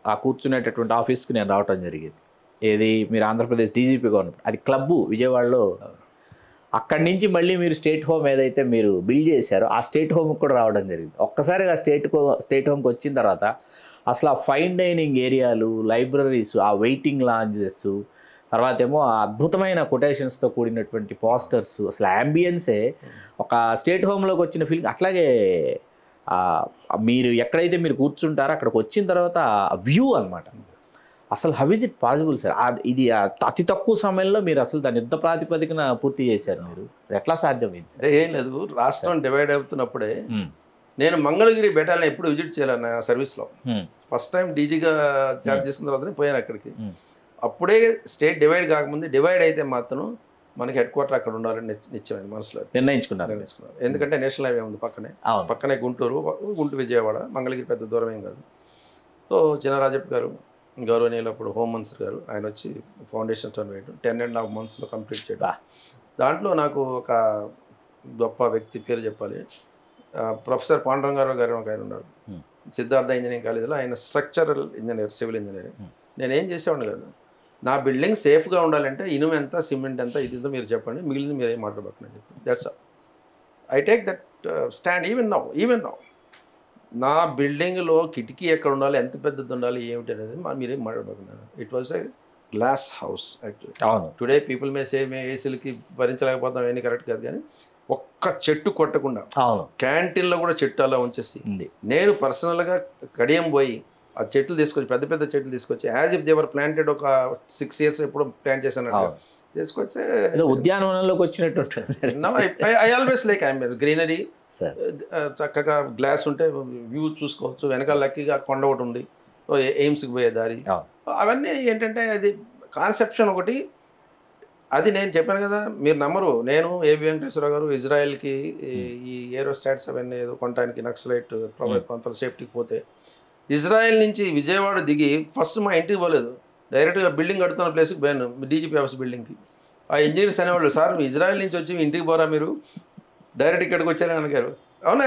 ఆ కూర్చునేటటువంటి ఆఫీస్కి నేను రావటం జరిగింది. ఏది మీరు ఆంధ్రప్రదేశ్ డీజీపీగా ఉన్నప్పుడు, అది క్లబ్బు విజయవాడలో. అక్కడి నుంచి మళ్ళీ మీరు స్టేట్ హోమ్ ఏదైతే మీరు బిల్డ్ చేశారో ఆ స్టేట్ హోమ్కి కూడా రావడం జరిగింది. ఒక్కసారిగా స్టేట్ హోమ్కి వచ్చిన తర్వాత అసలు ఆ ఫైన్ డైనింగ్ ఏరియాలు, లైబ్రరీస్, ఆ వెయిటింగ్ లాంజెస్, తర్వాత ఏమో ఆ అద్భుతమైన కొటేషన్స్తో కూడినటువంటి పోస్టర్స్, అసలు యాంబియన్సే ఒక స్టేట్ హోమ్లోకి వచ్చిన ఫీలింగ్. అట్లాగే మీరు ఎక్కడైతే మీరు కూర్చుంటారో అక్కడికి వచ్చిన తర్వాత వ్యూ అనమాట. అసలు how is it possible sir? ఇది అతి తక్కువ సమయంలో మీరు అసలు దాని యుద్ధ ప్రాతిపదికన పూర్తి చేశారు. మీరు ఎట్లా సాధ్యమైంది? ఏం లేదు, రాష్ట్రం డివైడ్ అవుతున్నప్పుడే నేను మంగళగిరి బెటాలియన్ ఎప్పుడు విజిట్ చేయాలి నా సర్వీస్లో. ఫస్ట్ టైం డీజీగా చార్జ్ చేసిన తర్వాతనే పోయాను అక్కడికి. అప్పుడే స్టేట్ డివైడ్ కాకముందు, డివైడ్ అయితే మాత్రం మనకి హెడ్ క్వార్టర్ అక్కడ ఉండాలని నిశ్చయమైంది, మనసులో నిర్ణయించుకున్నారు. ఎందుకంటే నేషనల్ హైవే ఉంది పక్కనే గుంటూరు విజయవాడ, మంగళగిరి పెద్ద దూరం ఏం కాదు. సో చినరాజప్ప గారు గౌరవనీయులు అప్పుడు హోమ్ మినిస్టర్ గారు, ఆయన వచ్చి ఫౌండేషన్ స్టోన్ వేయడం 10.5 months కంప్లీట్ చేయడం. దాంట్లో నాకు ఒక గొప్ప వ్యక్తి పేరు చెప్పాలి, ప్రొఫెసర్ పాండురంగారావు గారు ఒక ఆయన ఉన్నారు సిద్ధార్థ ఇంజనీరింగ్ కాలేజీలో. ఆయన స్ట్రక్చరల్ ఇంజనీర్, సివిల్ ఇంజనీర్. నేనేం చేసేవాడిని కదా, నా బిల్డింగ్ సేఫ్గా ఉండాలంటే ఇనుము ఎంత, సిమెంట్ ఎంత, ఇది మీరు చెప్పండి, మిగిలింది మీరు ఏం మాట్లాడబోతున్నారు చెప్పండి. That's I take that stand even now. నా బిల్డింగ్లో కిటికీ ఎక్కడ ఉండాలి, ఎంత పెద్దది ఉండాలి, ఏమిటి అనేది మీరేం మాట్లాడబోతున్నారు. It was a glass house actually. Today people may say may ఏసీలకి భరించలేకపోతాం, అవన్నీ కరెక్ట్ కాదు. కానీ ఒక్క చెట్టు కొట్టకుండా క్యాంటీన్లో కూడా చెట్టు అలా ఉంచేసి నేను పర్సనల్గా కడియం పోయి ఆ చెట్లు తీసుకొచ్చి, పెద్ద చెట్లు తీసుకొచ్చి, యాజ్ ఇఫ్ దేవర్ ప్లాంటెడ్ ఒక 6 years ఎప్పుడు ప్లాంట్ చేశాను తీసుకొచ్చి ఉద్యానవనంలోకి వచ్చినట్టు. ఐ ఆల్వేస్ లైక్ గ్రీనరీ, చక్కగా గ్లాస్ ఉంటే వ్యూ చూసుకోవచ్చు. వెనకాల లక్కీగా కొండ ఒకటి ఉంది, ఎయిమ్స్కి పోయే దారి. అవన్నీ ఏంటంటే అది కాన్సెప్షన్ ఒకటి. అది నేను చెప్పాను కదా, మీరు నమ్మరు. నేను ఏబి వెంకటేశ్వరరావు గారు ఇజ్రాయెల్కి ఈ ఏరోస్టాట్స్ అవన్నీ ఏదో కొనడానికి నక్సలైట్ కొంత సేఫ్టీకి పోతే ఇజ్రాయెల్ నుంచి విజయవాడ దిగి ఫస్ట్ మా ఇంటికి పోలేదు, డైరెక్ట్గా బిల్డింగ్ కడుతున్న ప్లేస్కి పోయాను, డీజీపీ ఆఫీస్ బిల్డింగ్కి. ఆ ఇంజనీర్స్ అనేవాళ్ళు, సార్ ఇజ్రాయెల్ నుంచి వచ్చి మీ ఇంటికి పోరా మీరు, డైరెక్ట్ ఇక్కడికి వచ్చారని అడిగారు. అవునా,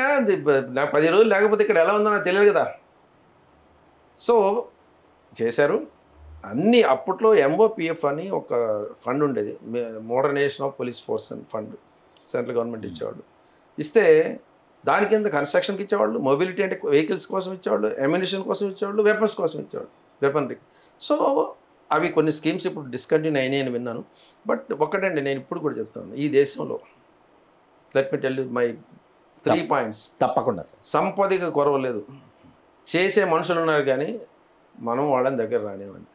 నాకు 10 రోజులు లేకపోతే ఇక్కడ ఎలా ఉందో నాకు తెలియదు కదా. సో చేశారు అన్నీ. అప్పట్లో MOPF అని ఒక ఫండ్ ఉండేది, మోడర్నైజేషన్ ఆఫ్ పోలీస్ ఫోర్స్ అని ఫండ్, సెంట్రల్ గవర్నమెంట్ ఇచ్చేవాళ్ళు. ఇస్తే దాని కింద కన్స్ట్రక్షన్కి ఇచ్చేవాళ్ళు, మొబిలిటీ అంటే వెహికల్స్ కోసం ఇచ్చేవాళ్ళు, అమ్యునిషన్ కోసం ఇచ్చేవాళ్ళు, వెపన్స్ కోసం ఇచ్చేవాళ్ళు, వెపనరీ. సో అవి కొన్ని స్కీమ్స్ ఇప్పుడు డిస్కంటిన్యూ అయినాయి అని విన్నాను. బట్ ఒకటండి, నేను ఇప్పుడు కూడా చెప్తాను, ఈ దేశంలో let me tell you my 3 points. తప్పకుండా సార్. సంపదకి కొరవ లేదు, చేసే మనుషులు ఉన్నారు కానీ మనం వాళ్ళని దగ్గర రానివ్వండి.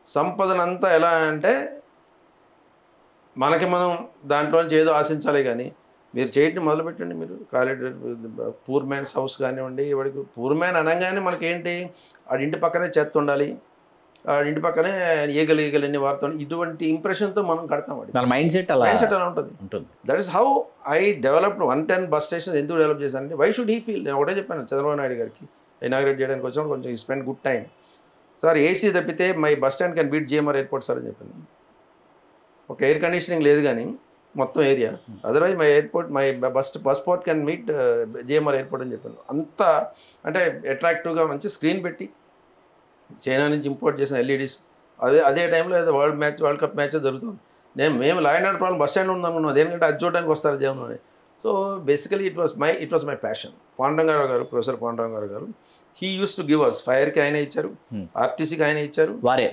సంపదనంతా ఎలా అంటే మనకి మనం దాంట్లోంచి ఏదో ఆశించాలి కానీ మీరు చేయటం మొదలుపెట్టండి. మీరు కాలేజ్ పూర్ మ్యాన్స్ హౌస్ కానివ్వండి, వాడికి పూర్ మ్యాన్ అనగానే మనకేంటి, ఆడి ఇంటి పక్కనే చెత్త ఉండాలి, ఆడి ఇంటి పక్కనే ఈగలు వాడుతుంది, ఇటువంటి ఇంప్రెషన్తో మనం కడతాం. వాడి మైండ్ సెట్ అలా ఉంటుంది. That is how I developed 110 bus stations. ఎందుకు డెవలప్ చేశానంటే వై షుడ్ హీ ఫీల్. నేను ఒకటే చెప్పాను చంద్రబాబు నాయుడు గారికి ఇనాగ్రేట్ చేయడానికి వచ్చాము, కొంచెం ఈ spend good time sir, AC తప్పితే my bus stand can beat GMR airport sir అని చెప్పాను. ఒక ఎయిర్ కండిషనింగ్ లేదు కానీ మొత్తం area, otherwise my airport my bus port can meet GMR airport అని చెప్పాను. అంత అంటే అట్రాక్టివ్గా మంచి స్క్రీన్ పెట్టి చైనా నుంచి ఇంపోర్ట్ చేసిన LEDs. అదే టైంలో ఏదో వరల్డ్ కప్ మ్యాచ్ జరుగుతుంది. మేము law and order problem bus stand ఉందనుకున్నాం, దేనికంటే అది చూడడానికి వస్తారు జనంలోనే. So basically it was my passion. Pandurangarao garu, professor Pandurangarao garu, he uses to give us. ఫైర్కి ఆయన ఇచ్చారు, ఆర్టీసీకి ఆయన ఇచ్చారు, వారే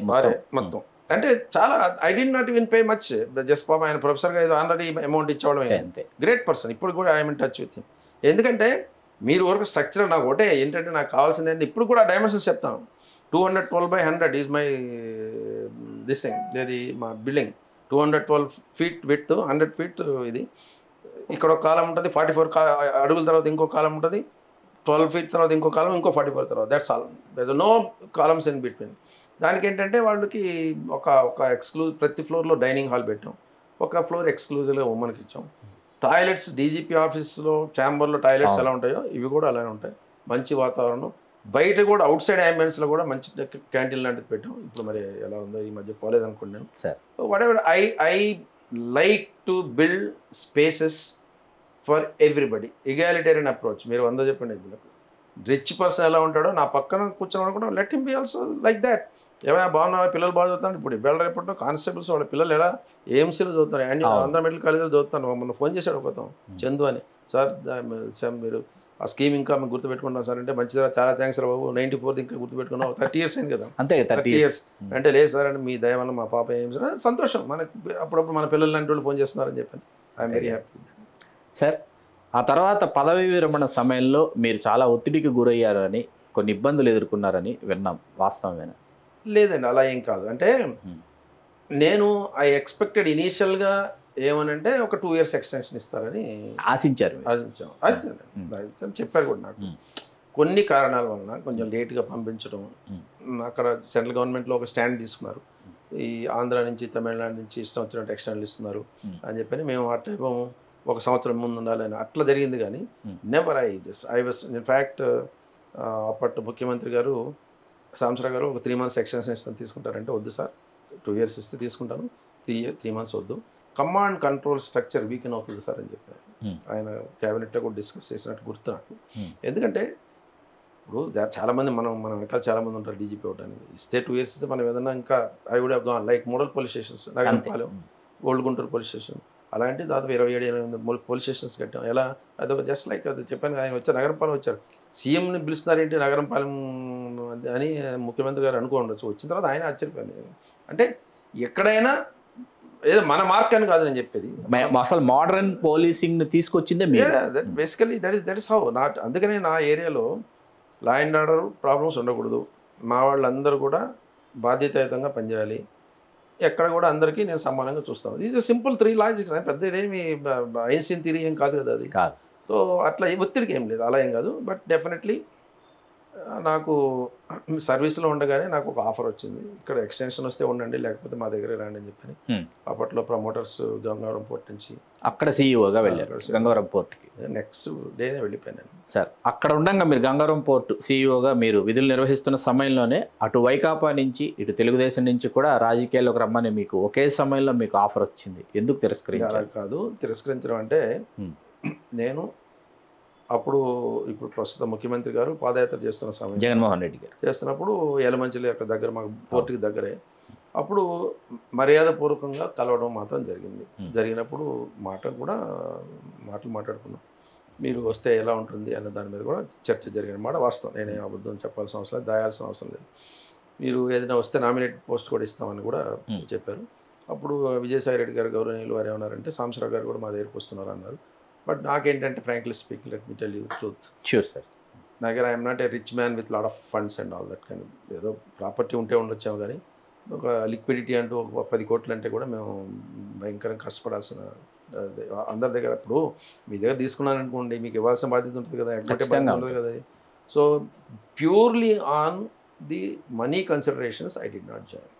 మొత్తం. అంటే చాలా I did not even pay much, just పాపం ఆయన ప్రొఫెసర్గా ఏదో ఆల్రెడీ అమౌంట్ ఇచ్చేవడం. Great person. ఇప్పుడు కూడా I'm in touch with him. ఎందుకంటే మీరు వరకు స్ట్రక్చర్ నాకు ఒకటే ఏంటంటే, నాకు కావాల్సింది ఏంటంటే ఇప్పుడు కూడా డైమెన్షన్స్ చెప్తాను. 212/100 ఈజ్ మై దిస్ థింగ్. ఇది మా బిల్డింగ్ 212 feet విడ్త్, 100 feet ఇది. ఇక్కడ ఒక కాలం ఉంటుంది, 44 అడుగుల తర్వాత ఇంకో కాలం ఉంటుంది, 12 feet తర్వాత ఇంకో కాలం, ఇంకో 44 తర్వాత. That's all. No columns in between. దానికి ఏంటంటే వాళ్ళకి ఒక ఎక్స్క్లూజివ్, ప్రతి ఫ్లోర్లో డైనింగ్ హాల్ పెట్టాం, ఒక ఫ్లోర్ ఎక్స్క్లూజివ్గా ఉమెన్కి ఇచ్చాం. టాయిలెట్స్ డీజీపీ ఆఫీస్లో ఛాంబర్లో టాయిలెట్స్ ఎలా ఉంటాయో ఇవి కూడా అలానే ఉంటాయి. మంచి వాతావరణం. బయట కూడా అవుట్ సైడ్ అంబియన్స్లో కూడా మంచి క్యాంటీన్ లాంటిది పెట్టాం. ఇప్పుడు మరి ఎలా ఉందో ఈ మధ్య పోలేదనుకున్నాను. Whatever I like to build spaces for everybody. Egalitarian approach. మీరు 100 చెప్పండి. రిచ్ పర్సన్ ఎలా ఉంటాడో నా పక్కన కూర్చొని కూడా let him be also like that. ఏమైనా బాగున్నావా, పిల్లలు బాగా చదువుతాను. ఇప్పుడు ఇవాళ రేపట్లో కానిస్టేబుల్స్ వాళ్ళ పిల్లలు ఎలా AMCలో చదువుతారు, ఆంధ్ర మెడికల్ కాలేజ్లో చదువుతాను. మొన్న ఫోన్ చేశాడు ఒకతం, చందు అని, సార్ మీరు ఆ స్కీమ్ ఇంకా మేము గుర్తుపెట్టుకున్నాం సార్ అంటే, మంచిదా, చాలా థ్యాంక్స్ రా బాబు, 94 ఇంకా గుర్తుపెట్టుకున్నాం, 30 years అయింది కదా. అంతే 30 years అంటే లేదు సార్ అంటే మీ దయ వల్ల మా పాప ఏం సార్ సంతోషం. మనకి అప్పుడప్పుడు మన పిల్లలు లాంటి వాళ్ళు ఫోన్ చేస్తున్నారని చెప్పాను. I'm very happy sir. ఆ తర్వాత పదవి విరమణ సమయంలో మీరు చాలా ఒత్తిడికి గురయ్యారు అని, కొన్ని ఇబ్బందులు ఎదుర్కొన్నారని విన్నాం, వాస్తవమేనా? లేదండి, అలా ఏం కాదు. అంటే నేను ఐ ఎక్స్పెక్టెడ్ ఇనీషియల్గా ఏమనంటే ఒక 2 years ఎక్స్టెన్షన్ ఇస్తారని ఆశించాను. చెప్పారు కూడా నాకు. కొన్ని కారణాల వలన కొంచెం లేట్గా పంపించడం, అక్కడ సెంట్రల్ గవర్నమెంట్లో ఒక స్టాండ్ తీసుకున్నారు, ఈ ఆంధ్ర నుంచి తమిళనాడు నుంచి ఇష్టం వచ్చినట్టు ఎక్స్టెండ్లు ఇస్తున్నారు అని చెప్పని మేము ఆ టైపు 1 సంవత్సరం ముందు ఉండాలని అట్లా జరిగింది. కానీ నెవర్ ఐ వాస్ ఇన్ఫ్యాక్ట్ అప్పటి ముఖ్యమంత్రి గారు సాంబశివరావు గారు ఒక 3 months ఎక్స్టెన్షన్ తీసుకుంటారంటే, వద్దు సార్ 2 years ఇస్తే తీసుకుంటాను, 3 months వద్దు, కమాండ్ కంట్రోల్ స్ట్రక్చర్ వీకెన్ అవుతుంది సార్ అని చెప్పారు. ఆయన క్యాబినెట్లో కూడా డిస్కస్ చేసినట్టు గుర్తు నాకు. ఎందుకంటే ఇప్పుడు చాలామంది మన వెనకాల చాలామంది ఉంటారు డీజీపీ అవడానికి. ఇస్తే 2 years ఇస్తే మనం ఏదన్నా ఇంకా I would have gone like model police stations, Nagarampalem, old Guntur police station, అలాంటి దాదాపు 27-28 పోలీస్ స్టేషన్స్ కట్టాం. ఎలా అది జస్ట్ లైక్ అది చెప్పాను, ఆయన వచ్చారు నగరంపాలెం వచ్చారు, సీఎంని పిలుస్తున్నారేంటి నగరంపాలెం అని ముఖ్యమంత్రి గారు అనుకో ఉండొచ్చు. వచ్చిన తర్వాత ఆయన ఆశ్చర్యపోయాను. అంటే ఎక్కడైనా ఏదో మన మార్క్ అని కాదు నేను చెప్పేది, అసలు మోడర్న్ పోలీసింగ్ తీసుకొచ్చిందే basically that is how not. అందుకనే నా ఏరియాలో లా అండ్ ఆర్డర్ ప్రాబ్లమ్స్ ఉండకూడదు, మా వాళ్ళందరూ కూడా బాధ్యతాయుతంగా పనిచేయాలి, ఎక్కడ కూడా అందరికీ నేను సమానంగా చూస్తాను. ఇది సింపుల్ 3 లాజిక్స్, పెద్ద ఇదేమి ఐన్స్టీన్ థియరీ ఏం కాదు కదా అది. సో అట్లా ఒత్తిడికి ఏం లేదు, అలా ఏం కాదు. బట్ డెఫినెట్లీ నాకు సర్వీస్లో ఉండగానే నాకు ఒక ఆఫర్ వచ్చింది, ఇక్కడ ఎక్స్టెన్షన్ వస్తే ఉండండి లేకపోతే మా దగ్గరే రండి అని చెప్పని. అప్పట్లో ప్రమోటర్స్ గంగవరం పోర్ట్ నుంచి అక్కడ సీఈఓగా వెళ్ళారు గంగవరం పోర్ట్కి. నెక్స్ట్ డేనే వెళ్ళిపోయాను. సార్ అక్కడ ఉండగా మీరు గంగవరం పోర్ట్ సీఈఓగా మీరు విధులు నిర్వహిస్తున్న సమయంలోనే అటు వైకాపా నుంచి ఇటు తెలుగుదేశం నుంచి కూడా రాజకీయాల్లోకి రమ్మని మీకు ఒకే సమయంలో మీకు ఆఫర్ వచ్చింది, ఎందుకు తిరస్కరించారు? కాదు, తిరస్కరించడం అంటే నేను అప్పుడు ఇప్పుడు ప్రస్తుత ముఖ్యమంత్రి గారు పాదయాత్ర చేస్తున్న సమయం, జగన్మోహన్ రెడ్డి గారు చేస్తున్నప్పుడు యలమంచిలి అక్కడ దగ్గర మాకు పోర్టుకి దగ్గరే, అప్పుడు మర్యాదపూర్వకంగా కలవడం మాత్రం జరిగింది. జరిగినప్పుడు మాటలు మాట్లాడుకున్నాం, మీరు వస్తే ఎలా ఉంటుంది అన్న దాని మీద కూడా చర్చ జరిగిన మాట వాస్తవం. నేనే అబద్ధం చెప్పాల్సిన అవసరం లేదు, దాయాల్సిన అవసరం లేదు. మీరు ఏదైనా వస్తే నామినేట్ పోస్ట్ కూడా ఇస్తామని కూడా చెప్పారు. అప్పుడు విజయసాయి రెడ్డి గారు గౌరవనీయులు వారు ఏమన్నారంటే సాంబశివరావు గారు కూడా మా దగ్గరికి వస్తున్నారు అన్నారు. బట్ నాకేంటంటే frankly speaking, let me tell you truth, sure sir, నాకు I'm not a rich man with lot of funds and all that కానీ, ఏదో ప్రాపర్టీ ఉంటే ఉండొచ్చాము కానీ ఒక లిక్విడిటీ అంటూ ఒక 10 కోట్లు అంటే కూడా మేము భయంకరంగా కష్టపడాల్సిన, అందరి దగ్గర ఇప్పుడు మీ దగ్గర తీసుకున్నాను అనుకోండి మీకు ఇవ్వాల్సిన బాధ్యత ఉంటుంది కదా, ఎక్కడికే బాధ్యత ఉంటుంది కదా. So purely on the money considerations I did not join,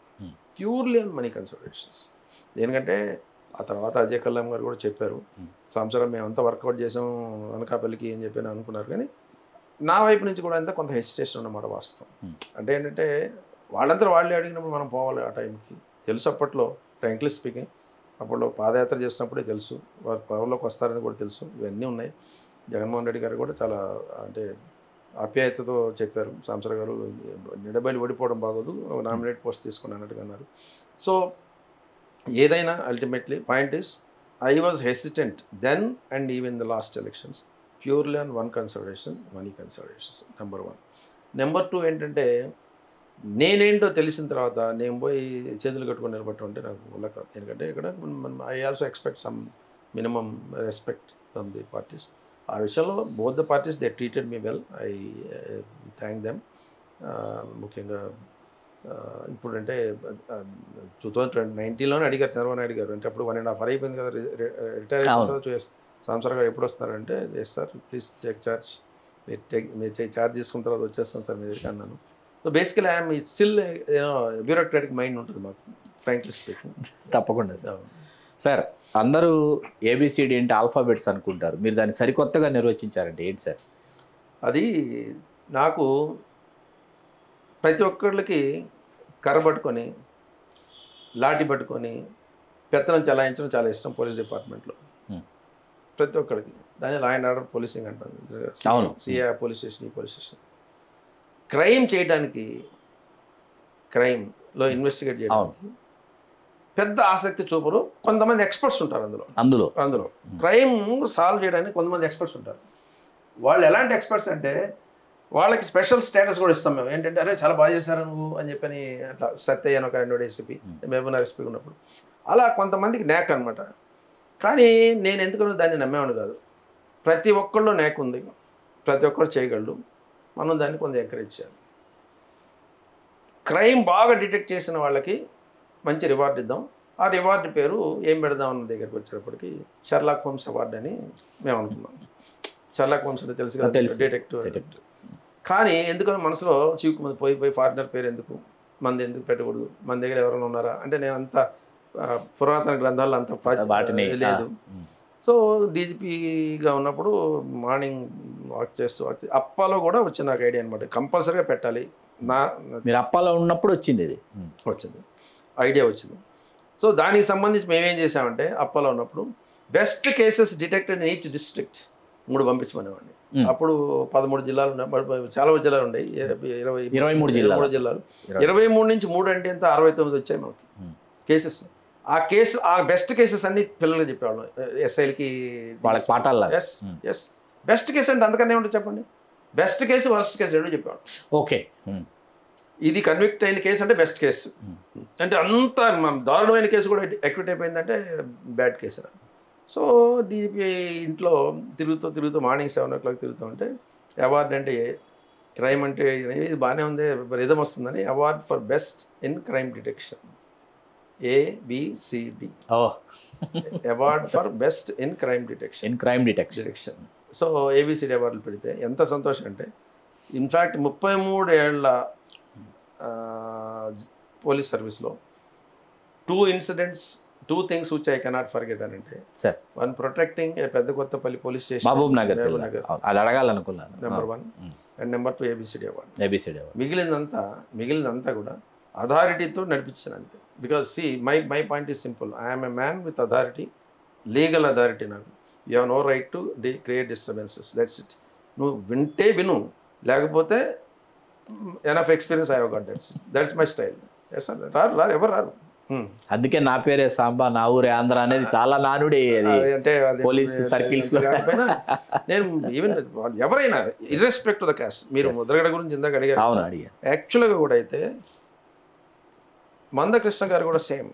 purely on money considerations. ఎందుకంటే ఆ తర్వాత అజయ్ కల్లాం గారు కూడా చెప్పారు, సంవత్సరం మేము అంతా వర్కౌట్ చేసాం అనకాపల్లికి అని చెప్పి అనుకున్నారు. కానీ నా వైపు నుంచి కూడా అంతా కొంత హెసిటేషన్ ఉన్నమాట వాస్తవం. అంటే ఏంటంటే వాళ్ళంతా వాళ్ళే అడిగినప్పుడు మనం పోవాలి ఆ టైంకి. తెలుసు అప్పట్లో ఫ్రాంక్లీ స్పీకింగ్, అప్పట్లో పాదయాత్ర చేసినప్పుడే తెలుసు వారు పవర్లోకి వస్తారని కూడా తెలుసు, ఇవన్నీ ఉన్నాయి. జగన్మోహన్ రెడ్డి గారు కూడా చాలా అంటే ఆప్యాయతతో చెప్పారు, సాంసరావు గారు నిడబయలు ఓడిపోవడం బాగోదు, నామినేట్ పోస్ట్ తీసుకుని అన్నట్టుగా అన్నారు. సో ఏదైనా ultimately point is I was hesitant then and even the last elections purely on one consideration, money considerations, number 1. Number 2 ఏంటంటే నేనేంటో తెలిసిన తర్వాత నేను పోయి చేతులు కట్టుకొని నిలబట్టడం అంటే నాకు వల్ల కాదు. ఎందుకంటే ఇక్కడ I also expect some minimum respect from the parties. ఆ విషయంలో both the parties they treated me well, I thank them. ముఖ్యంగా ఇప్పుడు అంటే 2019లోనే అడిగారు చంద్రబాబు నాయుడు గారు, అంటే అప్పుడు 1.5 అయిపోయింది కదా, రిటైర్ అయిన తర్వాత సాంబశివరావు గారు ఎప్పుడు వస్తున్నారంటే yes sir please take charge, మీరు చార్జ్ చేసుకున్న తర్వాత వచ్చేస్తాను సార్ మీ దగ్గరికి అన్నాను. So basically I'm still bureaucratic mind ఉంటుంది మాకు, ఫ్రాంక్లీ స్పీకింగ్. తప్పకుండా సార్, అందరూ ఏబిసిడి అంటే ఆల్ఫాబెట్స్ అనుకుంటారు, మీరు దాన్ని సరికొత్తగా నిర్వచించారంటే ఏంటి సార్? అది నాకు ప్రతి ఒక్కళ్ళకి కర్ర పట్టుకొని లాఠీ పట్టుకొని పెత్తనం చలాయించడం చాలా ఇష్టం పోలీస్ డిపార్ట్మెంట్లో, ప్రతి ఒక్కరికి. దాన్ని లా అండ్ ఆర్డర్ పోలీసింగ్ అంటుంది. సిఐ పోలీస్ స్టేషన్, ఈ పోలీస్ స్టేషన్. క్రైమ్ చేయడానికి, క్రైమ్లో ఇన్వెస్టిగేట్ చేయడానికి పెద్ద ఆసక్తి చూపరు, కొంతమంది ఎక్స్పర్ట్స్ ఉంటారు అందులో క్రైమ్ సాల్వ్ చేయడానికి కొంతమంది ఎక్స్పర్ట్స్ ఉంటారు. వాళ్ళు ఎలాంటి ఎక్స్పర్ట్స్ అంటే వాళ్ళకి స్పెషల్ స్టేటస్ కూడా ఇస్తాం మేము. ఏంటంటే అరే చాలా బాగా చేశారు నువ్వు అని చెప్పని, అట్లా సత్య అని ఒక ఎస్పీ, మహబూబ్ ఎస్పీ ఉన్నప్పుడు అలా కొంతమందికి న్యాక్ అనమాట. కానీ నేను ఎందుకనో దాన్ని నమ్మేవాడు కాదు. ప్రతి ఒక్కళ్ళు న్యాక్ ఉంది, ప్రతి ఒక్కరు చేయగలడు, మనం దాన్ని కొంచెం ఎంకరేజ్ చేయాలి. క్రైమ్ బాగా డిటెక్ట్ చేసిన వాళ్ళకి మంచి రివార్డు ఇద్దాం. ఆ రివార్డు పేరు ఏం పెడదాం అన్న దగ్గరికి వచ్చేటప్పటికి షర్లాక్ హోమ్స్ అవార్డు అని మేము అనుకున్నాం. షర్లాక్ హోమ్స్ అంటే తెలుసు కదా, డిటెక్టివ్. కానీ ఎందుకని మనసులో చీకుమంది పోయి ఫారినర్ పేరు ఎందుకు, మంది ఎందుకు పెట్టకూడదు, మన దగ్గర ఎవరైనా ఉన్నారా అంటే నేను అంత పురాతన గ్రంథాల్లో అంత లేదు. సో డీజీపీగా ఉన్నప్పుడు మార్నింగ్ వాక్ చేస్తూ అప్పాలో కూడా వచ్చింది నాకు ఐడియా అనమాట, కంపల్సరీగా పెట్టాలి. మీరు అప్పాలో ఉన్నప్పుడు వచ్చింది ఐడియా వచ్చింది. సో దానికి సంబంధించి మేమేం చేసామంటే అప్పాలో ఉన్నప్పుడు best cases detected in each district 3 పంపించమనేవాడిని. అప్పుడు 13 జిల్లాలు ఉన్నాయి, చాలా జిల్లాలు ఉన్నాయి, 23 జిల్లాలు. 23 నుంచి 3 అంటే ఎంత 69 వచ్చాయి మనకి కేసెస్. ఆ బెస్ట్ కేసెస్ అన్ని పిల్లలకి చెప్పేవాళ్ళం, ఎస్ఐలకి వాళ్ళకి పాఠాలు. ఎస్ బెస్ట్ కేసు అంటే అంతకన్నా ఏమిటో చెప్పండి, బెస్ట్ కేసు వర్స్ట్ కేసు ఏంటో చెప్పేవాళ్ళం. ఓకే, ఇది కన్విక్ట్ అయిన కేసు అంటే బెస్ట్ కేసు, అంటే అంత దారుణమైన కేసు కూడా ఎక్విట్ అయిపోయిందంటే బ్యాడ్ కేసు. సో డీజీపీ ఇంట్లో తిరుగుతూ మార్నింగ్ 7 o'clock తిరుగుతూ ఉంటే అవార్డు అంటే క్రైమ్ అంటే ఇది బాగానే ఉంది, రిధం వస్తుందని award for best in crime detection, ABCD award for best in crime detection. So ABCD అవార్డులు పెడితే ఎంత సంతోషం అంటే ఇన్ఫ్యాక్ట్ 33 ఏళ్ల పోలీస్ సర్వీస్లో 2 incidents 2 things which I cannot forget అని అంటే సార్ వన్ ప్రొటెక్టింగ్ పెద్ద Kothapalli police station Mahabubnagar జిల్లా. అది అడగాలనుకున్నాను. Number 1 and number 2 ABCD award. ABCD award. మిగిలినంతా కూడా అథారిటీతో నడిపించాను అంతే. Because see my point is simple. I'm a man with authority, legal authority. నాకు you have no right to create disturbances. That's it. నువ్వు వింటే విను, లేకపోతే enough experience I have got. That's my style. రారు ఎవరు రారు. అందుకే నా పేరే సాంబా, నా ఊరే ఆంధ్ర అనేది చాలా నానుడి. అంటే పోలీస్ సర్కిల్స్ కాకపోయినా నేను ఈవెన్ ఎవరైనా ఇర్రెస్పెక్ట్ ద కాస్ట్. మీరు ముద్రగడ గురించి ఇందాక అడిగారు. అవును, అడిగారు. యాక్చువల్గా కూడా అయితే మందకృష్ణ గారు కూడా సేమ్.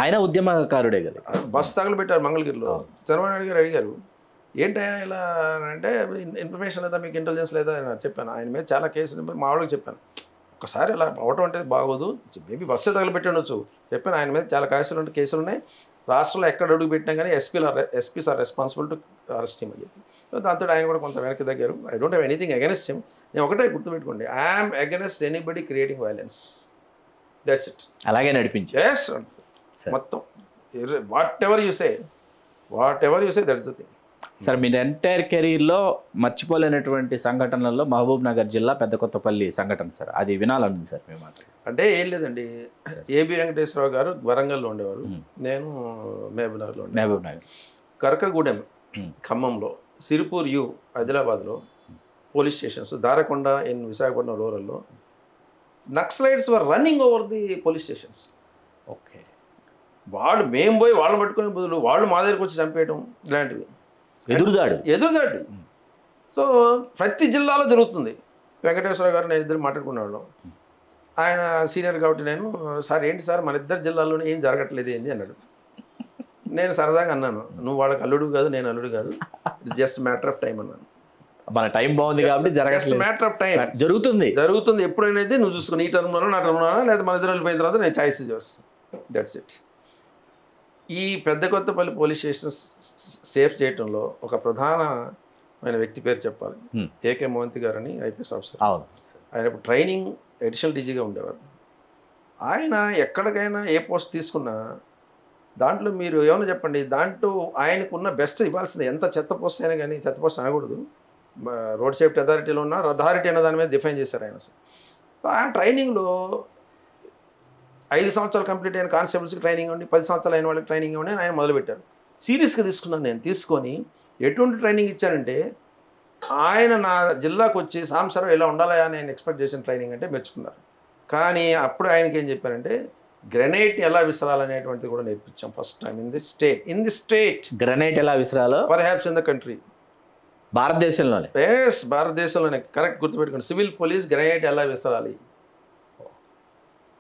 ఆయన ఉద్యమకారుడే కదా. బస్ తగలబెట్టారు మంగళగిరిలో. చంద్రబాబు నాయుడు గారు అడిగారు, ఏంటయ్యా ఇలా అంటే, ఇన్ఫర్మేషన్ లేదా, మీకు ఇంటెలిజెన్స్ లేదా అని చెప్పాను. ఆయన మీద చాలా కేసులు మా వాళ్ళకి చెప్పాను. ఒకసారి ఇలా అవటం అంటే బాగోదు, మేబీ బస్సే తగలబెట్టి ఉండొచ్చు చెప్పాను. ఆయన మీద చాలా కేసులు ఉన్నాయి. రాష్ట్రంలో ఎక్కడ అడుగు పెట్టినా కానీ SPs are responsible to arrest him అని చెప్పి. దాంతో ఆయన కూడా కొంత వెనక్కి తగ్గారు. I don't have anything against him. నేను ఒకటే గుర్తుపెట్టుకోండి, I'm against anybody creating violence. That's it. అలాగే నడిపించారు. ఎస్ మొత్తం whatever you say that's the thing. Sir, మీ ఎంటైర్ కెరీర్లో మర్చిపోలేనటువంటి సంఘటనల్లో మహబూబ్ నగర్ జిల్లా పెద్ద కొత్తపల్లి సంఘటన సార్, అది వినాలండి సార్ మేము. అంటే ఏం లేదండి, ఏబి వెంకటేశ్వరరావు గారు వరంగల్లో ఉండేవారు, నేను మహబూబ్ నగర్. కరకగూడెం ఖమ్మంలో, సిరిపూర్ యు ఆదిలాబాద్లో police stations, Darakonda in Visakhapatnam రూరల్లో naxalites were running over the police stations. Okay. మేము పోయి వాళ్ళని పట్టుకునే బదులు వాళ్ళు మా దగ్గరికి వచ్చి చంపేయడం, ఇలాంటివి ఎదురుదాడి. సో ప్రతి జిల్లాలో జరుగుతుంది. వెంకటేశ్వర గారు నేను ఇద్దరు మాట్లాడుకునేవాళ్ళం. ఆయన సీనియర్ కాబట్టి నేను, సార్ ఏంటి సార్ మన ఇద్దరు జిల్లాల్లోనే ఏం జరగట్లేదు ఏంది అన్నాడు. నేను సరదాగా అన్నాను, నువ్వు వాళ్ళకి అల్లుడు కాదు, నేను అల్లుడు కాదు, it's just matter of time అన్నాను. మన టైం బాగుంది కాబట్టి జరగట్లేదు. Matter of time. జరుగుతుంది ఎప్పుడైనా నువ్వు చూసుకుని ఈ టర్మ్లోనో నా టర్మ్లోనో, లేదా మన ఇద్దరు వెళ్ళిపోయిన తర్వాత నేను చాయిస్ చేస్తాను. That's it. ఈ పెద్ద కొత్తపల్లి పోలీస్ స్టేషన్ సేఫ్ చేయటంలో ఒక ప్రధానమైన వ్యక్తి పేరు చెప్పాలి. ఏకే మోహంతి గారు అని ఐపీఎస్ ఆఫీసర్. ఆయన ఇప్పుడు ట్రైనింగ్ అడిషనల్ డీజీగా ఉండేవారు. ఆయన ఎక్కడికైనా ఏ పోస్ట్ తీసుకున్నా దాంట్లో మీరు ఏమైనా చెప్పండి, దాంట్లో ఆయనకున్న బెస్ట్ ఇవ్వాల్సింది. ఎంత చెత్త పోస్ట్ అయినా కానీ, చెత్త పోస్ట్ అనకూడదు, రోడ్ సేఫ్టీ అథారిటీలో ఉన్న అథారిటీ అన్న దాని మీద డిఫైన్ చేశారు ఆయన. ఆయన ట్రైనింగ్లో 5 సంవత్సరాలు కంప్లీట్ అయిన కానిస్టేబుల్స్కి ట్రైనింగ్ ఇవ్వండి, 10 సంవత్సరాలు అయిన వాళ్ళకి ట్రైనింగ్ ఇవ్వండి ఆయన మొదలుపెట్టారు. సీరియస్గా తీసుకున్నాను నేను. తీసుకొని ఎటువంటి ట్రైనింగ్ ఇచ్చారంటే, ఆయన నా జిల్లాకు వచ్చి సాంసరావు ఇలా ఉండాలా నేను ఎక్స్పెక్ట్ చేసిన ట్రైనింగ్ అంటే మెచ్చుకున్నారు. కానీ అప్పుడు ఆయనకి ఏం చెప్పారంటే, గ్రెనేట్ ఎలా విసరాలనేటువంటిది కూడా నేర్పించాం first time in the state. Grenade ఎలా విసరాలో పర్హాప్స్ ఇన్ ద కంట్రీ, భారతదేశంలోనే. భారతదేశంలోనే. కరెక్ట్ గుర్తుపెట్టుకోండి. సివిల్ పోలీస్ గ్రెనేట్ ఎలా విసరాలి.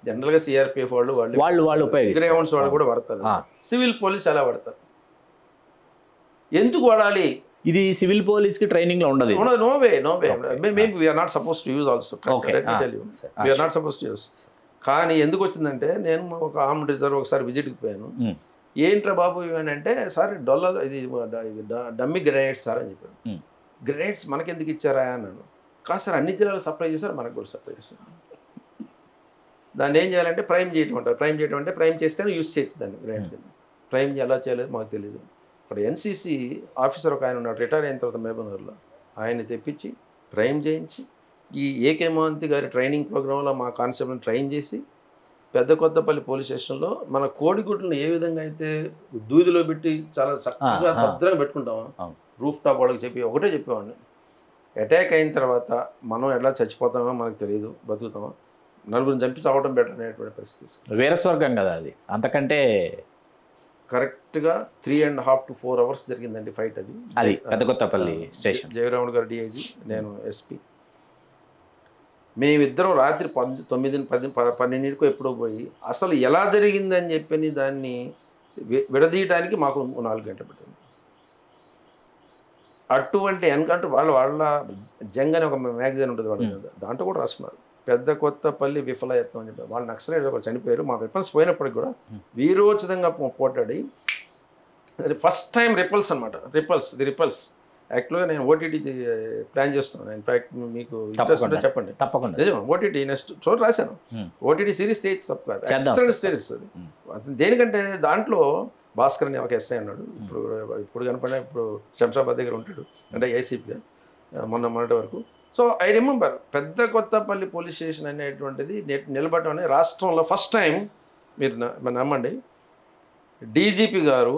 జనరల్గా సిఆర్పిఎఫ్ వాళ్ళు గ్రేహౌండ్స్ వాళ్ళు కూడా వాడతారు. సివిల్ పోలీస్ ఎలా వాడతారు, ఎందుకు వాడాలి? ఇది సివిల్ పోలీస్ కి ట్రైనింగ్ లో ఉండదు. No way. Maybe we are not supposed to use also. We are not supposed to use. కానీ ఎందుకు వచ్చిందంటే, నేను ఒక ఆర్మ్డ్ రిజర్వ్ ఒకసారి విజిట్కి పోయాను. ఏంట్రా బాబు ఇవేనంటే, సార్ ఇది డమ్మీ గ్రెనేడ్స్ సార్ అని చెప్పాను. గ్రెనేడ్స్ మనకెందుకు ఇచ్చారా అన్నాను. కాదు సార్, అన్ని జిల్లాలు సప్లై చేశారు, మనకు కూడా సప్లై చేస్తారు. దాన్ని ఏం చేయాలంటే ప్రైమ్ చేయటం అంటారు. ప్రైమ్ చేస్తేనే యూజ్ చేయొచ్చు దాన్ని. గ్రెనేడ్ ప్రైమ్ ఎలా చేయలేదు మాకు తెలియదు. అక్కడ ఎన్సీసీ ఆఫీసర్ ఒక ఆయన ఉన్నాడు, రిటైర్ అయిన తర్వాత మహబూబ్నగర్లో. ఆయన్ని తెప్పించి ప్రైమ్ చేయించి, ఈ ఏకే మోహంతి గారి ట్రైనింగ్ ప్రోగ్రాంలో మా కానిస్టేబుల్ని ట్రైన్ చేసి, పెద్ద కొత్తపల్లి పోలీస్ స్టేషన్లో మన కోడిగుడ్లను ఏ విధంగా అయితే దూదిలో పెట్టి చాలా చక్కగా భద్రంగా పెట్టుకుంటాము, రూఫ్ టాప్ వాళ్ళకి ఒకటే చెప్పేవాడిని, అటాక్ అయిన తర్వాత మనం ఎలా చచ్చిపోతామో మనకు తెలియదు, బతుకుతామో, నలుగురిని చంపి చావడం బెటర్ అనేటువంటి పరిస్థితి. వేరే స్వర్గం కదా అది. అంతకంటే కరెక్ట్గా 3.5 to 4 hours జరిగిందండి ఫైట్. అది పెద్ద కొత్తపల్లి స్టేషన్. జయరాముడు గారు డిఐజీ, నేను ఎస్పీ. మేమిద్దరం రాత్రి 9-10-12 ఎప్పుడో పోయి అసలు ఎలా జరిగిందని చెప్పని దాన్ని విడదీయడానికి మాకు 4 గంటలు పట్టింది. అటువంటి ఎన్కౌంటర్ వాళ్ళ జంగ్ అని ఒక మ్యాగజైన్ ఉంటుంది వాళ్ళ, దాంట్లో కూడా రాసుకున్నారు, పెద్ద కొత్తపల్లి విఫలయత్నం అని చెప్పి. వాళ్ళు నక్సలైట్ ఒకరు చనిపోయారు. మా వెపన్స్ పోయినప్పటికి కూడా వీరోచితంగా పోట్లాడి, ఫస్ట్ టైం రిపల్స్ అనమాట. రిపల్స్ యాక్చువల్గా నేను ఓటీటీ ప్లాన్ చేస్తున్నాను. ఇన్ఫాక్ట్ మీకు ఇంట్రెస్ట్ ఉంటే చెప్పండి. తప్పకుండా నిజం ఓటీటీ నెక్స్ట్ చోటు రాశాను. ఓటీటీ సిరీస్ చేయొచ్చు తప్ప కాదు, చేద్దాం. ఎక్సలెంట్ సిరీస్ అది. అసలు దేనికంటే దాంట్లో భాస్కర్ అని ఒక ఎస్ఐ అన్నాడు, ఇప్పుడు కనపడే ఇప్పుడు శంషాబాద్ దగ్గర ఉంటాడు, అంటే ఏసీపీగా మొన్నటి వరకు. సో ఐ రిమెంబర్ పెద్ద కొత్తపల్లి పోలీస్ స్టేషన్ అనేటువంటిది నిలబడటం అనేది రాష్ట్రంలో ఫస్ట్ టైం. మీరు నమ్మండి, డీజీపీ గారు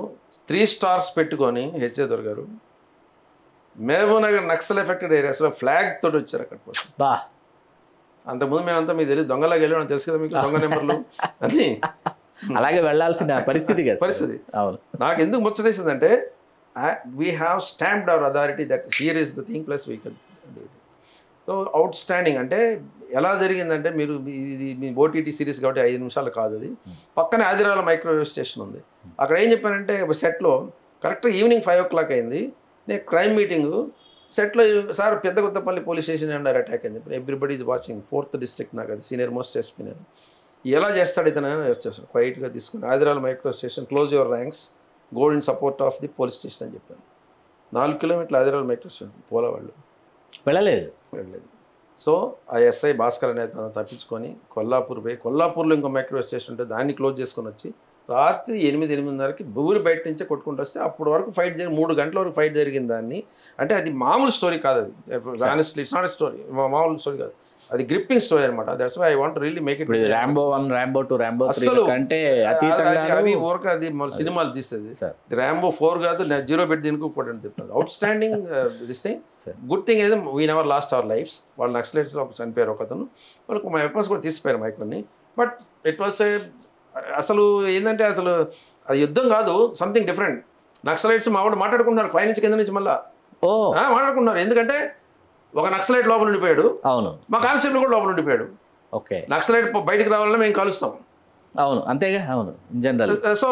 3 స్టార్స్ పెట్టుకొని హెచ్ఏ దొర గారు మహబూబ్ నగర్ నక్సల్ ఎఫెక్టెడ్ ఏరియాస్లో ఫ్లాగ్ తోటి వచ్చారు అక్కడ. బా అంతకుముందు మేమంతా మీకు తెలియదు, దొంగలాగా వెళ్ళాం తెలుసు కదా మీకు, దొంగ నెంబర్లు అన్నీ అలాగే వెళ్ళాల్సిన పరిస్థితి కదా పరిస్థితి. అవును. నాకు ఎందుకు ముచ్చటేసిందంటే we have stamped our authority that here is the thing plus we can do it. So outstanding అంటే ఎలా జరిగిందంటే, మీరు ఇది మీ ఓటీటీ సిరీస్ కాబట్టి 5 నిమిషాలు కాదు అది. పక్కనే ఆదిరాల మైక్రోవేవ్ స్టేషన్ ఉంది. అక్కడ ఏం చెప్పానంటే సెట్లో కరెక్ట్గా ఈవినింగ్ 5 o'clock అయింది. నేను క్రైమ్ మీటింగు సెట్లో, సార్ పెద్ద Kothapalli police station under attack అని చెప్పి everybody is watching 4th district, నాకు అది సీనియర్ మోస్ట్ ఎస్పీ. నేను ఎలా చేస్తాడు ఇతను వచ్చేసాను క్వైట్గా తీసుకుని, Adirala micro station close your ranks, gold in support of the police station అని చెప్పాను. 4 కిలోమీటర్లు ఆదిరాల మైక్రో స్టేషన్ పోలే వాళ్ళు వెళ్ళలేదు. సో ఆ ఎస్ఐ భాస్కర్ అనే తను తప్పించుకొని కొల్లాపూర్ పోయి, కొల్లాపూర్లో ఇంకో మైక్రో స్టేషన్ ఉంటే దాన్ని క్లోజ్ చేసుకొని వచ్చి రాత్రి 8-8:30కి ఊరి బయట నుంచే కొట్టుకుంటూ వస్తే అప్పటి వరకు ఫైట్ 3 గంటల వరకు ఫైట్ జరిగింది. దాన్ని అంటే అది మామూలు స్టోరీ కాదు, అది honestly it's not a story, మామూలు స్టోరీ కాదు, అది గ్రిప్పింగ్ స్టోరీ అనమాట. That's why I want really make it. Rambo 1, Rambo 2, Rambo 3 అసలు అంటే అవి ఊరక అది మన సినిమాలు తీస్తుంది. రాంబో 4 కాదు, 0 పెట్టి దీనికి కూడా అని చెప్తాను. Outstanding this thing. Good thing ఏదో we never lost our lives. వాళ్ళు నక్సలైట్స్లో చనిపోయారు ఒకతను, వాళ్ళకి మా వెపన్స్ కూడా తీసిపోయారు మైక్ని. బట్ ఇట్ వాస్ అసలు ఏంటంటే అసలు అది యుద్ధం కాదు, సంథింగ్ డిఫరెంట్. నక్సలైట్స్ మా వాడు మాట్లాడుకుంటున్నారు పై నుంచి కింద నుంచి, మళ్ళీ మాట్లాడుకుంటున్నారు. ఎందుకంటే ఒక నక్సలైట్ లోపల ఉండిపోయాడు, అవును, మా కానిస్టేబుల్ కూడా లోపల ఉండిపోయాడు. ఓకే, నక్సలైట్ బయటకు రావాలన్నా మేము కలుస్తాం, అవును, అంతేగా, అవును, జనరల్. సో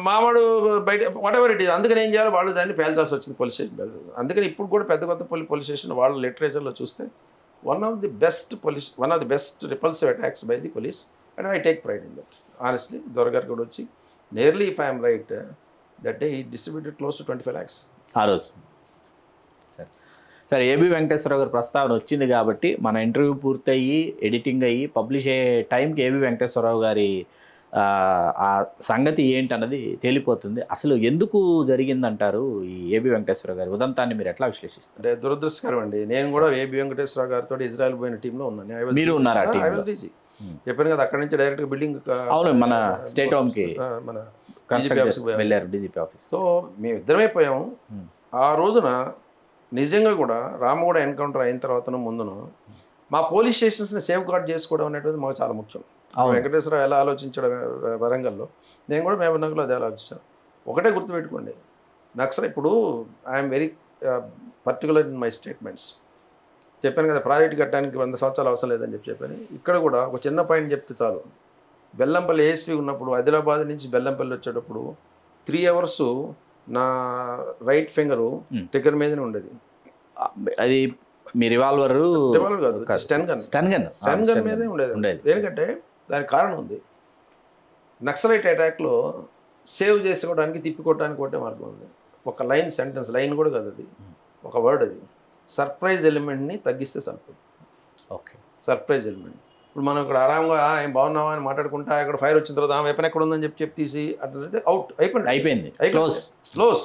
మావాడు బయట వాట్ ఎవర్ ఇట్ ఈస్. అందుకని ఏం చేయాలి, వాళ్ళు దాన్ని పేల్చాల్సి వచ్చింది, పోలీస్ స్టేషన్ పేల్చాల్సి. అందుకని ఇప్పుడు కూడా పెద్ద కొత్తపల్లి పోలీస్ స్టేషన్ వాళ్ళ లిటరేచర్లో చూస్తే one of the best repulsive attacks by the police, and I take pride in that honestly. దొరగారు కూడా వచ్చి nearly, if I'm right, that day he distributed close to 25 lakhs ఆ రోజు. సరే, ఏబి వెంకటేశ్వరరావు గారు ప్రస్తావన వచ్చింది కాబట్టి మన ఇంటర్వ్యూ పూర్తయ్యి ఎడిటింగ్ అయ్యి పబ్లిష్ అయ్యే టైంకి ఏబి వెంకటేశ్వరరావు గారి ఆ సంగతి ఏంటన్నది తేలిపోతుంది. అసలు ఎందుకు జరిగిందంటారు ఈ ఏబి వెంకటేశ్వరరావు గారి ఉదంతాన్ని మీరు ఎట్లా విశ్లేషిస్తారు? అంటే దురదృష్టకరం అండి. నేను కూడా ఏబి వెంకటేశ్వరరావు గారితో ఇజ్రాయెల్ పోయిన టీంలో ఉన్నాను. మీరు ఉన్నారా? చెప్పాను కదా, అక్కడి నుంచి డైరెక్ట్గా బిల్డింగ్, అవును, మన స్టేట్ హోమ్కి మన వెళ్ళారు, డీజీపీ ఆఫీస్. సో మేము ఇద్దరమైపోయాము. ఆ రోజున నిజంగా కూడా రామగూడ ఎన్కౌంటర్ అయిన తర్వాత ముందును మా పోలీస్ స్టేషన్స్ని సేఫ్ గార్డ్ చేసుకోవడం అనేటువంటిది మాకు చాలా ముఖ్యం. వెంకటేశ్వరరావు ఎలా ఆలోచించడం వరంగల్లో, నేను కూడా మహబూబ్నగర్లో అదే ఆలోచించాను. ఒకటే గుర్తుపెట్టుకోండి, నక్సల్ ఇప్పుడు I'm very particular in my statements. చెప్పాను కదా, ప్రాజెక్ట్ కట్టడానికి 100 సంవత్సరాలు అవసరం లేదని చెప్పాను. ఇక్కడ కూడా ఒక చిన్న పాయింట్ చెప్తే చాలు. బెల్లంపల్లి ఏఎస్పీ ఉన్నప్పుడు ఆదిలాబాద్ నుంచి బెల్లంపల్లి వచ్చేటప్పుడు 3 hours నా రైట్ ఫింగరు ట్రిగ్గర్ మీదనే ఉండేది. అది మీ రివాల్వర్ కాదు, స్టన్ గన్ మీదే ఉండేది. ఎందుకంటే దానికి కారణం ఉంది. నక్సలైట్ అటాక్లో సేవ్ చేసుకోవడానికి, తిప్పికొట్టడానికి ఒకటే మార్గం ఉంది. ఒక లైన్, సెంటెన్స్, లైన్ కూడా కాదు అది, ఒక వర్డ్, అది సర్ప్రైజ్ ఎలిమెంట్ని తగ్గిస్తే సరిపోతుంది. Okay, surprise element. ఇప్పుడు మనం ఇక్కడ ఆరాంగా ఏం బాగున్నావా అని మాట్లాడుకుంటా, ఇక్కడ ఫైర్ వచ్చిన తర్వాత వెపన్ ఎక్కడ ఉందని చెప్పి తీసి అట్లా అవుట్ అయిపోయింది. క్లోజ్.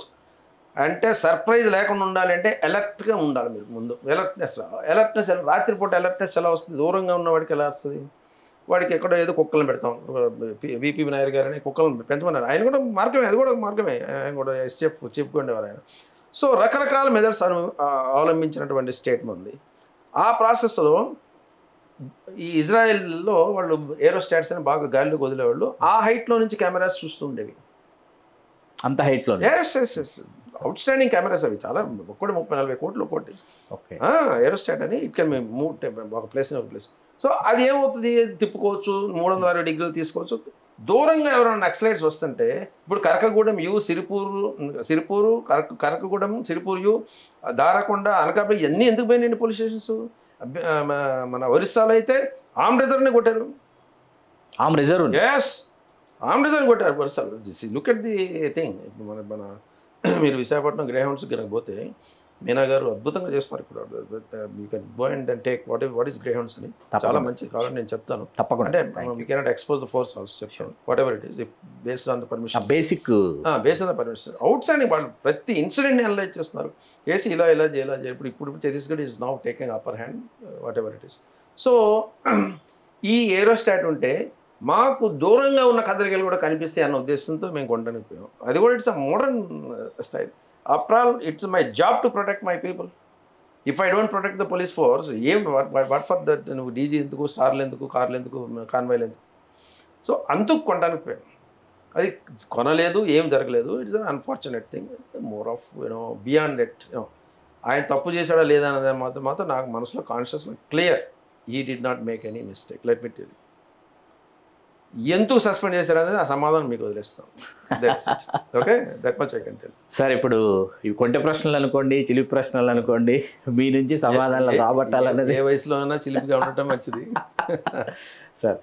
అంటే సర్ప్రైజ్ లేకుండా ఉండాలంటే అలర్ట్గా ఉండాలి. మీరు ముందు అలర్ట్నెస్ రాత్రిపూట అలర్ట్నెస్ ఎలా వస్తుంది? దూరంగా ఉన్న వాడికి ఎలా వస్తుంది? వాడికి ఎక్కడో ఏదో కుక్కలను పెడతాం. విపి నాయర్ గారు అని కుక్కలను పెంచమన్నారు. ఆయన కూడా మార్గమే, అది కూడా మార్గమే. ఆయన కూడా ఎస్ఎఫ్ చీఫ్గా ఉండేవారు ఆయన. సో రకరకాల మెథడ్స్ అవలంబించినటువంటి స్టేట్ ఉంది. ఆ ప్రాసెస్లో ఈ ఇజ్రాయెల్లో వాళ్ళు ఏరోస్టాట్స్ అని బాగా గాలిలోకి వదిలేవాళ్ళు. ఆ హైట్లో నుంచి కెమెరాస్ చూస్తుండేవి, అంత హైట్లో. ఎస్ అవుట్ స్టాండింగ్ కెమెరాస్ అవి, చాలా ఒక్కటి 30-40 కోట్లు ఒకటి. ఓకే, ఏరోస్టాట్ అని ఇట్ కెన్ మూవ్ ఒక ప్లేస్ ఒక ప్లేస్. సో అది ఏమవుతుంది, తిప్పుకోవచ్చు, 360 degrees తీసుకోవచ్చు. దూరంగా ఎవరైనా నక్సలైట్స్ వస్తుంటే, ఇప్పుడు కరకగూడెం యు, సిరిపూరు, కరకగూడెం, సిరిపూర్ యు, దారకొండ, అనకాపల్లి ఇవన్నీ ఎందుకు పోయినాయండి పోలీస్ స్టేషన్స్? మన ఒరిస్సాలో అయితే ఆర్మ్ రిజర్వ్ని కొట్టారు. ఆర్మ్ రిజర్వ్ కొట్టారు ఒరిస్సాలో. Look at the thing. మన మీరు విశాఖపట్నం గ్రే హౌండ్స్ కనుక పోతే మీనా గారు అద్భుతంగా చేస్తున్నారు ఇప్పుడు. You can go and take what is greyhounds అని చాలా మంచి కావాలని నేను చెప్తాను. తప్పకుండా అంటే we cannot expose the force also చెప్తాను. Whatever it is based on the permission, basic based on the permission. Outside వాళ్ళు ప్రతి ఇన్సిడెంట్ని అనలైజ్ చేస్తున్నారు. చేసి ఇలా ఇప్పుడు Chhattisgarh is now taking upper hand whatever it is. So ఈ aerostat ఉంటే మాకు దూరంగా ఉన్న కదలికలు కూడా కనిపిస్తాయి అన్న ఉద్దేశంతో మేము కొనడానికి పోయాం. అది కూడా it's a modern style. After all it's my job to protect my people. If I don't protect the police force, what for that? నువ్వు డీజీ ఎందుకు, స్టార్లు ఎందుకు, కార్లు ఎందుకు, కాన్వాయ్లు ఎందుకు? సో అందుకు కొనడానికి పోయాం. అది కొనలేదు, ఏం జరగలేదు. It's an unfortunate thing. More of beyond it. ఆయన తప్పు చేశాడా లేదా అన్నది మాత్రం నాకు మనసులో conscious clear. He did not make any mistake. Let me tell you. ఎందుకు సస్పెండ్ చేశారనేది ఆ సమాధానం మీకు వదిలేస్తాం. Okay, that much I can tell. Sir, ఇప్పుడు ఇవి కొంటె ప్రశ్నలు అనుకోండి, చిలిపి ప్రశ్నలు అనుకోండి, మీ నుంచి సమాధానాలు రాబట్టాలన్నది ఏ వయసులో అయినా చిలిపిగా ఉండటం మంచిది. సార్,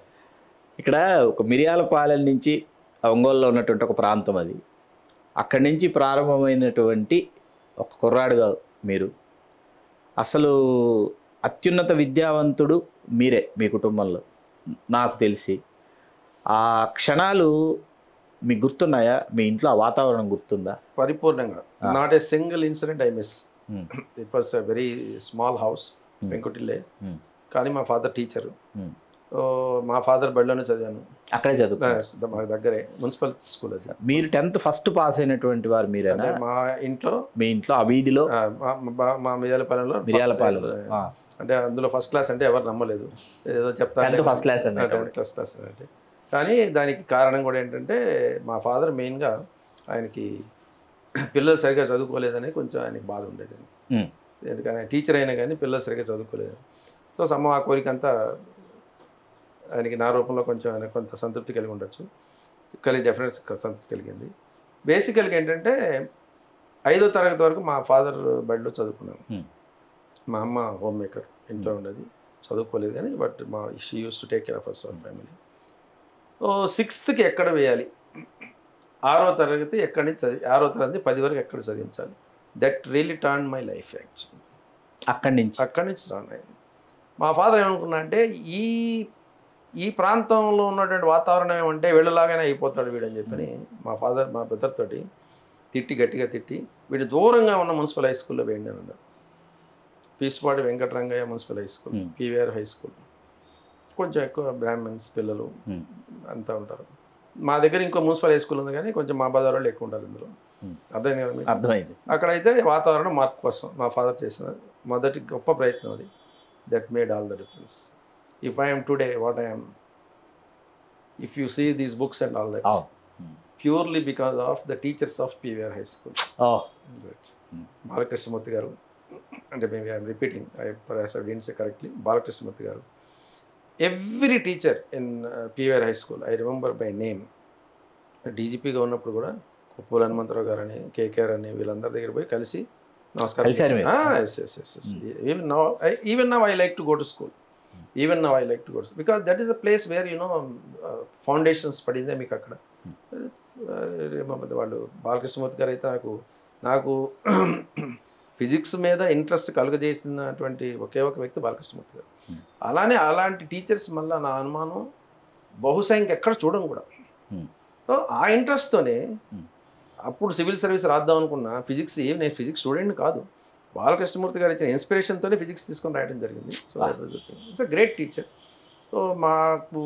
ఇక్కడ ఒక మిరియాలపాలెం నుంచి ఒంగోలులో ఉన్నటువంటి ఒక ప్రాంతం అది. అక్కడి నుంచి ప్రారంభమైనటువంటి ఒక కుర్రాడుగా మీరు అసలు అత్యున్నత విద్యావంతుడు మీరే మీ కుటుంబంలో నాకు తెలిసి. ఆ క్షణాలు మీకు గుర్తున్నాయా? మీ ఇంట్లో ఆ వాతావరణం గుర్తుందా? పరిపూర్ణంగా. Not a single incident I miss. It was a very small house, వెంకుటిల్లే. కానీ మా ఫాదర్ టీచరు. మా ఫాదర్ బడిలోనే చదివాను. అక్కడే చదువు మా దగ్గరే మున్సిపల్ స్కూల్ అది. మీరు 10th ఫస్ట్ పాస్ అయినటువంటి వారు మీరేనా? మా ఇంట్లో, మీ ఇంట్లో ఆ వీధిలో మా మిర్యాలపాలెంలో అంటే అందులో ఫస్ట్ క్లాస్ అంటే ఎవరు నమ్మలేదు. ఏదో చెప్తారు ఫస్ట్ క్లాస్ అంటే. కానీ దానికి కారణం కూడా ఏంటంటే మా ఫాదర్ మెయిన్గా ఆయనకి పిల్లలు సరిగ్గా చదువుకోలేదని కొంచెం ఆయనకి బాధ ఉండేది. ఎందుకని టీచర్ అయినా కానీ పిల్లలు సరిగ్గా చదువుకోలేదు. సో ఆ కోరిక అంతా ఆయనకి నా రూపంలో కొంచెం ఆయన కొంత సంతృప్తి కలిగి ఉండొచ్చు. డెఫినెట్ సంతృప్తి కలిగింది. బేసికల్గా ఏంటంటే 5వ తరగతి వరకు మా ఫాదర్ బడిలో చదువుకున్నాను. మా అమ్మ హోమ్ మేకర్, ఇంట్లో ఉండేది, చదువుకోలేదు. కానీ but she use to take care of our family. 6th ఎక్కడ వేయాలి, 6వ తరగతి ఎక్కడి నుంచి 6వ తరగతి 10 వరకు ఎక్కడ చదివించాలి, that really turn my life actually. అక్కడి నుంచి టర్న్ అయింది. మా ఫాదర్ ఏమనుకున్నా అంటే ఈ ప్రాంతంలో ఉన్నటువంటి వాతావరణం ఏమంటే వీళ్ళలాగానే అయిపోతాడు వీడని చెప్పని మా ఫాదర్ మా బ్రదర్ తోటి గట్టిగా తిట్టి వీడు దూరంగా ఉన్న మున్సిపల్ హై స్కూల్లో వేయండి అని అన్నారు. Pisupati Venkatarangaiah municipal high school, PVR high school. కొంచెం ఎక్కువ బ్రాహ్మణ్స్ పిల్లలు అంతా ఉంటారు. మా దగ్గర ఇంకో మున్సిపల్ హై స్కూల్ ఉంది కానీ కొంచెం మా బజార్ వాళ్ళు ఎక్కువ ఉంటారు ఇందులో. అర్థమైంది కదా? అర్థమైంది. అక్కడైతే వాతావరణం మార్పు కోసం మా ఫాదర్ చేసిన మొదటి గొప్ప ప్రయత్నం అది. That made all the difference. If I am today what I am, if you see these books and all that, purely because of the teachers of PVR High School. Balakrishnamurthy garu, and maybe I am repeating, perhaps I didn't say correctly, Balakrishnamurthy garu. Every teacher in PVR High School, I remember by name. DGP ga unnappudu kuda Koppula Hanumantarao garu ani, KKR ani వీళ్ళందరి దగ్గర పోయి కలిసి నమస్కారం. Even now I like to go to school. Because that is a place where foundations పడిందే మీకు అక్కడ. వాళ్ళు బాలకృష్ణమూర్తి గారు అయితే నాకు ఫిజిక్స్ మీద ఇంట్రెస్ట్ కలుగజేసినటువంటి ఒకే ఒక వ్యక్తి బాలకృష్ణమూర్తి గారు. అలాంటి టీచర్స్ మళ్ళీ నా అనుమానం బహుశా ఇంకెక్కడ చూడడం కూడా. సో ఆ ఇంట్రెస్ట్తోనే అప్పుడు సివిల్ సర్వీస్ రాద్దాం అనుకున్నా. నేను ఫిజిక్స్ స్టూడెంట్ కాదు, బాలకృష్ణమూర్తి గారు ఇచ్చిన ఇన్స్పిరేషన్తోనే ఫిజిక్స్ తీసుకొని రాయడం జరిగింది. So it's a great teacher. So మాకు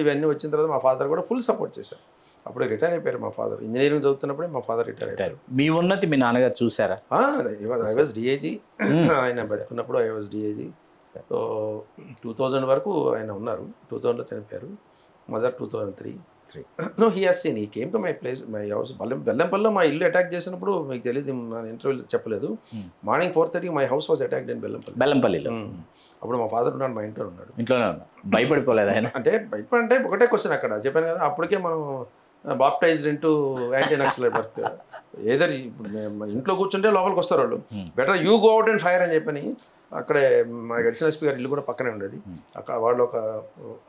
ఇవన్నీ వచ్చిన తర్వాత మా ఫాదర్ కూడా ఫుల్ సపోర్ట్ చేశారు. అప్పుడు రిటైర్ అయిపోయారు మా ఫాదర్. ఇంజనీరింగ్ చదువుతున్నప్పుడే మా ఫాదర్ రిటైర్ అయిపోయారు. మీ ఉన్నతి మీ నాన్నగారు చూసారా? I was DAG. ఆయన బతుకున్నప్పుడు ఐ వాజ్ డిఏజీ. సో 2000 వరకు ఆయన ఉన్నారు. 2000లో చనిపోయారు. Mother 2003. No, he has seen. He came to my place, my house. బెల్లంపల్లిలో మా ఇల్లు అటాక్ చేసినప్పుడు మీకు తెలియదు, నా ఇంటర్వ్యూలో చెప్పలేదు. Morning 4:30 my house was attacked in బెల్లంపల్లిలో. అప్పుడు మా ఫాదర్ ఉన్నాడు, మా ఇంట్లోనే ఉన్నాడు. భయపడిపోలేదు ఆయన? అంటే ఒకటే క్వశ్చన్ అక్కడ చెప్పాను కదా, అప్పటికే మనం baptised into anti naxalite work. Either ఇప్పుడు ఇంట్లో కూర్చుంటే లోపలికి వస్తారు వాళ్ళు, Hmm. Better you go out and fire అని చెప్పని. అక్కడే మా అడిషనల్ ఎస్పీ గారి ఇల్లు కూడా పక్కనే ఉండేది. అక్కడ వాళ్ళు ఒక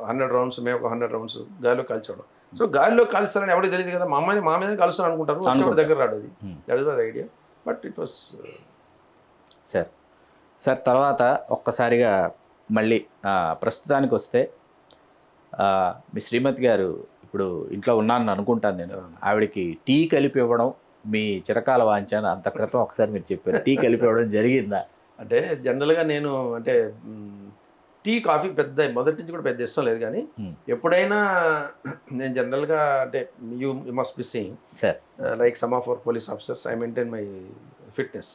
100 రౌండ్స్, మేము ఒక 100 రౌండ్స్ గాలిలో కాల్చేవాడు. సో గాలిలో కాల్స్తారని ఎవరికి తెలియదు కదా, మా మీద కలుస్తాను అనుకుంటారు, వచ్చేవాడు దగ్గర రాడు. అది that is was idea, but it was. Sir తర్వాత ఒక్కసారిగా మళ్ళీ ప్రస్తుతానికి వస్తే మీ శ్రీమతి గారు ఇప్పుడు ఇంట్లో ఉన్నానని అనుకుంటాను నేను, ఆవిడకి టీ కలిపి ఇవ్వడం మీ చిరకాల వాంఛన, అంత క్రితం ఒకసారి మీరు చెప్పారు, టీ కలిపి ఇవ్వడం జరిగిందా? అంటే జనరల్గా నేను అంటే టీ కాఫీ పెద్ద మొదటి నుంచి కూడా పెద్ద ఇష్టం లేదు, కానీ ఎప్పుడైనా నేను జనరల్గా అంటే you must be seeing like some of our police officers, I maintain my fitness.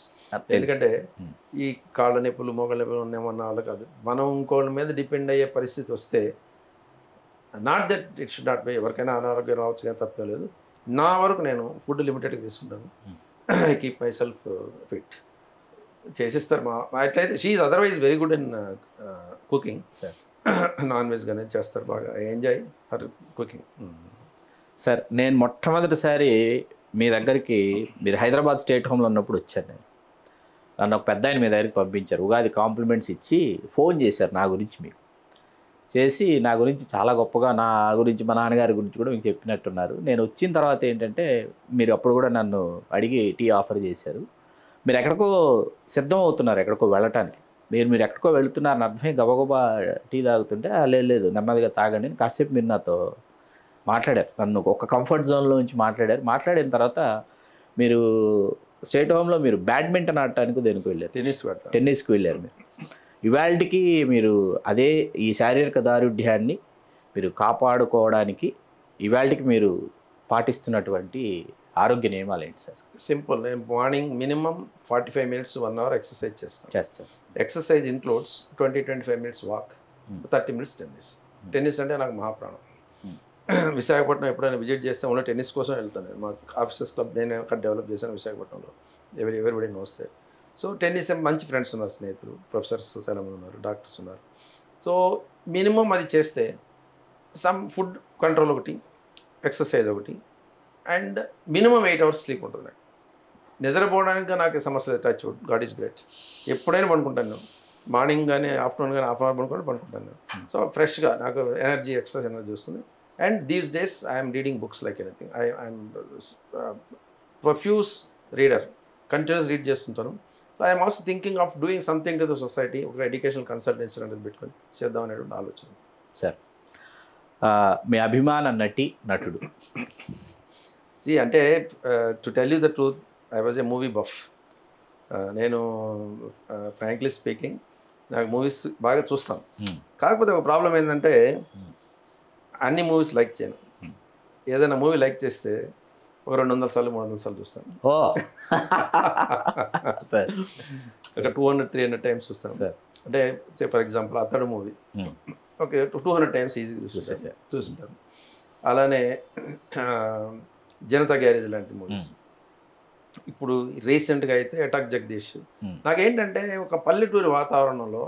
ఎందుకంటే ఈ కాళ్ళ నొప్పులు మోకాళ్ళ నొప్పులు ఉన్నామన్న వాళ్ళు కాదు, మనం ఇంకోళ్ళ మీద డిపెండ్ అయ్యే పరిస్థితి వస్తే, not that it should not be, ఎవరికైనా అనారోగ్యం రావచ్చు కానీ తప్పలేదు. నా వరకు నేను ఫుడ్ లిమిటెడ్గా తీసుకుంటాను, I keep my self fit. చేసిస్తారు మా అట్లయితే. She is otherwise very good in cooking, non veg కానీ చేస్తారు బాగా, I enjoy her cooking. Sir నేను మొట్టమొదటిసారి మీ దగ్గరికి మీరు హైదరాబాద్ స్టేట్ హోమ్లో ఉన్నప్పుడు వచ్చాను. నేను నన్ను ఒక పెద్ద ఆయన మీ దగ్గరికి పంపించారు, ఉగాది కాంప్లిమెంట్స్ ఇచ్చి ఫోన్ చేశారు నా గురించి, మీకు చేసి నా గురించి చాలా గొప్పగా, నా గురించి మా నాన్నగారి గురించి కూడా మీకు చెప్పినట్టున్నారు. నేను వచ్చిన తర్వాత ఏంటంటే మీరు అప్పుడు కూడా నన్ను అడిగి టీ ఆఫర్ చేశారు. మీరు ఎక్కడికో సిద్ధం అవుతున్నారు, ఎక్కడికో వెళ్ళటానికి, మీరు ఎక్కడికో వెళుతున్నారని అర్థమై గబగబా టీ తాగుతుంటే లేదు నెమ్మదిగా తాగండి, కాసేపు మీరు నాతో మాట్లాడారు, నన్ను ఒక కంఫర్ట్ జోన్లో నుంచి మాట్లాడిన తర్వాత మీరు స్టేట్ హోమ్లో మీరు బ్యాడ్మింటన్ ఆడటానికి దేనికి వెళ్ళారు, టెన్నిస్కి వెళ్ళారు. మీరు ఇవాళకి మీరు అదే ఈ శారీరక దారుఢ్యాన్ని మీరు కాపాడుకోవడానికి ఇవాళకి మీరు పాటిస్తున్నటువంటి ఆరోగ్య నియమాలు ఏంటి సార్? సింపుల్, నేను morning minimum 45 minutes 1 hour exercise చేస్తాను. Exercise includes 20-25 minutes walk, 30 minutes tennis. Tennis అంటే నాకు మహాప్రాణం. విశాఖపట్నం ఎప్పుడైనా విజిట్ చేస్తే ఓన్లీ టెన్నిస్ కోసం వెళ్తాను. మా ఆఫీసర్స్ క్లబ్ నేను అక్కడ డెవలప్ చేశాను విశాఖపట్నంలో, everybody nose there. So tennis మంచి ఫ్రెండ్స్ ఉన్నారు, స్నేహితులు, ప్రొఫెసర్స్ చాలామంది ఉన్నారు, డాక్టర్స్ ఉన్నారు. సో మినిమం అది చేస్తే సమ్ ఫుడ్ కంట్రోల్ ఒకటి, ఎక్సర్సైజ్ ఒకటి, అండ్ మినిమం 8 hours స్లీప్ ఉంటుంది. నిద్రపోవడానికి నాకు సమస్య లేదు, touch wood, God is great. ఎప్పుడైనా పడుకుంటాను నేను, మార్నింగ్ కానీ ఆఫ్టర్నూన్ కానీ హాఫ్ అవర్ పడుకుంటాను నేను. సో ఫ్రెష్గా నాకు ఎనర్జీ, ఎక్స్ట్రా ఎనర్జీ వస్తుంది. And these days I'm reading books like anything. I'm profuse reader, continuous read చేస్తుంటాను. So I'm also thinking of doing something to the society, ఒక educational consultancy అనేది పెట్టుకొని చేద్దాం అనేటువంటి ఆలోచన. సార్ మీ అభిమాన నటుడు? అంటే to tell you the truth, I was a movie buff. నేను ఫ్రాంక్లీ స్పీకింగ్ నాకు మూవీస్ బాగా చూస్తాను. కాకపోతే ఒక ప్రాబ్లం ఏంటంటే అన్ని మూవీస్ లైక్ చేయను. ఏదైనా మూవీ లైక్ చేస్తే ఒక 200 సార్లు 300 సార్లు చూస్తాను. ఒక 200-300 times చూస్తాను. అంటే ఫర్ ఎగ్జాంపుల్ అతడు మూవీ ఓకే 200 times ఈజీగా చూస్తుంటాను. అలానే జనతా గ్యారేజ్ లాంటి మూవీస్. ఇప్పుడు రీసెంట్గా అయితే అటాక్ జగదీష్. నాకేంటంటే ఒక పల్లెటూరి వాతావరణంలో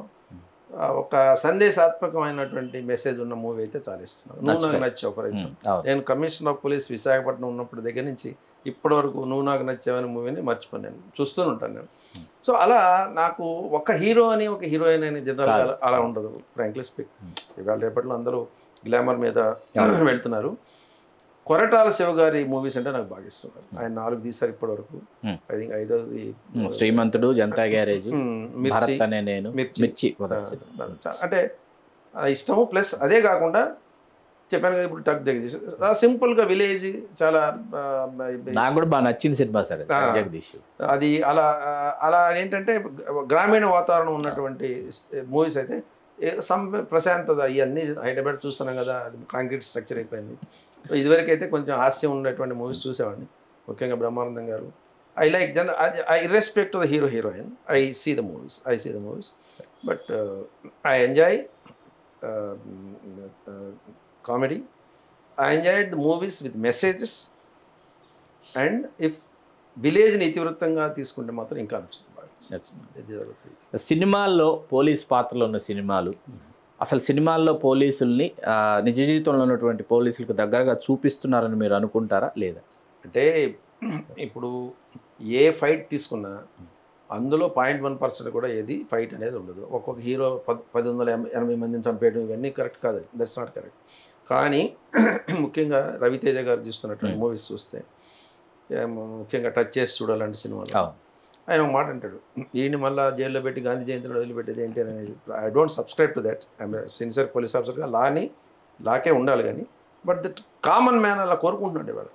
ఒక సందేశాత్మకమైనటువంటి మెసేజ్ ఉన్న మూవీ అయితే చాలా ఇష్టం. నువ్వు నాకు నచ్చావు. ఫర్ ఎగ్జాంపుల్ నేను కమిషనర్ ఆఫ్ పోలీస్ విశాఖపట్నం ఉన్నప్పుడు దగ్గర నుంచి ఇప్పటి వరకు నువ్వు నాకు నచ్చావని మూవీని మర్చిపోయి నేను చూస్తూనే ఉంటాను నేను. సో అలా నాకు ఒక హీరో అని ఒక హీరోయిన్ అని జనరల్ అలా ఉండదు. ఫ్రాంక్లీ స్పీక్ ఇవాళ రేపట్లో అందరూ గ్లామర్ మీద వెళ్తున్నారు. కొరటాల శివ గారి మూవీస్ అంటే నాకు బాగా ఇస్తున్నారు. ఆయన 4 తీశారు ఇప్పటి వరకు. ఐ థింక్ 5వది శ్రీమంతుడు, జనతా గ్యారేజ్, మిర్చి. అంటే ఇష్టము. ప్లస్ అదే కాకుండా చెప్పాను కదా ఇప్పుడు టక్ జగదీష్ సింపుల్గా విలేజ్ చాలా నాకు కూడా బాగా నచ్చింది సినిమా సార్ జగదీష్. అది అలా అలా ఏంటంటే గ్రామీణ వాతావరణం ఉన్నటువంటి మూవీస్ అయితే ప్రశాంతత. ఇవన్నీ హైదరాబాద్ చూస్తున్నాం కదా, అది కాంక్రీట్ స్ట్రక్చర్ అయిపోయింది. ఇదివరకు అయితే కొంచెం హాస్యం ఉన్నటువంటి మూవీస్ చూసేవాడిని, ముఖ్యంగా Brahmanandam garu. I like I irrespect the hero heroine, I see the movies but I enjoy comedy. I enjoyed the movies with messages. And if విలేజ్ని ఇతివృత్తంగా తీసుకుంటే మాత్రం ఇంకా నచ్చుతుంది. సినిమాల్లో పోలీస్ పాత్రలో ఉన్న సినిమాలు, అసలు సినిమాల్లో పోలీసుల్ని నిజ జీవితంలో ఉన్నటువంటి పోలీసులకు దగ్గరగా చూపిస్తున్నారని మీరు అనుకుంటారా లేదా? అంటే ఇప్పుడు ఏ ఫైట్ తీసుకున్నా అందులో 0.1% కూడా ఏది ఫైట్ అనేది ఉండదు. ఒక్కొక్క హీరో 1080 మందిని చంపేయడం ఇవన్నీ కరెక్ట్ కాదు. That's not correct. కానీ ముఖ్యంగా రవితేజ గారు చూస్తున్నటువంటి మూవీస్ చూస్తే ముఖ్యంగా టచ్ చేసి చూడాలంటే సినిమాలో ఆయన ఒక మాట అంటాడు, ఈయన మళ్ళీ జైల్లో పెట్టి గాంధీ జయంతిలో వదిలిపెట్టేది ఏంటి అనేది. I don't subscribe to that. I'm sincere police ఆఫీసర్గా లాకే ఉండాలి కానీ బట్ దట్ కామన్ మ్యాన్ అలా కోరుకుంటున్నాడు. ఇవాళ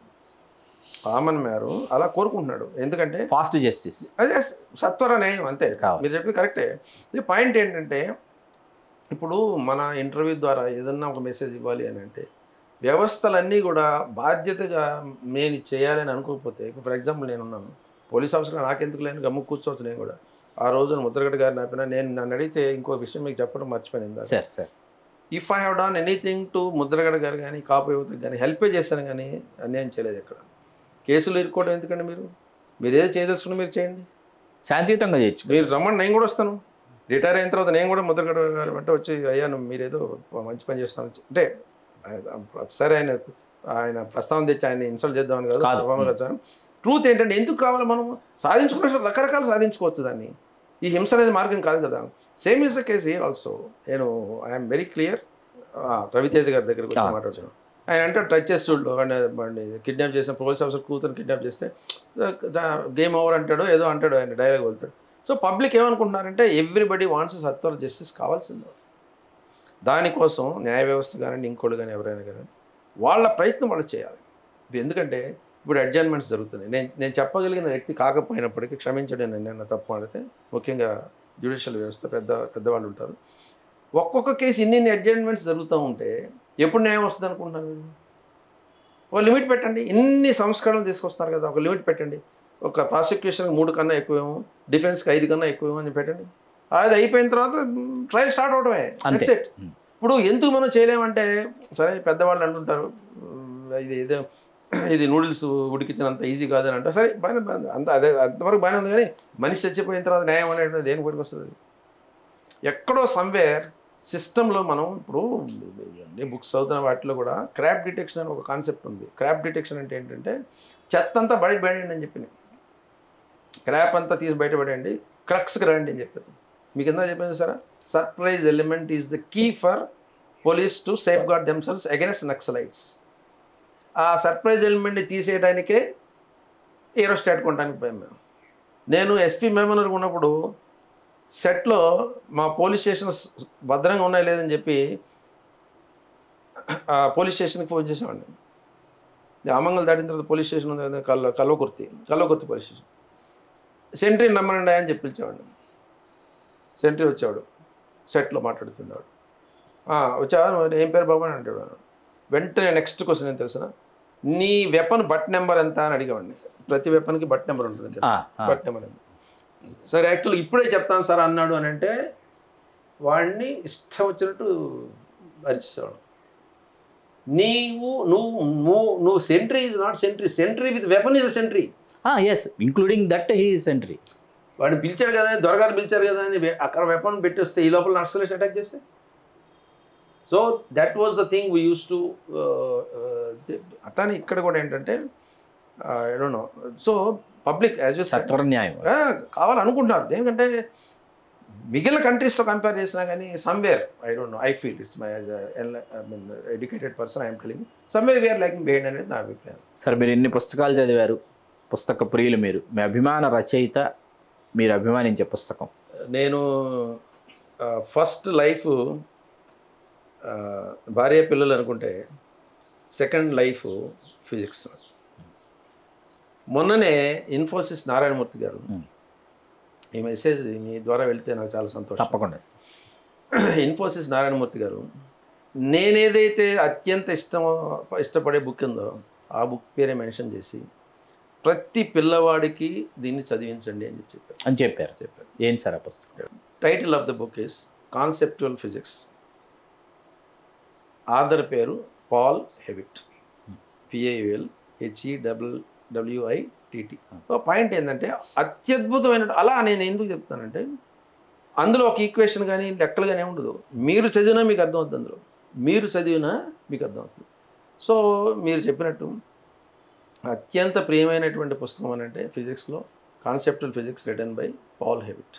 కామన్ మ్యాన్ అలా కోరుకుంటున్నాడు. ఎందుకంటే ఫాస్ట్ జస్టిస్, అదే సత్వర న్యాయం అంతే. మీరు చెప్పింది కరెక్టే. ఇది పాయింట్ ఏంటంటే ఇప్పుడు మన ఇంటర్వ్యూ ద్వారా ఏదన్నా ఒక మెసేజ్ ఇవ్వాలి అని అంటే వ్యవస్థలన్నీ కూడా బాధ్యతగా నేను చేయాలని అనుకోకపోతే, ఫర్ ఎగ్జాంపుల్ నేనున్నాను పోలీస్ ఆఫీసర్గా, నాకెందుకు లేని గమ్ము కూర్చోవచ్చు. నేను కూడా ఆ రోజున ముద్రగడ్డ గారిని ఆపినా నన్ను అడిగితే ఇంకో విషయం మీకు చెప్పడం మర్చిపోయింది. If I have done anything to Mudragada గారు కానీ కాపు యువతకు కానీ హెల్పే చేశాను కానీ అన్యాయం చేయలేదు. ఎక్కడ కేసులు ఇరుక్కోవడం ఎందుకండి? మీరు ఏదో చేయదలుచుకుని మీరు చేయండి, శాంతియుతంగా చేయొచ్చు. మీరు రమ్మని నేను కూడా వస్తాను. రిటైర్ అయిన తర్వాత నేను కూడా ముద్రగడ్డ గారు అంటే వచ్చి అయ్యాను మీరేదో మంచి పని చేస్తాను అంటే సరే ఆయన ప్రస్తావన తెచ్చి ఆయన ఇన్సల్ట్ చేద్దామని కాదు. ట్రూత్ ఏంటంటే ఎందుకు కావాలి మనం సాధించుకున్న రకరకాలు సాధించుకోవచ్చు దాన్ని. ఈ హింస అనేది మార్గం కాదు కదా. Same is the case here also. నేను ఐఎమ్ వెరీ క్లియర్. రవితేజ గారి దగ్గర కూడా మాట్లాడుతున్నాను. ఆయన అంటే టచ్ చేసి చూడు వాడిని కిడ్నాప్ చేసిన పోలీస్ ఆఫీసర్ కూతురు కిడ్నాప్ చేస్తే గేమ్ ఓవర్ అంటాడు, ఏదో అంటాడు, ఆయన డైలాగ్ వెళ్తాడు. సో పబ్లిక్ ఏమనుకుంటున్నారంటే ఎవ్రీబడి వాంట్స్ సత్వర జస్టిస్ కావాల్సిందే. దానికోసం న్యాయ వ్యవస్థ కానివ్వండి ఇంకోటి కానీ ఎవరైనా కానీ వాళ్ళ ప్రయత్నం వాళ్ళు చేయాలి. ఎందుకంటే ఇప్పుడు అడ్జర్న్మెంట్స్ జరుగుతున్నాయి. నేను చెప్పగలిగిన వ్యక్తి కాకపోయినప్పటికీ క్షమించడం నేను తప్పు మాడితే, ముఖ్యంగా జ్యుడిషియల్ వ్యవస్థ పెద్దవాళ్ళు ఉంటారు. ఒక్కొక్క కేసు ఇన్ని అడ్జర్న్మెంట్స్ జరుగుతూ ఉంటే ఎప్పుడు న్యాయం వస్తుంది అనుకుంటున్నాను. ఒక లిమిట్ పెట్టండి. ఇన్ని సంస్కరణలు తీసుకొస్తారు కదా, ఒక లిమిట్ పెట్టండి. ఒక ప్రాసిక్యూషన్కి 3 కన్నా ఎక్కువేమో, డిఫెన్స్కి 5 కన్నా ఎక్కువేమో అని పెట్టండి. అది అయిపోయిన తర్వాత ట్రయల్ స్టార్ట్ అవడమే. సెట్. ఇప్పుడు ఎందుకు మనం చేయలేమంటే సరే పెద్దవాళ్ళు అంటుంటారు ఇది నూడిల్స్ ఉడికించినంత ఈజీ కాదని అంటారు. సరే బాగానే అంతవరకు బాగానే ఉంది. కానీ మనిషి చచ్చిపోయిన తర్వాత న్యాయం అనేది దేని పనికి వస్తుంది? ఎక్కడో సమ్వేర్ సిస్టంలో మనం ఇప్పుడు బుక్స్ చదువుతున్న వాటిలో కూడా క్రాప్ డిటెక్షన్ అని ఒక కాన్సెప్ట్ ఉంది. క్రాప్ డిటెక్షన్ అంటే ఏంటంటే చెత్త అంతా బయటపడేయండి అని చెప్పింది. క్రాప్ అంతా తీసి బయటపడేయండి, క్రక్స్కి రండి అని చెప్పింది. మీకు ఎంత చెప్పింది sir? Surprise element is the key for police to safeguard themselves against naxalites. ఆ సర్ప్రైజ్ ఎలిమెంట్ని తీసేయడానికే ఏరోస్టాట్ కొనడానికి పోయాం మేము. నేను ఎస్పీ మెమోనర్గా ఉన్నప్పుడు సెట్లో మా పోలీస్ స్టేషన్ భద్రంగా ఉన్నాయి లేదని చెప్పి పోలీస్ స్టేషన్కి ఫోన్ చేసేవాడిని. ఆమంగల్ దాటిన తర్వాత పోలీస్ స్టేషన్ ఉంది కల్వకుర్తి పోలీస్ స్టేషన్. సెంట్రీని రమ్మనండి అని చెప్పి పిలిచేవాడిని. సెంట్రీ వచ్చేవాడు, సెట్లో మాట్లాడుతుండేవాడు. వచ్చేవాడు, ఏం పేరు బాబు అని అంటాడు. వెంటనే నెక్స్ట్ క్వశ్చన్ ఏం తెలిసిన, నీ వెపన్ బట్ నెంబర్ ఎంత అని అడిగేవాడిని. ప్రతి వెపన్కి బట్ నెంబర్ ఉంటుంది కదా, బట్ నెంబర్ ఎంత. సరే యాక్చువల్గా ఇప్పుడే చెప్తాను సార్ అన్నాడు అని అంటే వాడిని ఇష్టం వచ్చినట్టు అరిచేవాడు. నువ్వు sentry is not sentry with weapon is a sentry. Yes, including that he is sentry. వాడిని పిలిచాడు కదా, దొరగారు పిలిచారు కదా అని అక్కడ వెపన్ పెట్టి వస్తే ఈ లోపల నక్సలైట్స్ అటాక్ చేస్తే. So that was the thing we use to. అట్లానే ఇక్కడ కూడా ఏంటంటే I don't know. So public as న్యాయం కావాలనుకుంటున్నారు. ఎందుకంటే మిగిలిన కంట్రీస్లో కంపేర్ చేసినా కానీ somewhere I don't know, I feel it's my educated person I'm telling somewhere we are lacking behind అనేది నా అభిప్రాయం. సార్ మీరు ఎన్ని పుస్తకాలు చదివారు, పుస్తక ప్రియులు మీరు, మీ అభిమాన రచయిత, మీరు అభిమానించే పుస్తకం? నేను ఫస్ట్ లైఫ్ భార్య పిల్లలు అనుకుంటే సెకండ్ లైఫ్ ఫిజిక్స్. మొన్ననే ఇన్ఫోసిస్ నారాయణమూర్తి గారు ఈ మెసేజ్ మీ ద్వారా వెళ్తే నాకు చాలా సంతోషం. తప్పకుండా. ఇన్ఫోసిస్ నారాయణమూర్తి గారు నేనేదైతే అత్యంత ఇష్టపడే బుక్ ఉందో ఆ బుక్ పేరే మెన్షన్ చేసి ప్రతి పిల్లవాడికి దీన్ని చదివించండి అని చెప్పారు. ఏం సార్ ఆ పుస్తకం? Title of the book is conceptual physics. Author పేరు Paul Hewitt, PAUL HEWITT. Point ఏంటంటే అత్యద్భుతమైన, అలా నేను ఎందుకు చెప్తానంటే అందులో ఒక ఈక్వేషన్ కానీ లెక్కలు కానీ ఉండదు. మీరు చదివినా మీకు అర్థమవుతుంది, అందులో మీరు చదివినా మీకు అర్థమవుతుంది. సో మీరు చెప్పినట్టు అత్యంత ప్రియమైనటువంటి పుస్తకం అని అంటే ఫిజిక్స్లో conceptual physics written by Paul Hewitt.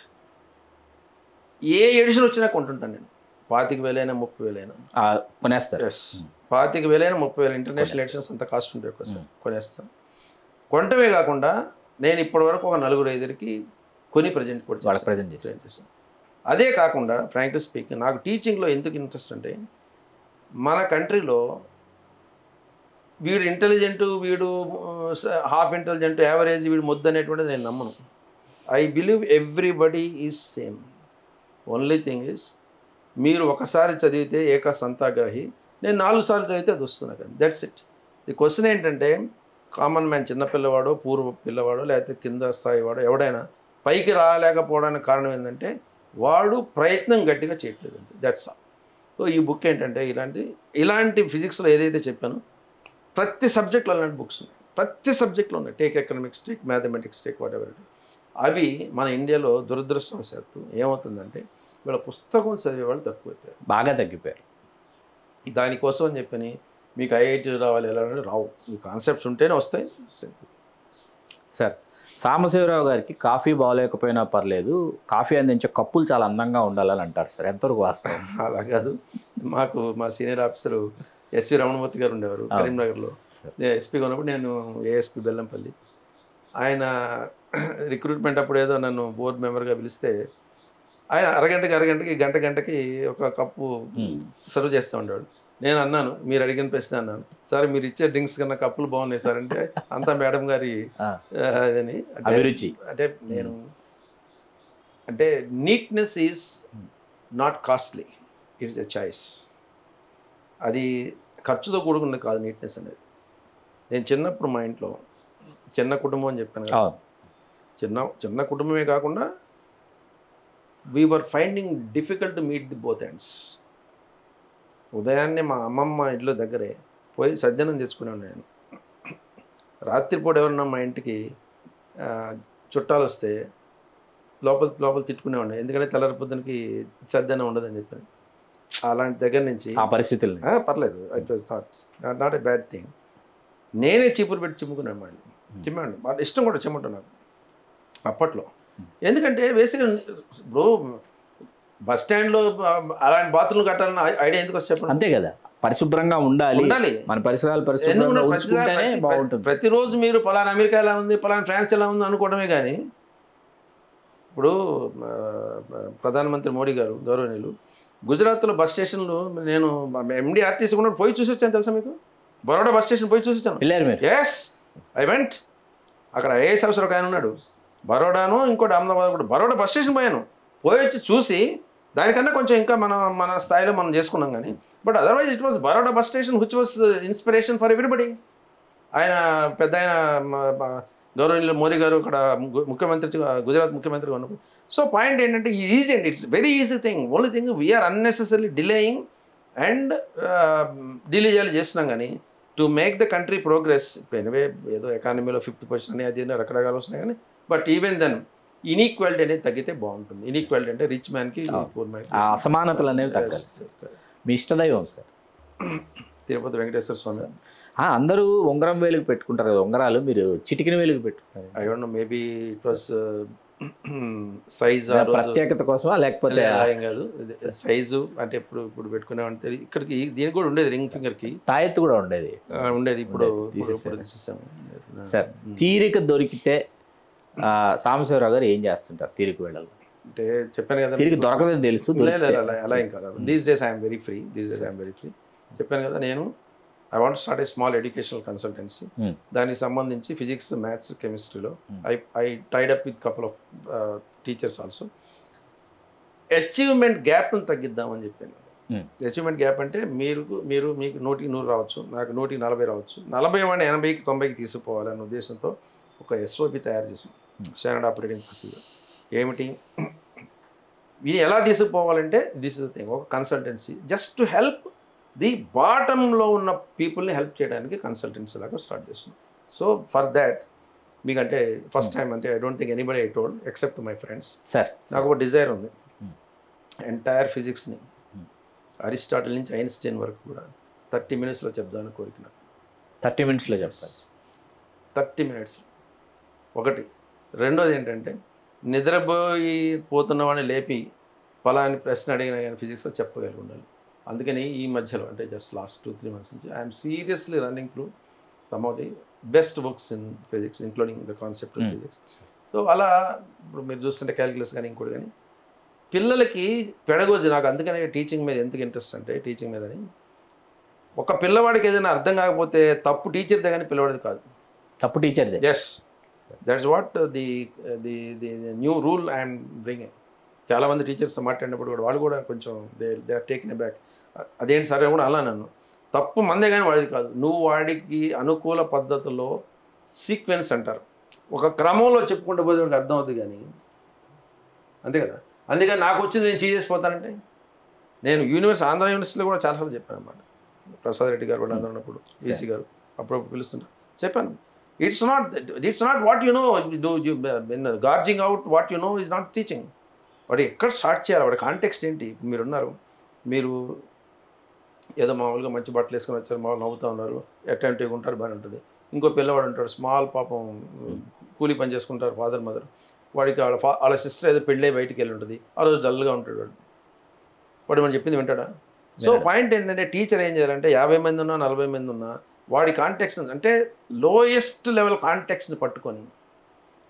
ఏ ఎడిషన్ వచ్చినా కొంటుంటాను నేను. 25,000 30,000 కొనేస్తారు. ఎస్, 25,000 30,000 ఇంటర్నేషనల్ ఎడిషన్స్ అంత కాస్ట్ ఉంటాయి ఒకసారి కొనేస్తాను. కొనటమే కాకుండా నేను ఇప్పటివరకు ఒక 4-5కి కొని ప్రజెంట్ కూడా ప్రజెంట్ చేశాను. అదే కాకుండా ఫ్రాంక్లీ స్పీకింగ్ నాకు టీచింగ్లో ఎందుకు ఇంట్రెస్ట్ అంటే మన కంట్రీలో వీడు ఇంటెలిజెంట్, వీడు హాఫ్ ఇంటెలిజెంట్, యావరేజ్, వీడు మొద్దు అనేటువంటిది నేను నమ్మను. I believe everybody is same. Only thing is మీరు ఒకసారి చదివితే ఏక సంతాగ్రహి, నేను 4 సార్లు చదివితే అది వస్తున్నా కానీ దట్స్ ఇట్. ది క్వశ్చన్ ఏంటంటే కామన్ మ్యాన్, చిన్నపిల్లవాడో పూర్వ పిల్లవాడో లేకపోతే కింద స్థాయి వాడో ఎవడైనా పైకి రాలేకపోవడానికి కారణం ఏంటంటే వాడు ప్రయత్నం గట్టిగా చేయట్లేదు అంతే. That's all. సో ఈ బుక్ ఏంటంటే ఇలాంటి ఫిజిక్స్లో ఏదైతే చెప్పానో ప్రతి సబ్జెక్ట్లో అలాంటి బుక్స్ ఉన్నాయి. ప్రతి సబ్జెక్ట్లో ఉన్నాయి. Take economics, take mathematics, take what ever. అవి మన ఇండియాలో దురదృష్టవశాత్తు ఏమవుతుందంటే వీళ్ళ పుస్తకం చదివేవాళ్ళు తక్కువైపోయారు, బాగా తగ్గిపోయారు. దానికోసం అని చెప్పని మీకు ఐఐటీ రావాలి ఎలా రావు, మీ కాన్సెప్ట్స్ ఉంటేనే వస్తాయి. సార్, సాంబశివరావు గారికి కాఫీ బాగోలేకపోయినా పర్లేదు, కాఫీ అందించే కప్పులు చాలా అందంగా ఉండాలని అంటారు సార్, ఎంతవరకు వాస్తవం? అలా కాదు. మాకు మా సీనియర్ ఆఫీసరు ఎస్వి రమణమూర్తి గారు ఉండేవారు కరీంనగర్లో. నేను ఎస్పీగా ఉన్నప్పుడు, నేను ఏఎస్పీ బెల్లంపల్లి. ఆయన రిక్రూట్మెంట్ అప్పుడు ఏదో నన్ను బోర్డు మెంబర్గా పిలిస్తే ఆయన అరగంటకి గంటకి ఒక కప్పు సర్వ్ చేస్తూ ఉండేవాడు. నేను అన్నాను, మీరు అడిగిన ప్రశ్న అన్నాను, సార్ మీరు ఇచ్చే డ్రింక్స్ కన్నా కప్పులు బాగున్నాయి సార్ అంటే, అంతా మేడం గారి అదని. అభిరుచి. అంటే నేను అంటే neatness is not costly, it is a choice. అది ఖర్చుతో కూడుకున్నది కాదు నీట్నెస్ అనేది. నేను చిన్నప్పుడు మా ఇంట్లో చిన్న కుటుంబం అని చెప్పాను కదా, చిన్న కుటుంబమే కాకుండా we were finding difficult to meet the both ends. ఉదయాన్నే మా అమ్మమ్మ ఇంట్లో దగ్గరే పోయి సజ్జనం తెచ్చుకున్నాను నేను. రాత్రిపూట ఎవరన్నా మా ఇంటికి చుట్టాలు వస్తే లోపల తిట్టుకునేవాడిని, ఎందుకంటే తెల్లారి పొద్దునకి సజ్జనం ఉండదని చెప్పాను. అలాంటి దగ్గర నుంచి ఆ పరిస్థితులు పర్లేదు, it was not a bad thing. నేనే చీపురు పెట్టి చిమ్ముకున్నాను, చిమ్మాను. వాళ్ళ ఇష్టం కూడా చిమ్ముంటున్నాను అప్పట్లో. ఎందుకంటే బేసిక్గా ఇప్పుడు బస్ స్టాండ్లో అలాంటి బాత్రూమ్ కట్టాలన్న ఐడియా ఎందుకు వస్తే చెప్పండి. అంతే కదా, పరిశుభ్రంగా ఉండాలి, మన పరిసరాలు బాగుంటుంది. ప్రతిరోజు మీరు పలానా అమెరికా ఎలా ఉంది, పలానా ఫ్రాన్స్ ఎలా ఉంది అనుకోవడమే కానీ, ఇప్పుడు ప్రధానమంత్రి మోడీ గారు గౌరవనీయులు గుజరాత్లో బస్ స్టేషన్లు, నేను ఎండిఆర్టీసీ కూడా పోయి చూసి వచ్చాను తెలుసా మీకు. బరోడా బస్ స్టేషన్ పోయి చూసి వచ్చాను. Yes, I went. అక్కడ ఐఏఎస్ ఆఫీసర్ ఒక ఆయన ఉన్నాడు, బరోడాను ఇంకోటి అహ్మదాబాద్ కూడా. బరోడా బస్ స్టేషన్ పోయి వచ్చి చూసి, దానికన్నా కొంచెం ఇంకా మన స్థాయిలో మనం చేసుకున్నాం కానీ, but otherwise it was Baroda bus station which was inspiration for everybody. ఆయన పెద్ద ఆయన గౌరవనీయులు మోదీ గారు ఇక్కడ ముఖ్యమంత్రి, గుజరాత్ ముఖ్యమంత్రిగా ఉన్నప్పుడు. సో పాయింట్ ఏంటంటే ఈజీ అండి, it's very easy thing. Only thing we are unnecessary delaying and delay చేస్తున్నాం కానీ to make the country progress. ఇప్పుడు ఎనివే ఏదో ఎకానమీలో 5th పొజిషన్ అని అది రకరకాలు వస్తున్నాయి కానీ, బట్ ఈవెన్ దెన్ ఇన్ఈక్వాలిటీ అనేది తగ్గితే బాగుంటుంది. ఇన్ఈక్వాలిటీ అంటే రిచ్ మ్యాన్కి పూర్ మ్యాన్కి అసమానతలు అనేవి తగ్గాలి. మీ ఇష్టదైవం సార్ తిరుపతి వెంకటేశ్వర స్వామి. అందరూ ఉంగరం వేలుగు పెట్టుకుంటారు కదా ఉంగరాలు, మీరు చిటికిన వేలుగు పెట్టుకుంటారు. I don't no, maybe it was size ప్రత్యేకత కోసమా లేకపోతే ఏం కాదు, సైజు అంటే ఇప్పుడు పెట్టుకునేవాడిని తెలియదు. ఇక్కడికి దీనికి కూడా ఉండేది, రింగ్ ఫింగర్కి తాయెత్తు కూడా ఉండేది. ఇప్పుడు తీసేసాము సార్. తీరిక దొరికితే సాంబశివరావు గారు ఏం చేస్తుంటారు తీరిక వేళల్లో? అంటే చెప్పాను కదా, తీరిక దొరకదని తెలుసు. అలా ఏం కాదు. These days I'm very free. చెప్పాను కదా, నేను I want start a small educational consultancy. దానికి సంబంధించి ఫిజిక్స్, మ్యాథ్స్, కెమిస్ట్రీలో I tied up with couple of teachers also. Achievement గ్యాప్ను తగ్గిద్దామని చెప్పాను. అచీవ్మెంట్ గ్యాప్ అంటే మీకు 100కి 100 రావచ్చు, నాకు 100కి 40 రావచ్చు. 40 వాడిని 80కి 90కి తీసుకుపోవాలనే ఉద్దేశంతో ఒక ఎస్ఓపి తయారు చేసాం, స్టాండర్డ్ ఆపరేటింగ్ ప్రొసీజర్. ఏమిటి ఇది ఎలా తీసుకుపోవాలంటే, దిస్ ఇస్ ద థింగ్, ఒక consultancy just to help the బాటంలో ఉన్న పీపుల్ని హెల్ప్ చేయడానికి కన్సల్టెన్సీ లాగా స్టార్ట్ చేస్తున్నాం. సో ఫర్ దాట్ మీకంటే ఫస్ట్ టైం అంటే I don't think anybody I told except my friends. Sir, నాకు ఒక డిజైర్ ఉంది, ఎంటైర్ ఫిజిక్స్ని అరిస్టాటిల్ నుంచి ఐన్స్టైన్ వరకు కూడా 30 minutesలో చెప్దామని కోరిక నాకు. 30 minutesలో చెప్తాను. 30 minutes ఒకటి. రెండోది ఏంటంటే పోతున్న వాడిని లేపి పలాని ప్రశ్న అడిగినా కానీ ఫిజిక్స్లో చెప్పగలిగి ఉండాలి. అందుకని ఈ మధ్యలో అంటే జస్ట్ లాస్ట్ 2-3 months నుంచి I'm seriously running through some of the best books in physics including the concept of physics. So అలా ఇప్పుడు మీరు చూస్తుంటే క్యాలిక్యులస్ కానీ ఇంకోటి కానీ పిల్లలకి పెడగోజీ నాకు అందుకనే టీచింగ్ మీద ఎందుకు ఇంట్రెస్ట్ అంటే టీచింగ్ మీదని ఒక పిల్లవాడికి ఏదైనా అర్థం కాకపోతే తప్పు టీచర్దే కానీ పిల్లవాడిది కాదు. తప్పు టీచర్దే. Yes, that's what the the the new rule I'm bringing. చాలామంది టీచర్స్ మాట్లాడినప్పుడు కూడా వాళ్ళు కూడా కొంచెం they are taking a back. అదేంటి సరే కూడా అలా నన్ను తప్పు మందే కానీ వాడిది కాదు. నువ్వు వాడికి అనుకూల పద్ధతిలో సీక్వెన్స్ అంటారు, ఒక క్రమంలో చెప్పుకుంటూ పోతే వాడికి అర్థం అవుతుంది కానీ అంతే కదా. అందుకని నాకు వచ్చింది నేను చేసేసిపోతానంటే నేను ఆంధ్ర యూనివర్సిటీలో కూడా చాలాసార్లు చెప్పాను అన్నమాట. ప్రసాద్ రెడ్డి గారు కూడా అందరూ ఉన్నప్పుడు వీసీ గారు అప్పుడప్పుడు పిలుస్తుంటారు చెప్పాను, it's not what you know gorging out what you know is not teaching. వాడు ఎక్కడ స్టార్ట్ చేయాలి, వాడి కాంటెక్స్ట్ ఏంటి. మీరున్నారు, మీరు ఏదో మామూలుగా మంచి బట్టలు వేసుకొని వచ్చారు, మామూలు నవ్వుతూ ఉన్నారు, అటెంటివ్గా ఉంటారు, బాగానే ఉంటుంది. ఇంకో పిల్లవాడు ఉంటాడు స్మాల్ పాపం కూలీ పని చేసుకుంటారు ఫాదర్ మదర్, వాడికి వాళ్ళ సిస్టర్ ఏదో పెళ్ళి బయటికి వెళ్ళి ఉంటుంది, ఆ రోజు డల్గా ఉంటాడు వాడు మనం చెప్పింది వింటాడా. సో పాయింట్ ఏంటంటే టీచర్ ఏం చేయాలంటే 50 మంది ఉన్నా 40 మంది ఉన్నా వాడి కాంటెక్స్ట్ అంటే లోయెస్ట్ లెవెల్ కాంటెక్స్ని పట్టుకొని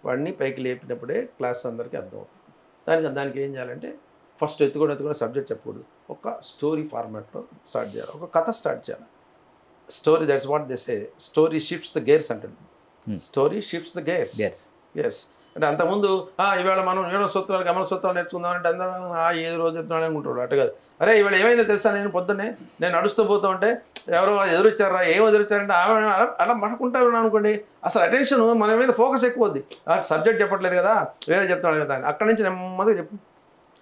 వాడిని పైకి లేపినప్పుడే క్లాస్ అందరికీ అర్థమవుతుంది. దానికి ఏం చేయాలంటే ఫస్ట్ ఎత్తుకొని సబ్జెక్ట్ చెప్పకూడదు, ఒక స్టోరీ ఫార్మాట్లో స్టార్ట్ చేయాలి, ఒక కథ స్టార్ట్ చేయాలి. Story, that's what they say, story shifts the gears అంటాడు. Story shifts the gears. Yes, అంటే అంతకుముందు ఇవాళ మనం ఏడో సూత్రాలు గమన సూత్రాలు నేర్చుకుందామంటే అందరూ ఏదో రోజు చెప్తున్నాడు అనుకుంటాడు. అటు కాదు, అరే ఇవాళ ఏమైందో తెలుసా, నేను పొద్దున్నే నేను నడుస్తూ పోతూ ఉంటే ఎవరో ఎదురొచ్చారా, ఏం ఎదురొచ్చారంటే ఆమె అలా మనుకుంటారు అనుకోండి, అసలు అటెన్షన్ మన మీద ఫోకస్ ఎక్కువ అవుద్ది. సబ్జెక్ట్ చెప్పట్లేదు కదా, వేరే చెప్తున్నాడు కదా, అక్కడి నుంచి నెమ్మదిగా చెప్పు.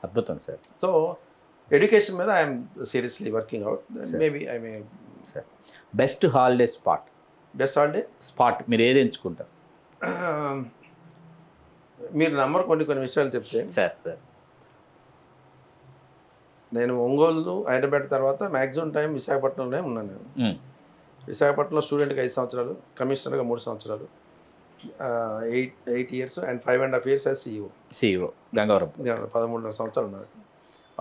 అద్భుతం సార్. సో ఎడ్యుకేషన్ మీద I'm seriously working out. Maybe I may. Best holiday spot. Best holiday spot మీరు ఏది ఎంచుకుంటారు? మీరు నంబర్ కొన్ని విషయాలు చెప్తే సార్. నేను ఒంగోలు హైదరాబాద్ తర్వాత మ్యాక్సిమం టైం విశాఖపట్నంలోనే ఉన్నాను. నేను విశాఖపట్నంలో స్టూడెంట్కి 5 సంవత్సరాలు, కమిషనర్గా 3 సంవత్సరాలు, 8 years and 5.5 years as CEO Gangavaram. 13.5 సంవత్సరాలు ఉన్నారు.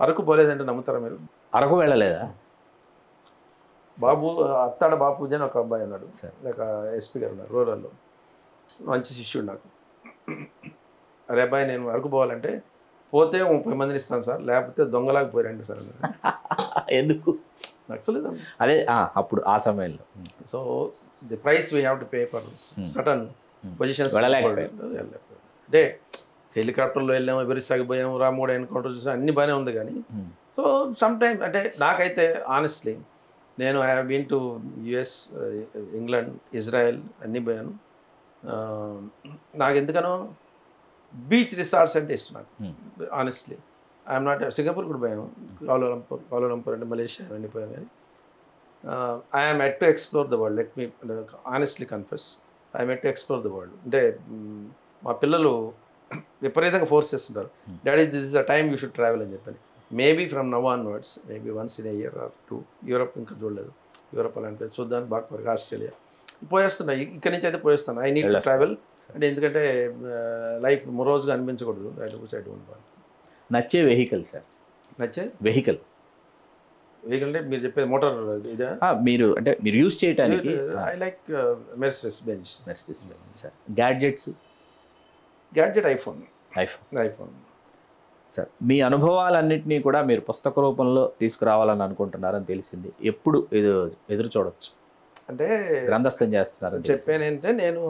అరకు పోలేదంటే నమ్ముతారా మీరు? అరకు వెళ్ళలేదా? బాబు అత్తాడ బాబు పూజ అని ఒక అబ్బాయి ఉన్నాడు, ఒక ఎస్పీ గారు ఉన్నారు రూరల్లో, మంచి శిష్యుడు నాకు. అరే అబ్బాయి నేను అరకు పోవాలంటే పోతే 30 మందిని ఇస్తాను సార్, లేకపోతే దొంగలాగా పోయారండి సార్. ఎందుకు? నక్సలిజం. అదే అప్పుడు ఆ సమయంలో. So the price we have to pay for sudden positions. అంటే హెలికాప్టర్లో వెళ్ళాము, విరిసాగిపోయాము, రామూడ ఎన్కౌంటర్ చూసాము, అన్ని బాగానే ఉంది కానీ సో సమ్ టైమ్ అంటే నాకైతే ఆనెస్ట్లీ నేను I have been to US, England, Israel అన్నీ పోయాను. నాకు ఎందుకనో బీచ్ రిసార్ట్స్ అంటే ఇష్టం నాకు. Honestly I'm not. సింగపూర్ కూడా పోయాను, కౌలాలంపూర్ అంటే మలేషియా అవన్నీ పోయాను. కానీ I'm at to explore the world. Let me honestly confess, I'm at to explore the world. అంటే మా పిల్లలు విపరీతంగా ఫోర్స్ చేస్తుంటారు, daddy this is a time you should travel అని చెప్పని. Maybe from now onwards, maybe once in a year are 2. Europe ఇంకా చూడలేదు, Europe అలాంటి చూద్దాం, బాగా ఆస్ట్రేలియా పోయేస్తున్నాయి. ఇక్కడి నుంచి అయితే పోయేస్తాను. ఐ నీడ్ టు ట్రావెల్ అంటే ఎందుకంటే లైఫ్ రోజుగా అనిపించకూడదు. నచ్చే వెహికల్ సార్? నచ్చే వెహికల్ అంటే మీరు చెప్పేది మోటార్ ఇదా? మీరు అంటే మీరు యూజ్ చేయడానికి? I like Mercedes Benz. Sir gadgets? Gadget iPhone. Sir మీ అనుభవాలన్నింటినీ కూడా మీరు పుస్తక రూపంలో తీసుకురావాలని అనుకుంటున్నారని తెలిసింది. ఎప్పుడు ఎదురు చూడొచ్చు అంటే గ్రంథస్థం చేస్తున్నారు? చెప్పానంటే నేను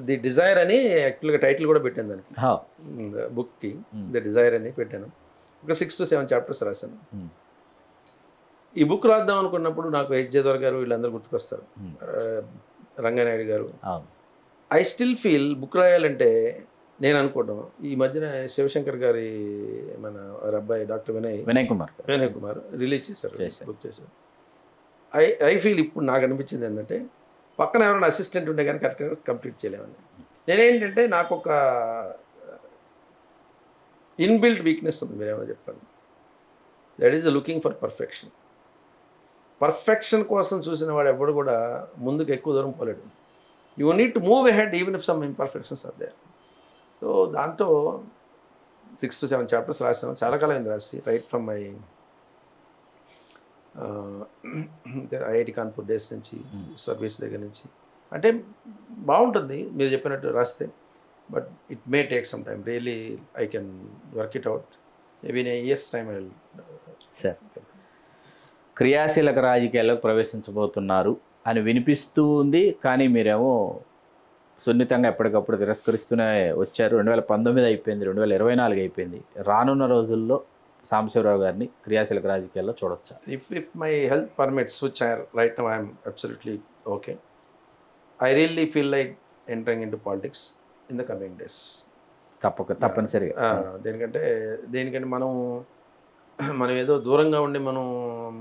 ది డిజైర్ అని యాక్చువల్గా టైటిల్ కూడా పెట్టాను దానికి, బుక్కి ది డిజైర్ అని పెట్టాను. ఒక 6 to 7 chapters రాశాను. ఈ బుక్ రాద్దాం అనుకున్నప్పుడు నాకు హెచ్జేదర్ గారు వీళ్ళందరూ గుర్తుకొస్తారు, రంగనాయుడు గారు. ఐ స్టిల్ ఫీల్ బుక్ రాయాలంటే నేను అనుకోవడం, ఈ మధ్యన శివశంకర్ గారి మన వారి అబ్బాయి డాక్టర్ వినయ్ కుమార్ రిలీజ్ చేశారు, బుక్ చేశారు. ఐ ఫీల్ ఇప్పుడు నాకు అనిపించింది ఏంటంటే పక్కన ఎవరైనా అసిస్టెంట్ ఉండే కానీ కరెక్ట్గా కంప్లీట్ చేయలేమని. నేనేంటంటే నాకు ఒక ఇన్బిల్ట్ వీక్నెస్ ఉంది, మీరేమో చెప్పండి. That is looking for perfection. Perfection కోసం చూసిన వాడు ఎవడు కూడా ముందుకు ఎక్కువ దూరం పోలేడు. You need to move ahead even if some imperfections are there. So దాంతో 6 to 7 చాప్టర్స్ రాసాను. చాలా కాలం అయింది రాసి. Right from my IIT Kanpur days నుంచి, సర్వీస్ దగ్గర నుంచి. అంటే బాగుంటుంది మీరు చెప్పినట్టు రాస్తే, but it may take some time. Really I can work it out maybe in a years time. I will. Sir, క్రియాశీలక రాజకీయాల్లోకి ప్రవేశించబోతున్నారు అని వినిపిస్తూ ఉంది, కానీ మీరేమో సున్నితంగా ఎప్పటికప్పుడు తిరస్కరిస్తూనే వచ్చారు. 2019 అయిపోయింది, 2024 అయిపోయింది. రానున్న రోజుల్లో సాంబశివరావు గారిని క్రియాశీలక రాజకీయాల్లో చూడొచ్చా? If my health permits, which right now I am absolutely okay, I really feel like entering into politics in the coming days. తప్పనిసరిగా. దేనికంటే మనం ఏదో దూరంగా ఉండి మనం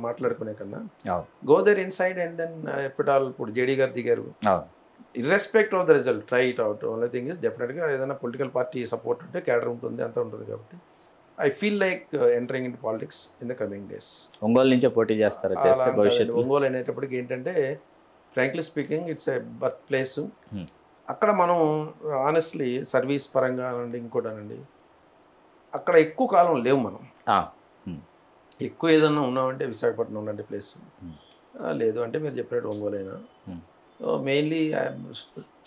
మాట్లాడుకునే కన్నా go there inside and then ఇప్పుడు జేడీ గారు దిగారు. Irrespect of the result, try it out. Only thing is డెఫినెట్గా ఏదైనా పొలిటికల్ పార్టీ సపోర్ట్ ఉంటే క్యాడర్ ఉంటుంది, అంతా ఉంటుంది. కాబట్టి I feel like entering in politics in the coming days. Ongole నుంచే పోటీ చేస్తారు. ఒంగోలు అనేటప్పటికి ఏంటంటే frankly speaking it's a birth place. అక్కడ మనం ఆనెస్ట్లీ సర్వీస్ పరంగా అనండి, ఇంకోటనండి, అక్కడ ఎక్కువ కాలం లేవు మనం. ఎక్కువ ఏదన్నా ఉన్నామంటే విశాఖపట్నం లాంటి ప్లేస్, లేదు అంటే మీరు చెప్పినట్టు ఒంగోలు అయినా. మెయిన్లీ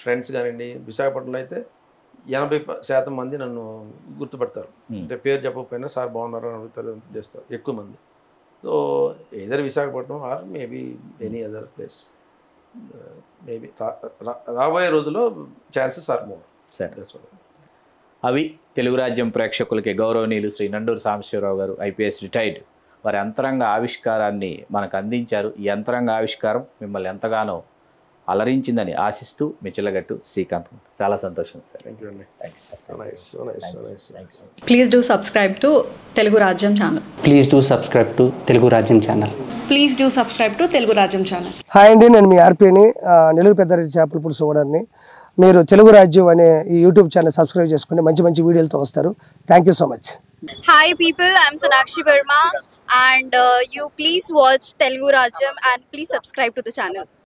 ఫ్రెండ్స్ కానివ్వండి, విశాఖపట్నంలో అయితే 80% మంది నన్ను గుర్తుపడతారు. అంటే పేరు చెప్పకపోయినా సార్ బాగున్నారు అని అడుగుతారు, అంతా చేస్తారు ఎక్కువ మంది. So either Visakhapatnam or maybe any other place. Maybe రాబోయే రోజుల్లో ఛాన్సెస్ ఆర్ మోర్. అవి తెలుగు రాజ్యం ప్రేక్షకులకి గౌరవనీయులు శ్రీ నండూరు సాంబశివరావు గారు, ఐపీఎస్ రిటైర్డ్, వారి అంతరంగ ఆవిష్కారాన్ని మనకు అందించారు. ఈ అంతరంగ ఆవిష్కారం మిమ్మల్ని ఎంతగానో అలరించిందని ఆశిస్తూ మీ చిల్లగట్టు శ్రీకాంత్. చాలా సంతోషం సార్. థ్యాంక్ యూ అండి. Please do subscribe to Telugu Rajyam channel. Please do subscribe to Telugu Rajyam channel. Please do subscribe to Telugu Rajyam channel. Hi అండి, నేను మీ ఆర్పీని, నెల్లూరు పెద్దారెడ్డి చేపల పులుసు ఓనర్ని. మీరు తెలుగు రాజ్యం అనే ఈ యూట్యూబ్ ఛానల్ సబ్స్క్రైబ్ చేసుకుని మంచి మంచి వీడియోలతో వస్తారు. Thank you so much. Hi people, I'm Sonakshi Verma and you please watch Telugu Rajyam and please subscribe to the channel.